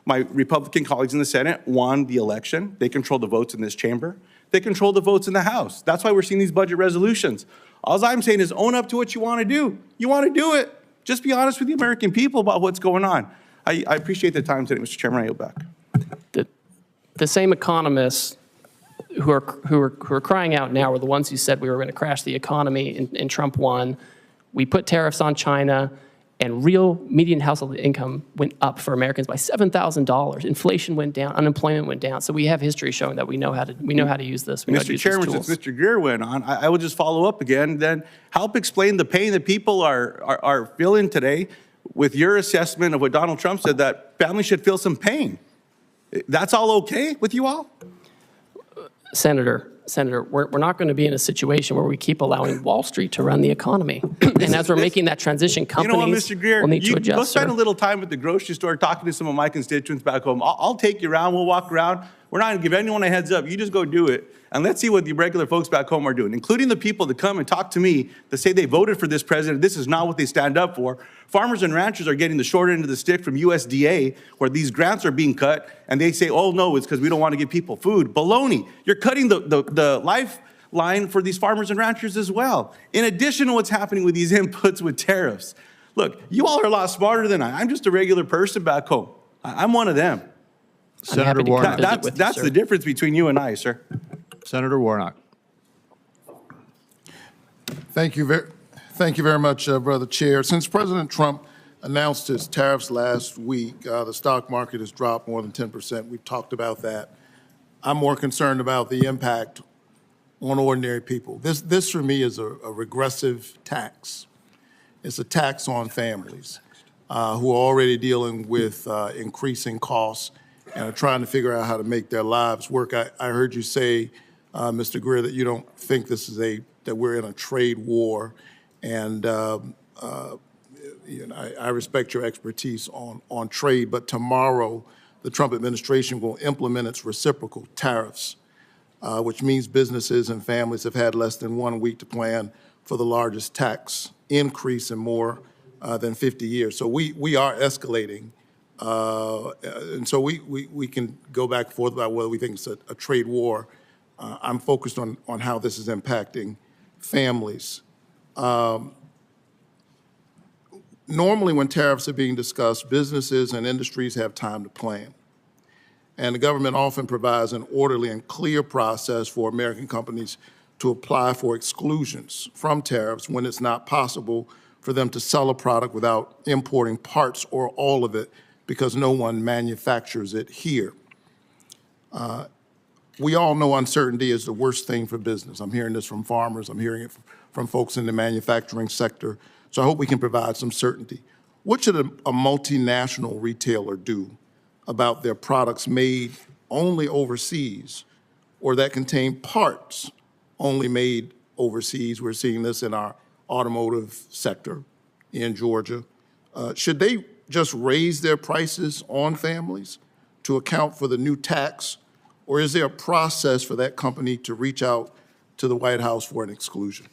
Speaker 19: My Republican colleagues in the Senate won the election. They control the votes in this chamber. They control the votes in the House. That's why we're seeing these budget resolutions. All I'm saying is own up to what you want to do. You want to do it. Just be honest with the American people about what's going on. I appreciate the time today, Mr. Chairman. I yield back.
Speaker 3: The same economists who are crying out now were the ones who said we were going to crash the economy, and Trump won. We put tariffs on China, and real median household income went up for Americans by $7,000. Inflation went down, unemployment went down. So we have history showing that we know how to use this.
Speaker 19: Mr. Chairman, since Mr. Greer went on, I will just follow up again. Then help explain the pain that people are feeling today with your assessment of what Donald Trump said, that families should feel some pain. That's all okay with you all?
Speaker 3: Senator, we're not going to be in a situation where we keep allowing Wall Street to run the economy. And as we're making that transition, companies
Speaker 19: you know what, Mr. Greer,
Speaker 3: will need to adjust.
Speaker 19: Go spend a little time at the grocery store talking to some of my constituents back home. I'll take you around. We'll walk around. We're not going to give anyone a heads up. You just go do it. And let's see what the regular folks back home are doing, including the people that come and talk to me that say they voted for this president. This is not what they stand up for. Farmers and ranchers are getting the short end of the stick from USDA, where these grants are being cut, and they say, oh, no, it's because we don't want to give people food. Baloney. You're cutting the lifeline for these farmers and ranchers as well, in addition to what's happening with these inputs with tariffs. Look, you all are a lot smarter than I. I'm just a regular person back home. I'm one of them.
Speaker 1: Senator Warnock.
Speaker 19: That's the difference between you and I, sir.
Speaker 1: Senator Warnock.
Speaker 20: Thank you very much, Brother Chair. Since President Trump announced his tariffs last week, the stock market has dropped more than 10%. We've talked about that. I'm more concerned about the impact on ordinary people. This for me is a regressive tax. It's a tax on families who are already dealing with increasing costs and are trying to figure out how to make their lives work. I heard you say, Mr. Greer, that you don't think this is that we're in a trade war, and I respect your expertise on trade. But tomorrow, the Trump administration will implement its reciprocal tariffs, which means businesses and families have had less than 1 week to plan for the largest tax increase in more than 50 years. So we are escalating. And so we can go back and forth about whether we think it's a trade war. I'm focused on how this is impacting families. Normally when tariffs are being discussed, businesses and industries have time to plan. And the government often provides an orderly and clear process for American companies to apply for exclusions from tariffs when it's not possible for them to sell a product without importing parts or all of it because no one manufactures it here. We all know uncertainty is the worst thing for business. I'm hearing this from farmers. I'm hearing it from folks in the manufacturing sector. So I hope we can provide some certainty. What should a multinational retailer do about their products made only overseas or that contain parts only made overseas? We're seeing this in our automotive sector in Georgia. Should they just raise their prices on families to account for the new tax, or is there a process for that company to reach out to the White House for an exclusion?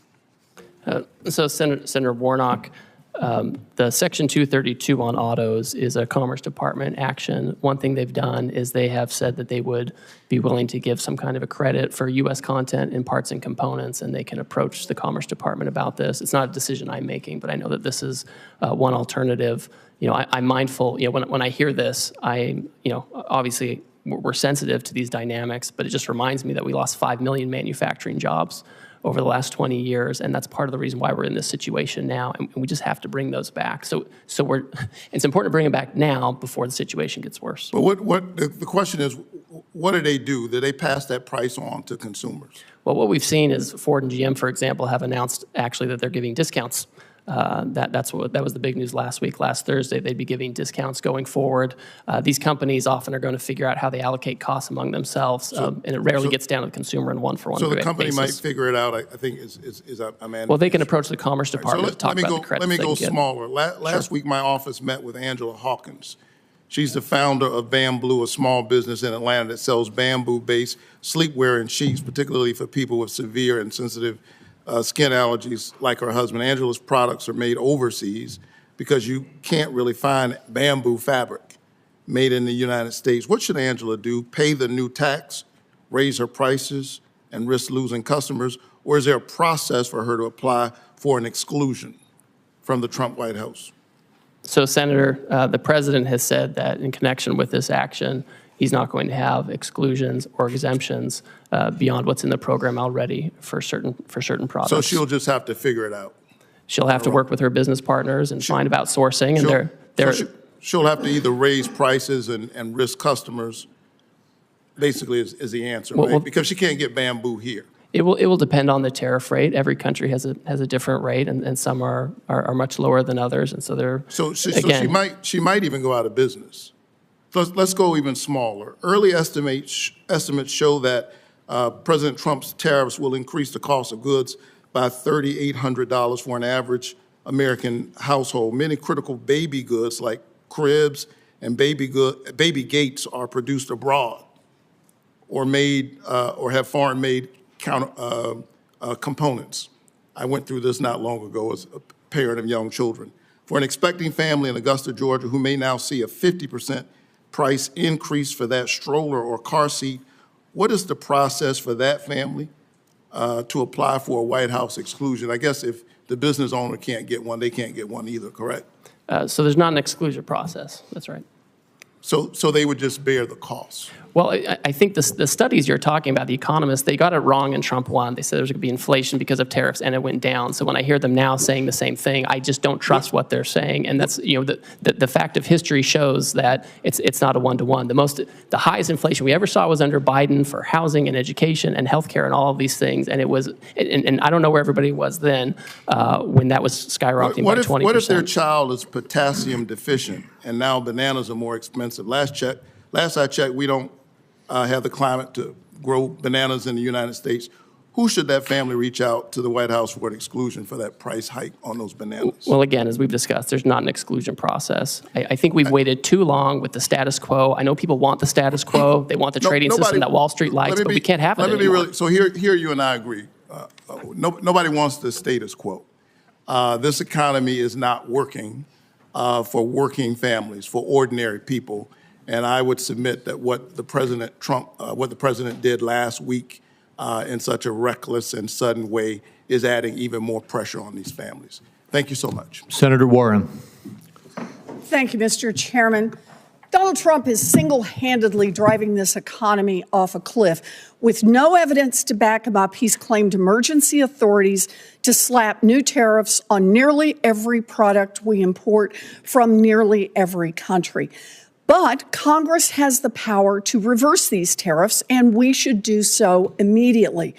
Speaker 3: So Senator Warnock, the Section 232 on autos is a Commerce Department action. One thing they've done is they have said that they would be willing to give some kind of a credit for U.S. content in parts and components, and they can approach the Commerce Department about this. It's not a decision I'm making, but I know that this is one alternative. I'm mindful, when I hear this, obviously we're sensitive to these dynamics, but it just reminds me that we lost 5 million manufacturing jobs over the last 20 years, and that's part of the reason why we're in this situation now, and we just have to bring those back. So it's important to bring them back now before the situation gets worse.
Speaker 20: But the question is, what do they do? Do they pass that price on to consumers?
Speaker 3: Well, what we've seen is Ford and GM, for example, have announced actually that they're giving discounts. That was the big news last week. Last Thursday, they'd be giving discounts going forward. These companies often are going to figure out how they allocate costs among themselves, and it rarely gets down to the consumer in one-for-one basis.
Speaker 20: So the company might figure it out, I think,
Speaker 3: Well, they can approach the Commerce Department to talk about the credits.
Speaker 20: Let me go smaller. Last week, my office met with Angela Hawkins. She's the founder of Bamboo, a small business in Atlanta that sells bamboo-based sleepwear and sheets, particularly for people with severe and sensitive skin allergies like her husband. Angela's products are made overseas because you can't really find bamboo fabric made in the United States. What should Angela do? Pay the new tax, raise her prices, and risk losing customers? Or is there a process for her to apply for an exclusion from the Trump White House?
Speaker 3: So, Senator, the president has said that in connection with this action, he's not going to have exclusions or exemptions beyond what's in the program already for certain products.
Speaker 20: So she'll just have to figure it out.
Speaker 3: She'll have to work with her business partners and find about sourcing, and
Speaker 20: she'll have to either raise prices and risk customers. Basically, is the answer, right? Because she can't get bamboo here.
Speaker 3: It will depend on the tariff rate. Every country has a different rate, and some are much lower than others, and so they're
Speaker 20: she might even go out of business. Let's go even smaller. Early estimates show that President Trump's tariffs will increase the cost of goods by $3,800 for an average American household. Many critical baby goods like cribs and baby gates are produced abroad or made or have foreign-made components. I went through this not long ago as a parent of young children. For an expecting family in Augusta, Georgia, who may now see a 50% price increase for that stroller or car seat, what is the process for that family to apply for a White House exclusion? I guess if the business owner can't get one, they can't get one either, correct?
Speaker 3: So there's not an exclusion process. That's right.
Speaker 20: So they would just bear the cost.
Speaker 3: Well, I think the studies you're talking about, the economists, they got it wrong in Trump 1. They said there was going to be inflation because of tariffs, and it went down. So when I hear them now saying the same thing, I just don't trust what they're saying. And that's, the fact of history shows that it's not a one-to-one. The highest inflation we ever saw was under Biden for housing and education and healthcare and all of these things. And it was, and I don't know where everybody was then when that was skyrocketing by 20%.
Speaker 20: What if their child is potassium deficient and now bananas are more expensive? Last I checked, we don't have the climate to grow bananas in the United States. Who should that family reach out to the White House for an exclusion for that price hike on those bananas?
Speaker 3: Well, again, as we've discussed, there's not an exclusion process. I think we've waited too long with the status quo. I know people want the status quo. They want the trading system that Wall Street likes, but we can't have it anymore.
Speaker 20: So here you and I agree. Nobody wants the status quo. This economy is not working for working families, for ordinary people. And I would submit that what the president did last week in such a reckless and sudden way is adding even more pressure on these families. Thank you so much.
Speaker 1: Senator Warren.
Speaker 21: Thank you, Mr. Chairman. Donald Trump is single-handedly driving this economy off a cliff. With no evidence to back him up, he's claimed emergency authorities to slap new tariffs on nearly every product we import from nearly every country. But Congress has the power to reverse these tariffs, and we should do so immediately.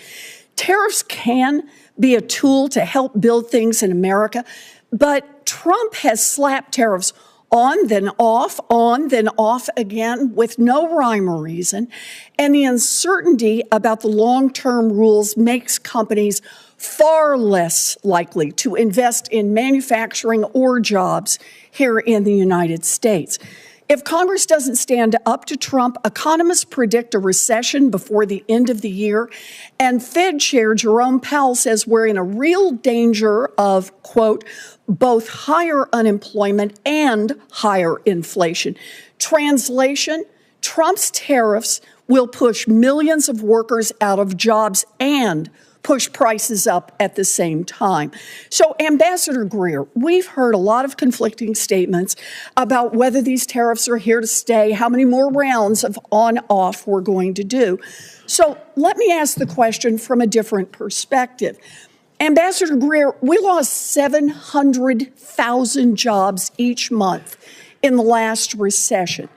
Speaker 21: Tariffs can be a tool to help build things in America, but Trump has slapped tariffs on, then off again with no rhyme or reason. And the uncertainty about the long-term rules makes companies far less likely to invest in manufacturing or jobs here in the United States. If Congress doesn't stand up to Trump, economists predict a recession before the end of the year. And Fed Chair Jerome Powell says we're in a real danger of, quote, both higher unemployment and higher inflation. Translation, Trump's tariffs will push millions of workers out of jobs and push prices up at the same time. So, Ambassador Greer, we've heard a lot of conflicting statements about whether these tariffs are here to stay, how many more rounds of on-off we're going to do. So let me ask the question from a different perspective. Ambassador Greer, we lost 700,000 jobs each month in the last recession.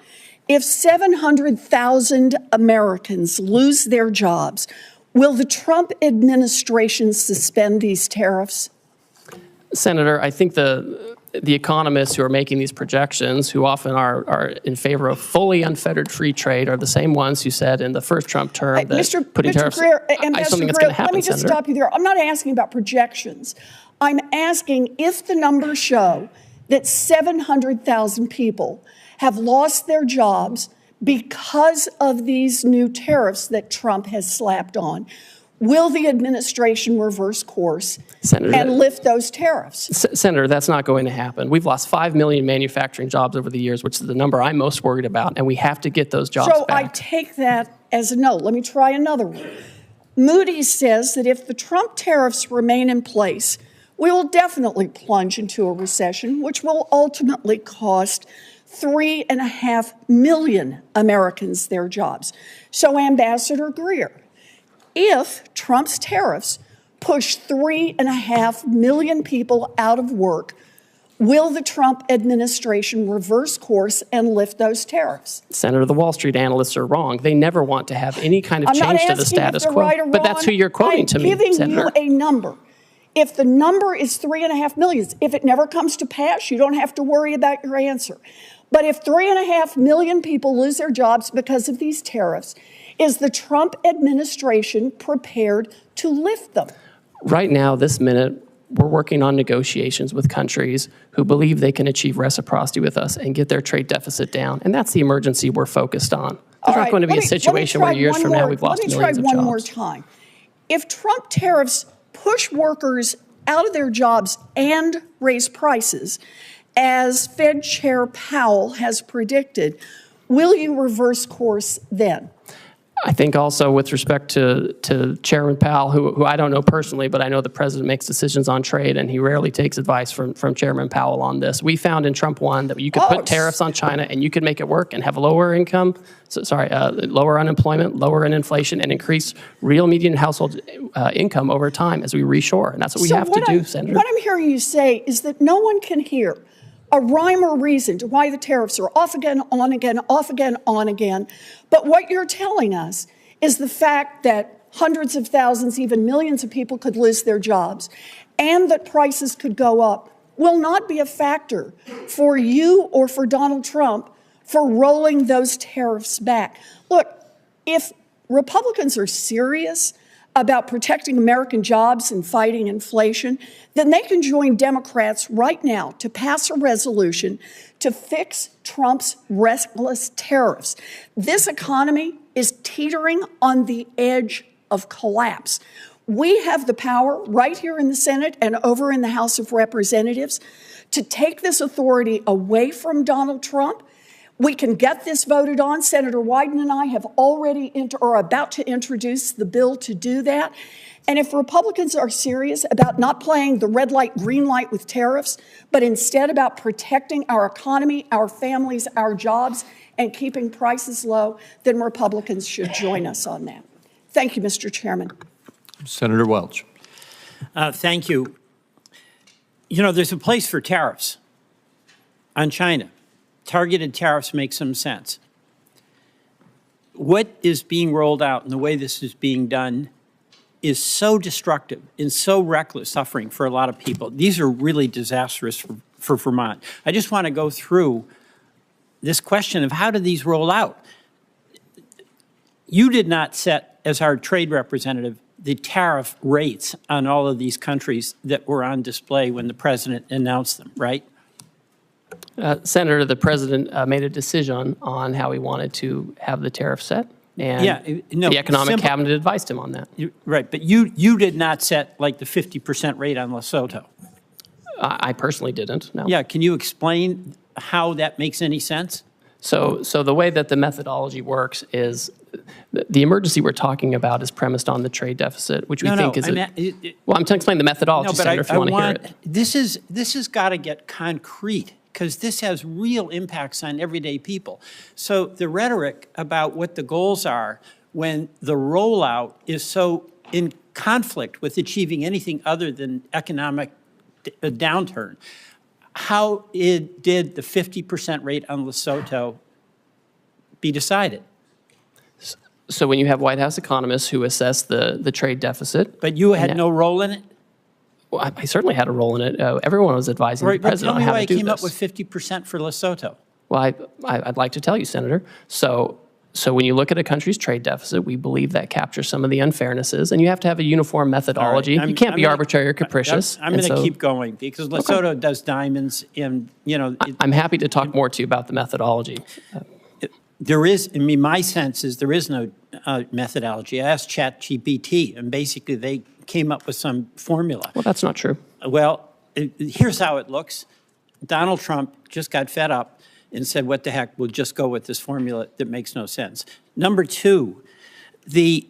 Speaker 21: If 700,000 Americans lose their jobs, will the Trump administration suspend these tariffs?
Speaker 3: Senator, I think the economists who are making these projections, who often are in favor of fully unfettered free trade, are the same ones who said in the first Trump term that putting tariffs
Speaker 21: Greer,
Speaker 3: I just don't think it's going to happen,
Speaker 21: let me just
Speaker 3: Senator.
Speaker 21: stop you there. I'm not asking about projections. I'm asking if the numbers show that 700,000 people have lost their jobs because of these new tariffs that Trump has slapped on. Will the administration reverse course and lift those tariffs?
Speaker 3: Senator, that's not going to happen. We've lost 5 million manufacturing jobs over the years, which is the number I'm most worried about, and we have to get those jobs
Speaker 21: So
Speaker 3: back.
Speaker 21: I take that as a no. Let me try another one. Moody's says that if the Trump tariffs remain in place, we will definitely plunge into a recession, which will ultimately cost 3.5 million Americans their jobs. So, Ambassador Greer, if Trump's tariffs push 3.5 million people out of work, will the Trump administration reverse course and lift those tariffs?
Speaker 3: Senator, the Wall Street analysts are wrong. They never want to have any kind of change to the status quo.
Speaker 21: Right or
Speaker 3: but that's who you're quoting to me, Senator.
Speaker 21: I'm giving you a number. If the number is 3.5 million, if it never comes to pass, you don't have to worry about your answer. But if 3.5 million people lose their jobs because of these tariffs, is the Trump administration prepared to lift them?
Speaker 3: Right now, this minute, we're working on negotiations with countries who believe they can achieve reciprocity with us and get their trade deficit down. And that's the emergency we're focused on. There's not going to be a situation where years from now we've lost millions of jobs.
Speaker 21: Let me try one more time. If Trump tariffs push workers out of their jobs and raise prices, as Fed Chair Powell has predicted, will you reverse course then?
Speaker 3: I think also with respect to Chairman Powell, who I don't know personally, but I know the president makes decisions on trade, and he rarely takes advice from Chairman Powell on this. We found in Trump 1 that you could put tariffs on China and you could make it work and have lower income, lower unemployment, lower inflation, and increase real median household income over time as we reshore. And that's what we have to do, Senator.
Speaker 21: What I'm hearing you say is that no one can hear a rhyme or reason to why the tariffs are off again, on again, off again, on again. But what you're telling us is the fact that hundreds of thousands, even millions of people could lose their jobs and that prices could go up will not be a factor for you or for Donald Trump for rolling those tariffs back. Look, if Republicans are serious about protecting American jobs and fighting inflation, then they can join Democrats right now to pass a resolution to fix Trump's reckless tariffs. This economy is teetering on the edge of collapse. We have the power right here in the Senate and over in the House of Representatives to take this authority away from Donald Trump. We can get this voted on. Senator Wyden and I have already are about to introduce the bill to do that. And if Republicans are serious about not playing the red light, green light with tariffs, but instead about protecting our economy, our families, our jobs, and keeping prices low, then Republicans should join us on that. Thank you, Mr. Chairman.
Speaker 1: Senator Welch.
Speaker 4: Thank you. You know, there's a place for tariffs on China. Targeted tariffs make some sense. What is being rolled out and the way this is being done is so destructive and so reckless suffering for a lot of people. These are really disastrous for Vermont. I just want to go through this question of how do these roll out? You did not set, as our trade representative, the tariff rates on all of these countries that were on display when the president announced them, right?
Speaker 3: Senator, the president made a decision on how he wanted to have the tariff set, and the economic cabinet advised him on that.
Speaker 4: Right, but you did not set like the 50% rate on Lesotho.
Speaker 3: I personally didn't, no.
Speaker 4: Yeah, can you explain how that makes any sense?
Speaker 3: So the way that the methodology works is the emergency we're talking about is premised on the trade deficit, which we think is well, I'm trying to explain the methodology, Senator, if you want to hear it.
Speaker 4: This has got to get concrete, because this has real impacts on everyday people. So the rhetoric about what the goals are when the rollout is so in conflict with achieving anything other than economic downturn, how did the 50% rate on Lesotho be decided?
Speaker 3: So when you have White House economists who assess the trade deficit.
Speaker 4: But you had no role in it?
Speaker 3: Well, I certainly had a role in it. Everyone was advising the president on how to do this.
Speaker 4: Tell me why I came up with 50% for Lesotho.
Speaker 3: Well, I'd like to tell you, Senator. So when you look at a country's trade deficit, we believe that captures some of the unfairnesses, and you have to have a uniform methodology. You can't be arbitrary or capricious.
Speaker 4: I'm going to keep going, because Lesotho does diamonds, and, you know.
Speaker 3: I'm happy to talk more to you about the methodology.
Speaker 4: There is, I mean, my sense is there is no methodology. I asked ChatGPT, and basically they came up with some formula.
Speaker 3: Well, that's not true.
Speaker 4: Well, here's how it looks. Donald Trump just got fed up and said, what the heck, we'll just go with this formula that makes no sense. Number two, the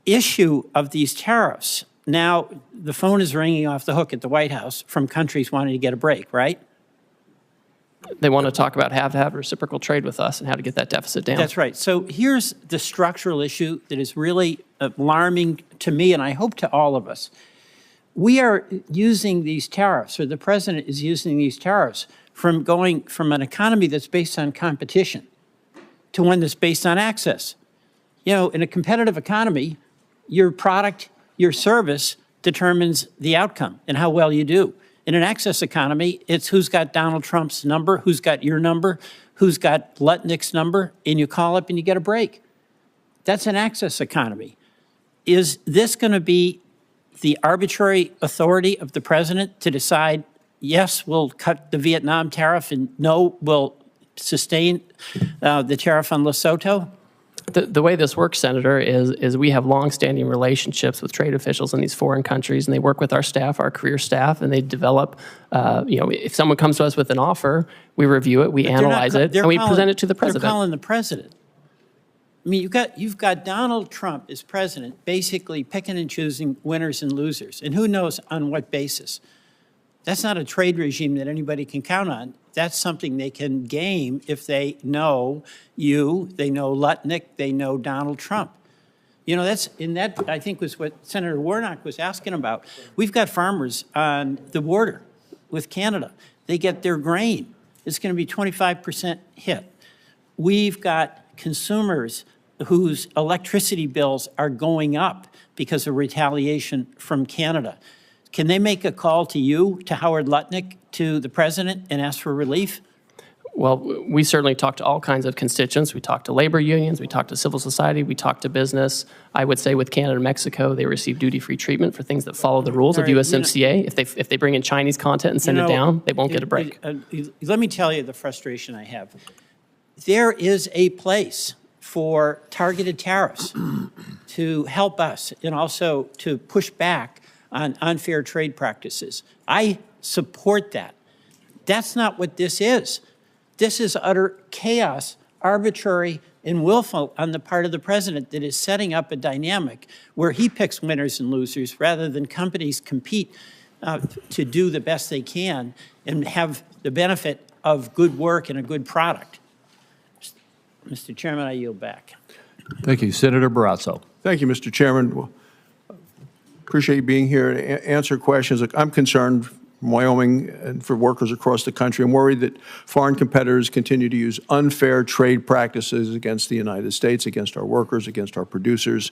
Speaker 4: issue of these tariffs. Now, the phone is ringing off the hook at the White House from countries wanting to get a break, right?
Speaker 3: They want to talk about how to have reciprocal trade with us and how to get that deficit down.
Speaker 4: That's right. So here's the structural issue that is really alarming to me, and I hope to all of us. We are using these tariffs, or the president is using these tariffs, from going from an economy that's based on competition to one that's based on access. You know, in a competitive economy, your product, your service determines the outcome and how well you do. In an access economy, it's who's got Donald Trump's number, who's got your number, who's got Lutnick's number, and you call up and you get a break. That's an access economy. Is this going to be the arbitrary authority of the president to decide, yes, we'll cut the Vietnam tariff, and no, we'll sustain the tariff on Lesotho?
Speaker 3: The way this works, Senator, is we have longstanding relationships with trade officials in these foreign countries, and they work with our staff, our career staff, and they develop, if someone comes to us with an offer, we review it, we analyze it, and we present it to the president.
Speaker 4: They're calling the president. I mean, you've got Donald Trump as president basically picking and choosing winners and losers, and who knows on what basis. That's not a trade regime that anybody can count on. That's something they can game if they know you, they know Lutnick, they know Donald Trump. You know, that I think was what Senator Warnock was asking about. We've got farmers on the border with Canada. They get their grain. It's going to be 25% hit. We've got consumers whose electricity bills are going up because of retaliation from Canada. Can they make a call to you, to Howard Lutnick, to the president, and ask for relief?
Speaker 3: Well, we certainly talk to all kinds of constituents. We talk to labor unions, we talk to civil society, we talk to business. I would say with Canada and Mexico, they receive duty-free treatment for things that follow the rules of USMCA. If they bring in Chinese content and send it down, they won't get a break.
Speaker 4: Let me tell you the frustration I have. There is a place for targeted tariffs to help us and also to push back on unfair trade practices. I support that. That's not what this is. This is utter chaos, arbitrary, and willful on the part of the president that is setting up a dynamic where he picks winners and losers rather than companies compete to do the best they can and have the benefit of good work and a good product. Mr. Chairman, I yield back.
Speaker 1: Thank you. Senator Barrasso.
Speaker 5: Thank you, Mr. Chairman. Well, appreciate you being here to answer questions. I'm concerned from Wyoming and for workers across the country. I'm worried that foreign competitors continue to use unfair trade practices against the United States, against our workers, against our producers.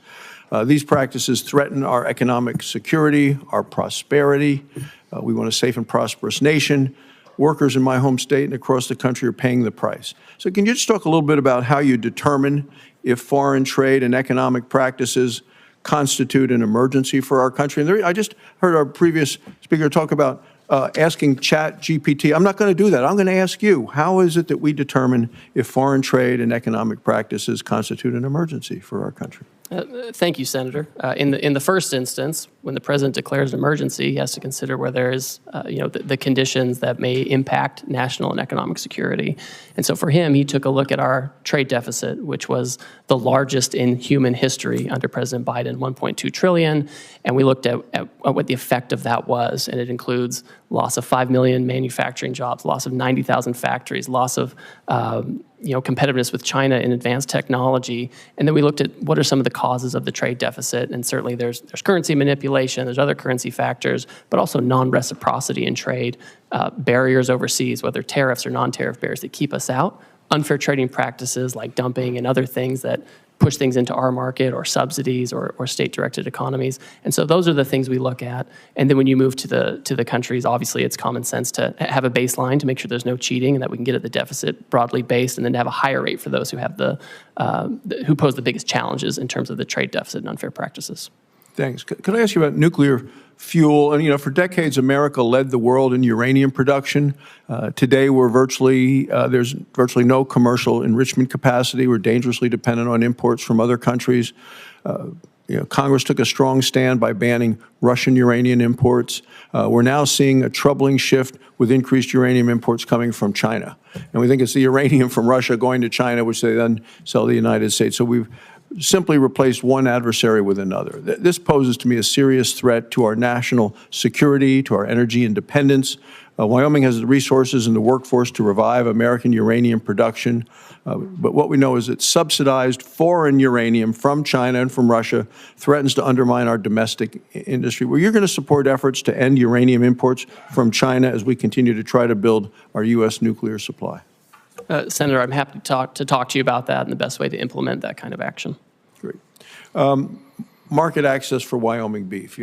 Speaker 5: These practices threaten our economic security, our prosperity. We want a safe and prosperous nation. Workers in my home state and across the country are paying the price. So can you just talk a little bit about how you determine if foreign trade and economic practices constitute an emergency for our country? And I just heard our previous speaker talk about asking Chat GPT. I'm not going to do that. I'm going to ask you, how is it that we determine if foreign trade and economic practices constitute an emergency for our country?
Speaker 3: Thank you, Senator. In the first instance, when the president declares an emergency, he has to consider where there is, the conditions that may impact national and economic security. And so for him, he took a look at our trade deficit, which was the largest in human history under President Biden, 1.2 trillion, and we looked at what the effect of that was, and it includes loss of 5 million manufacturing jobs, loss of 90,000 factories, loss of competitiveness with China in advanced technology. And then we looked at what are some of the causes of the trade deficit. And certainly there's currency manipulation, there's other currency factors, but also non-reciprocity in trade, barriers overseas, whether tariffs or non-tariff barriers that keep us out, unfair trading practices like dumping and other things that push things into our market, or subsidies, or state-directed economies. And so those are the things we look at. And then when you move to the countries, obviously it's common sense to have a baseline to make sure there's no cheating and that we can get at the deficit broadly based, and then to have a higher rate for those who have who pose the biggest challenges in terms of the trade deficit and unfair practices.
Speaker 5: Thanks. Could I ask you about nuclear fuel? And, for decades, America led the world in uranium production. Today, there's virtually no commercial enrichment capacity. We're dangerously dependent on imports from other countries. Congress took a strong stand by banning Russian uranium imports. We're now seeing a troubling shift with increased uranium imports coming from China. And we think it's the uranium from Russia going to China, which they then sell to the United States. So we've simply replaced one adversary with another. This poses to me a serious threat to our national security, to our energy independence. Wyoming has the resources and the workforce to revive American uranium production. But what we know is that subsidized foreign uranium from China and from Russia threatens to undermine our domestic industry. Well, you're going to support efforts to end uranium imports from China as we continue to try to build our U.S. nuclear supply.
Speaker 3: Senator, I'm happy to talk to you about that and the best way to implement that kind of action.
Speaker 5: Great. Market access for Wyoming beef.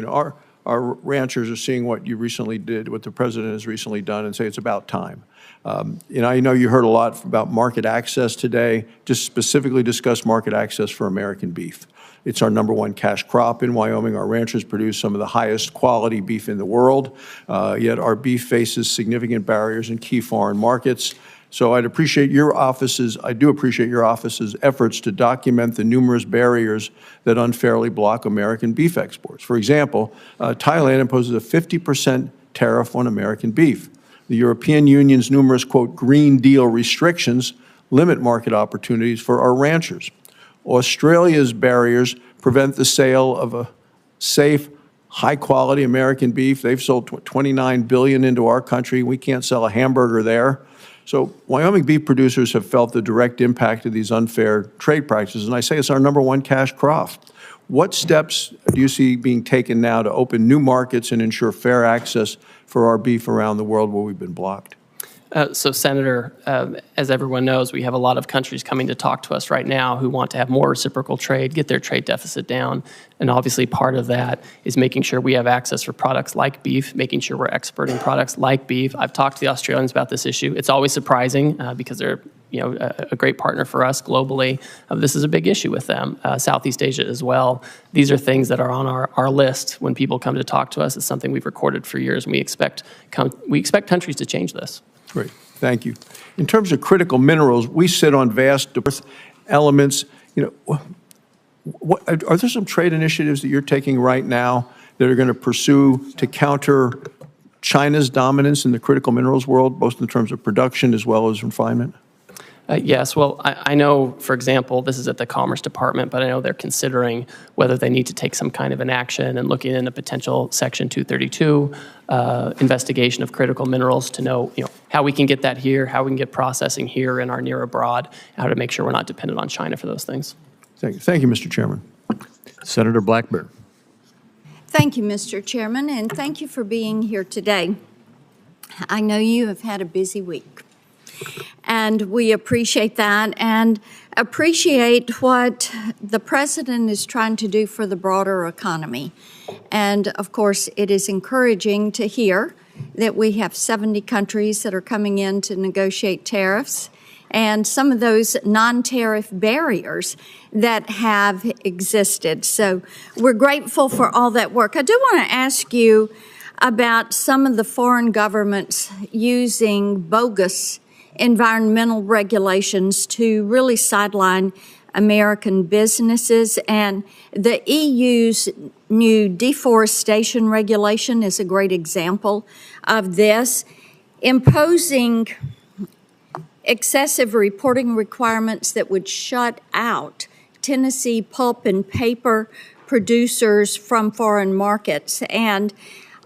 Speaker 5: Our ranchers are seeing what you recently did, what the president has recently done, and say it's about time. I know you heard a lot about market access today. Just specifically discuss market access for American beef. It's our #1 cash crop in Wyoming. Our ranchers produce some of the highest quality beef in the world, yet our beef faces significant barriers in key foreign markets. So I do appreciate your office's efforts to document the numerous barriers that unfairly block American beef exports. For example, Thailand imposes a 50% tariff on American beef. The European Union's numerous, quote, Green Deal restrictions limit market opportunities for our ranchers. Australia's barriers prevent the sale of a safe, high-quality American beef. They've sold $29 billion into our country. We can't sell a hamburger there. So Wyoming beef producers have felt the direct impact of these unfair trade practices, and I say it's our #1 cash crop. What steps do you see being taken now to open new markets and ensure fair access for our beef around the world where we've been blocked?
Speaker 3: So, Senator, as everyone knows, we have a lot of countries coming to talk to us right now who want to have more reciprocal trade, get their trade deficit down. And obviously part of that is making sure we have access for products like beef, making sure we're exporting products like beef. I've talked to the Australians about this issue. It's always surprising because they're a great partner for us globally. This is a big issue with them. Southeast Asia as well. These are things that are on our list when people come to talk to us. It's something we've recorded for years, and we expect countries to change this.
Speaker 5: Great, thank you. In terms of critical minerals, we sit on vast elements. Are there some trade initiatives that you're taking right now that are going to pursue to counter China's dominance in the critical minerals world, both in terms of production as well as refinement?
Speaker 3: Yes, well, I know, for example, this is at the Commerce Department, but I know they're considering whether they need to take some kind of an action and looking into potential Section 232 investigation of critical minerals to know, how we can get that here, how we can get processing here in our near abroad, how to make sure we're not dependent on China for those things.
Speaker 5: Thank you. Thank you, Mr. Chairman.
Speaker 1: Senator Blackburn.
Speaker 6: Thank you, Mr. Chairman, and thank you for being here today. I know you have had a busy week. And we appreciate that and appreciate what the president is trying to do for the broader economy. And of course, it is encouraging to hear that we have 70 countries that are coming in to negotiate tariffs and some of those non-tariff barriers that have existed. So we're grateful for all that work. I do want to ask you, about some of the foreign governments using bogus environmental regulations to really sideline American businesses. And the EU's new deforestation regulation is a great example of this, imposing excessive reporting requirements that would shut out Tennessee pulp and paper producers from foreign markets. And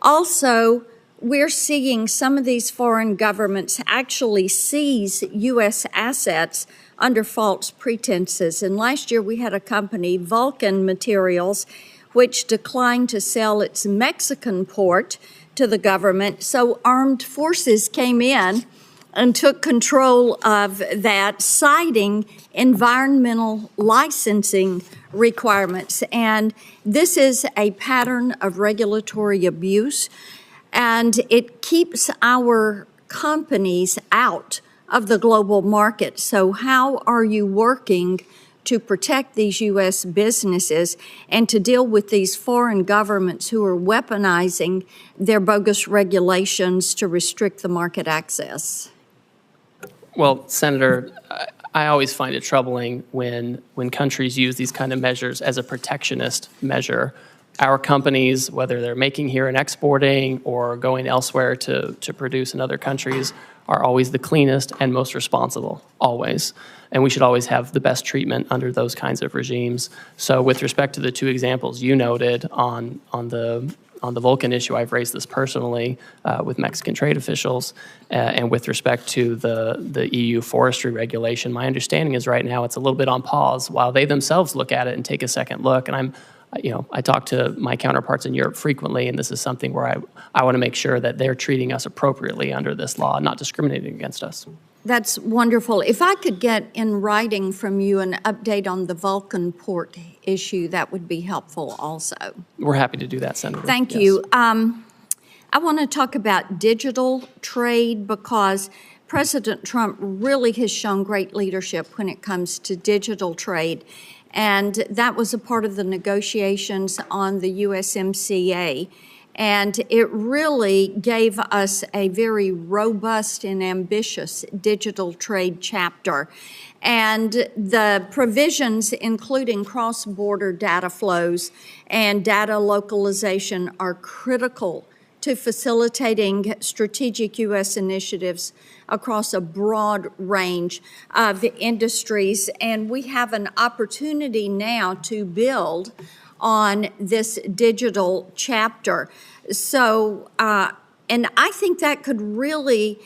Speaker 6: also, we're seeing some of these foreign governments actually seize U.S. assets under false pretenses. And last year we had a company, Vulcan Materials, which declined to sell its Mexican port to the government. So armed forces came in and took control of that, citing environmental licensing requirements. And this is a pattern of regulatory abuse, and it keeps our companies out of the global market. So how are you working to protect these U.S. businesses and to deal with these foreign governments who are weaponizing their bogus regulations to restrict the market access?
Speaker 3: Well, Senator, I always find it troubling when countries use these kind of measures as a protectionist measure. Our companies, whether they're making here and exporting or going elsewhere to produce in other countries, are always the cleanest and most responsible, always. And we should always have the best treatment under those kinds of regimes. So with respect to the two examples you noted on the Vulcan issue, I've raised this personally with Mexican trade officials. And with respect to the EU forestry regulation, my understanding is right now it's a little bit on pause while they themselves look at it and take a second look. And I talk to my counterparts in Europe frequently, and this is something where I want to make sure that they're treating us appropriately under this law, not discriminating against us.
Speaker 6: That's wonderful. If I could get in writing from you an update on the Vulcan port issue, that would be helpful also.
Speaker 3: We're happy to do that, Senator.
Speaker 6: Thank
Speaker 3: Yes.
Speaker 6: you. I want to talk about digital trade because President Trump really has shown great leadership when it comes to digital trade. And that was a part of the negotiations on the USMCA. And it really gave us a very robust and ambitious digital trade chapter. And the provisions, including cross-border data flows and data localization, are critical to facilitating strategic U.S. initiatives across a broad range of industries. And we have an opportunity now to build on this digital chapter. So, and I think that could really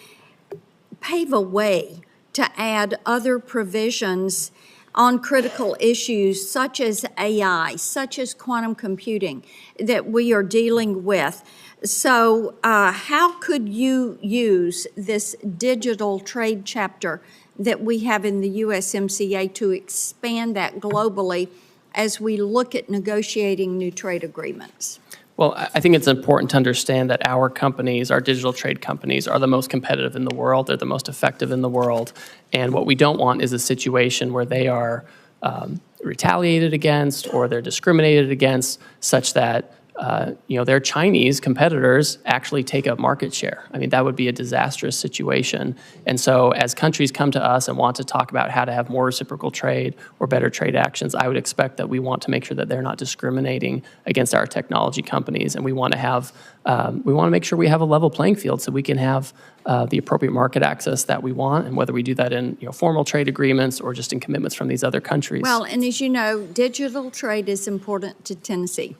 Speaker 6: pave a way to add other provisions on critical issues such as AI, such as quantum computing that we are dealing with. So how could you use this digital trade chapter that we have in the USMCA to expand that globally as we look at negotiating new trade agreements?
Speaker 3: Well, I think it's important to understand that our companies, our digital trade companies, are the most competitive in the world. They're the most effective in the world. And what we don't want is a situation where they are retaliated against or they're discriminated against such that their Chinese competitors actually take up market share. I mean, that would be a disastrous situation. And so as countries come to us and want to talk about how to have more reciprocal trade or better trade actions, I would expect that we want to make sure that they're not discriminating against our technology companies. And we want to make sure we have a level playing field so we can have the appropriate market access that we want, and whether we do that in formal trade agreements or just in commitments from these other countries.
Speaker 6: Well, and as you know, digital trade is important to Tennessee.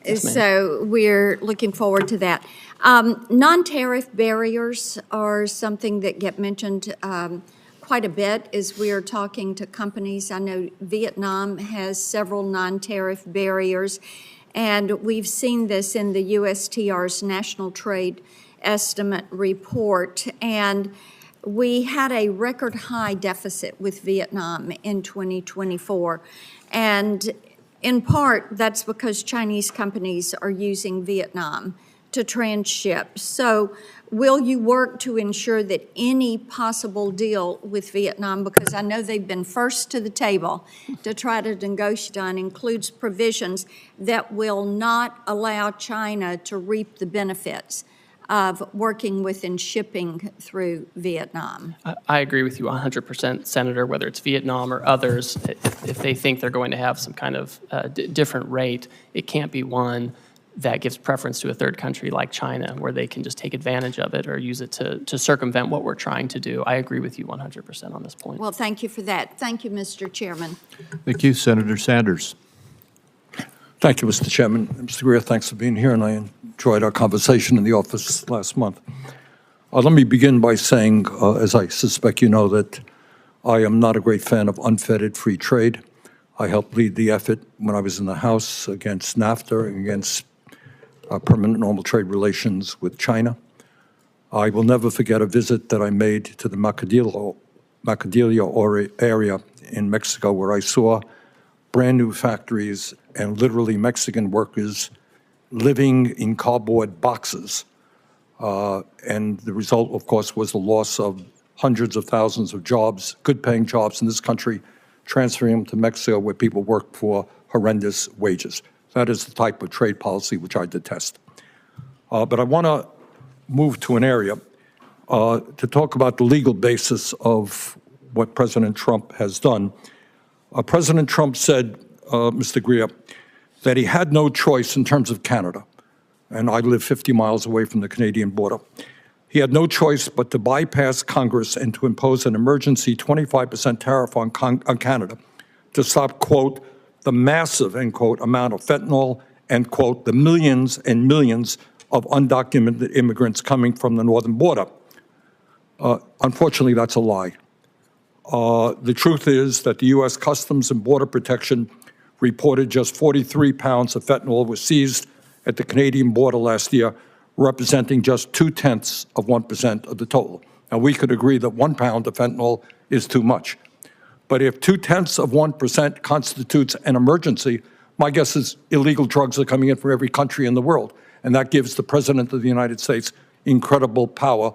Speaker 3: Yes, ma'am.
Speaker 6: So we're looking forward to that. Non-tariff barriers are something that get mentioned quite a bit as we are talking to companies. I know Vietnam has several non-tariff barriers, and we've seen this in the USTR's National Trade Estimate report. And we had a record high deficit with Vietnam in 2024. And in part, that's because Chinese companies are using Vietnam to transship. So will you work to ensure that any possible deal with Vietnam, because I know they've been first to the table to try to negotiate on, includes provisions that will not allow China to reap the benefits of working with and shipping through Vietnam?
Speaker 3: I agree with you 100%, Senator, whether it's Vietnam or others. If they think they're going to have some kind of different rate, it can't be one that gives preference to a third country like China, where they can just take advantage of it or use it to circumvent what we're trying to do. I agree with you 100% on this point.
Speaker 6: Well, thank you for that. Thank you, Mr. Chairman.
Speaker 1: Thank you, Senator Sanders.
Speaker 7: Thank you, Mr. Chairman. Mr. Greer, thanks for being here, and I enjoyed our conversation in the office last month. Let me begin by saying, as I suspect you know, that I am not a great fan of unfettered free trade. I helped lead the effort when I was in the House against NAFTA and against permanent normal trade relations with China. I will never forget a visit that I made to the Macadillo area in Mexico, where I saw brand new factories and literally Mexican workers living in cardboard boxes. And the result, of course, was the loss of hundreds of thousands of jobs, good-paying jobs in this country, transferring them to Mexico where people work for horrendous wages. That is the type of trade policy which I detest. But I want to move to an area to talk about the legal basis of what President Trump has done. President Trump said, Mr. Greer, that he had no choice in terms of Canada, and I live 50 miles away from the Canadian border. He had no choice but to bypass Congress and to impose an emergency 25% tariff on Canada to stop, quote, the massive, end quote, amount of fentanyl and, quote, the millions and millions of undocumented immigrants coming from the northern border. Unfortunately, that's a lie. The truth is that the U.S. Customs and Border Protection reported just 43 pounds of fentanyl was seized at the Canadian border last year, representing just 0.2% of the total. Now, we could agree that 1 pound of fentanyl is too much. But if 0.2% constitutes an emergency, my guess is illegal drugs are coming in from every country in the world. And that gives the President of the United States incredible power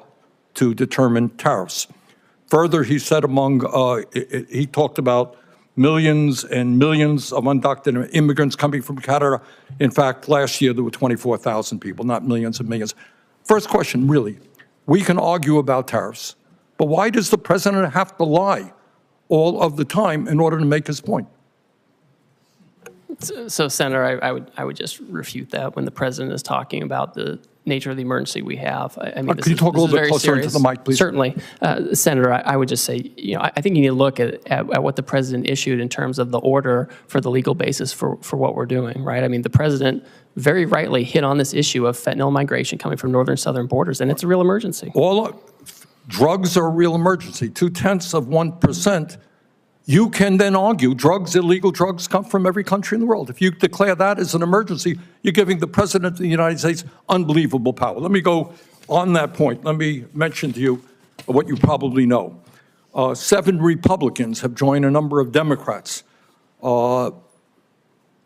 Speaker 7: to determine tariffs. Further, he said he talked about millions and millions of undocumented immigrants coming from Canada. In fact, last year there were 24,000 people, not millions and millions. First question, really, we can argue about tariffs, but why does the president have to lie all of the time in order to make his point?
Speaker 3: So, Senator, I would just refute that when the president is talking about the nature of the emergency we have. I mean,
Speaker 7: can you talk a little bit closer into the mic, please?
Speaker 3: Certainly. Senator, I would just say, I think you need to look at what the president issued in terms of the order for the legal basis for what we're doing, right? I mean, the president very rightly hit on this issue of fentanyl migration coming from northern and southern borders, and it's a real emergency.
Speaker 7: Drugs are a real emergency. 0.2%. You can then argue illegal drugs come from every country in the world. If you declare that as an emergency, you're giving the President of the United States unbelievable power. Let me go on that point. Let me mention to you what you probably know. 7 Republicans have joined a number of Democrats on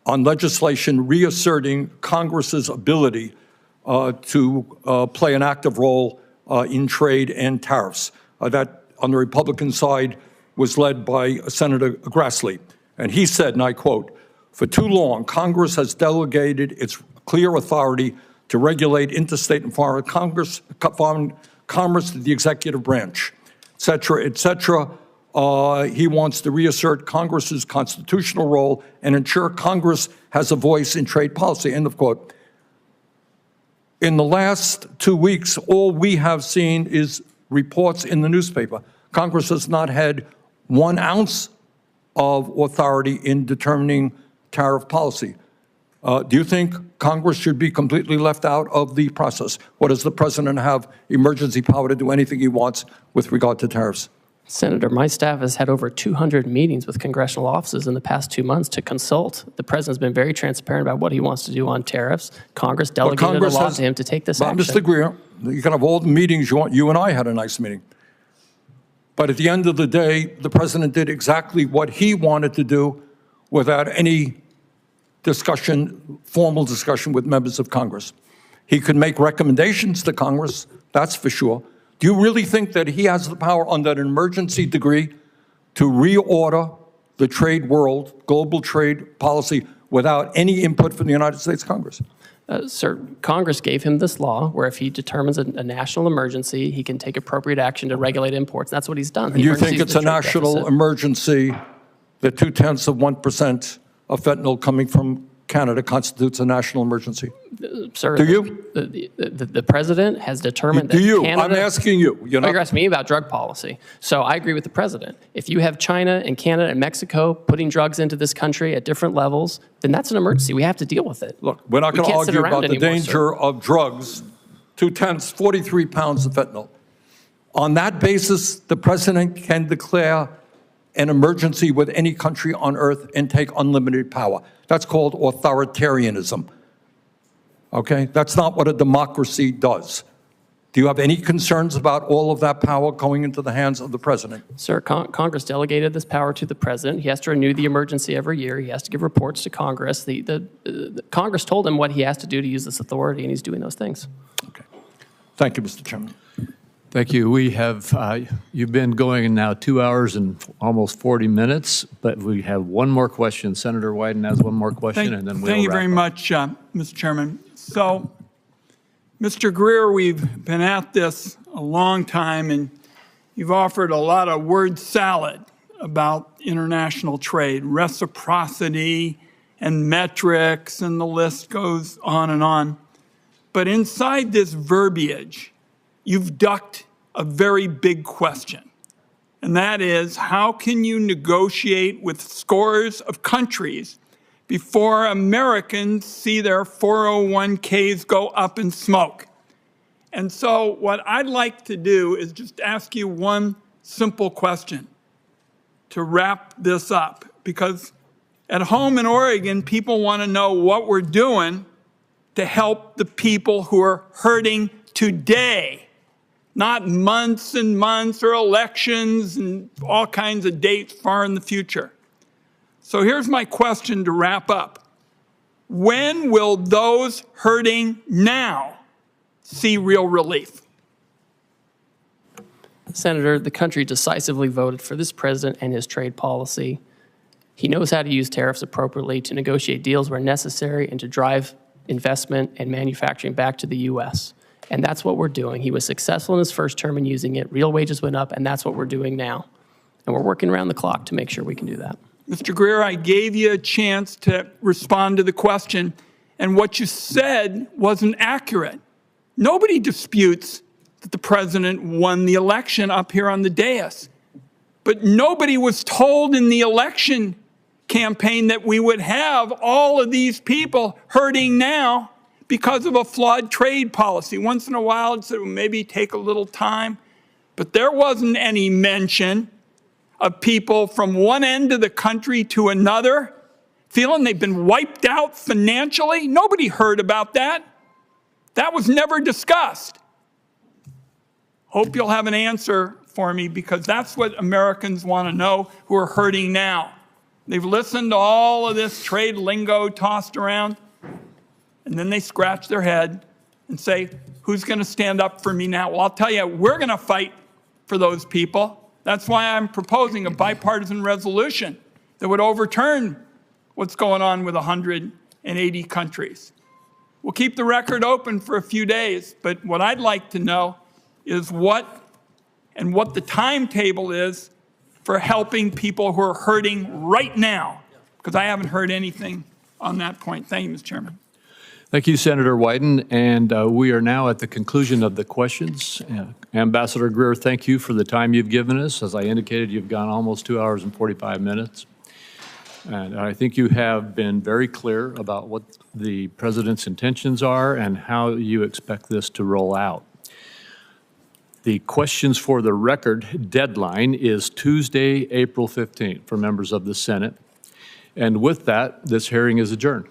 Speaker 7: legislation reasserting Congress's ability to play an active role in trade and tariffs. That, on the Republican side, was led by Senator Grassley. And he said, and I quote, "For too long, Congress has delegated its clear authority to regulate interstate and foreign commerce to the executive branch, et cetera, et cetera." He wants to reassert Congress's constitutional role and ensure Congress has a voice in trade policy, end of quote. In the last 2 weeks, all we have seen is reports in the newspaper. Congress has not had 1 ounce of authority in determining tariff policy. Do you think Congress should be completely left out of the process? Or does the president have emergency power to do anything he wants with regard to tariffs?
Speaker 3: Senator, my staff has had over 200 meetings with congressional offices in the past 2 months to consult. The president's been very transparent about what he wants to do on tariffs. Congress delegated a law to him to take this action.
Speaker 7: Mr. Greer, you can have all the meetings you want. You and I had a nice meeting. But at the end of the day, the president did exactly what he wanted to do without any discussion, formal discussion with members of Congress. He could make recommendations to Congress, that's for sure. Do you really think that he has the power under an emergency degree to reorder the trade world, global trade policy, without any input from the United States Congress?
Speaker 3: Sir, Congress gave him this law where if he determines a national emergency, he can take appropriate action to regulate imports. That's what he's done.
Speaker 7: And you think it's a national emergency that 0.2% of fentanyl coming from Canada constitutes a national emergency?
Speaker 3: Sir,
Speaker 7: do you?
Speaker 3: The president has determined that
Speaker 7: do you?
Speaker 3: Canada,
Speaker 7: I'm asking you.
Speaker 3: You're asking me about drug policy. So I agree with the president. If you have China and Canada and Mexico putting drugs into this country at different levels, then that's an emergency. We have to deal with it.
Speaker 7: Look, we're not going to argue about the danger of drugs. 43 pounds of fentanyl. On that basis, the president can declare an emergency with any country on earth and take unlimited power. That's called authoritarianism. Okay? That's not what a democracy does. Do you have any concerns about all of that power going into the hands of the president?
Speaker 3: Sir, Congress delegated this power to the president. He has to renew the emergency every year. He has to give reports to Congress. The Congress told him what he has to do to use this authority, and he's doing those things.
Speaker 7: Okay. Thank you, Mr. Chairman.
Speaker 1: Thank you. We have, you've been going now 2 hours and almost 40 minutes, but we have one more question. Senator Wyden has one more question, and then we'll
Speaker 2: Thank you
Speaker 1: wrap
Speaker 2: very
Speaker 1: up.
Speaker 2: much, Mr. Chairman. So, Mr. Greer, we've been at this a long time, and you've offered a lot of word salad about international trade, reciprocity and metrics, and the list goes on and on. But inside this verbiage, you've ducked a very big question, and that is, how can you negotiate with scores of countries before Americans see their 401ks go up in smoke? And so what I'd like to do is just ask you one simple question to wrap this up, because at home in Oregon, people want to know what we're doing to help the people who are hurting today, not months and months or elections and all kinds of dates far in the future. So here's my question to wrap up. When will those hurting now see real relief?
Speaker 3: Senator, the country decisively voted for this president and his trade policy. He knows how to use tariffs appropriately to negotiate deals where necessary and to drive investment and manufacturing back to the U.S. And that's what we're doing. He was successful in his first term in using it. Real wages went up, and that's what we're doing now. And we're working around the clock to make sure we can do that.
Speaker 2: Mr. Greer, I gave you a chance to respond to the question, and what you said wasn't accurate. Nobody disputes that the president won the election up here on the dais. But nobody was told in the election campaign that we would have all of these people hurting now because of a flawed trade policy. Once in a while, it said, well, maybe take a little time. But there wasn't any mention of people from one end of the country to another feeling they've been wiped out financially. Nobody heard about that. That was never discussed. Hope you'll have an answer for me, because that's what Americans want to know who are hurting now. They've listened to all of this trade lingo tossed around, and then they scratch their head and say, who's going to stand up for me now? Well, I'll tell you, we're going to fight for those people. That's why I'm proposing a bipartisan resolution that would overturn what's going on with 180 countries. We'll keep the record open for a few days, but what I'd like to know is what the timetable is for helping people who are hurting right now, because I haven't heard anything on that point. Thank you, Mr. Chairman.
Speaker 1: Thank you, Senator Wyden. And we are now at the conclusion of the questions. Ambassador Greer, thank you for the time you've given us. As I indicated, you've gone almost 2 hours and 45 minutes. And I think you have been very clear about what the president's intentions are and how you expect this to roll out. The questions for the record deadline is Tuesday, April 15th for members of the Senate. And with that, this hearing is adjourned.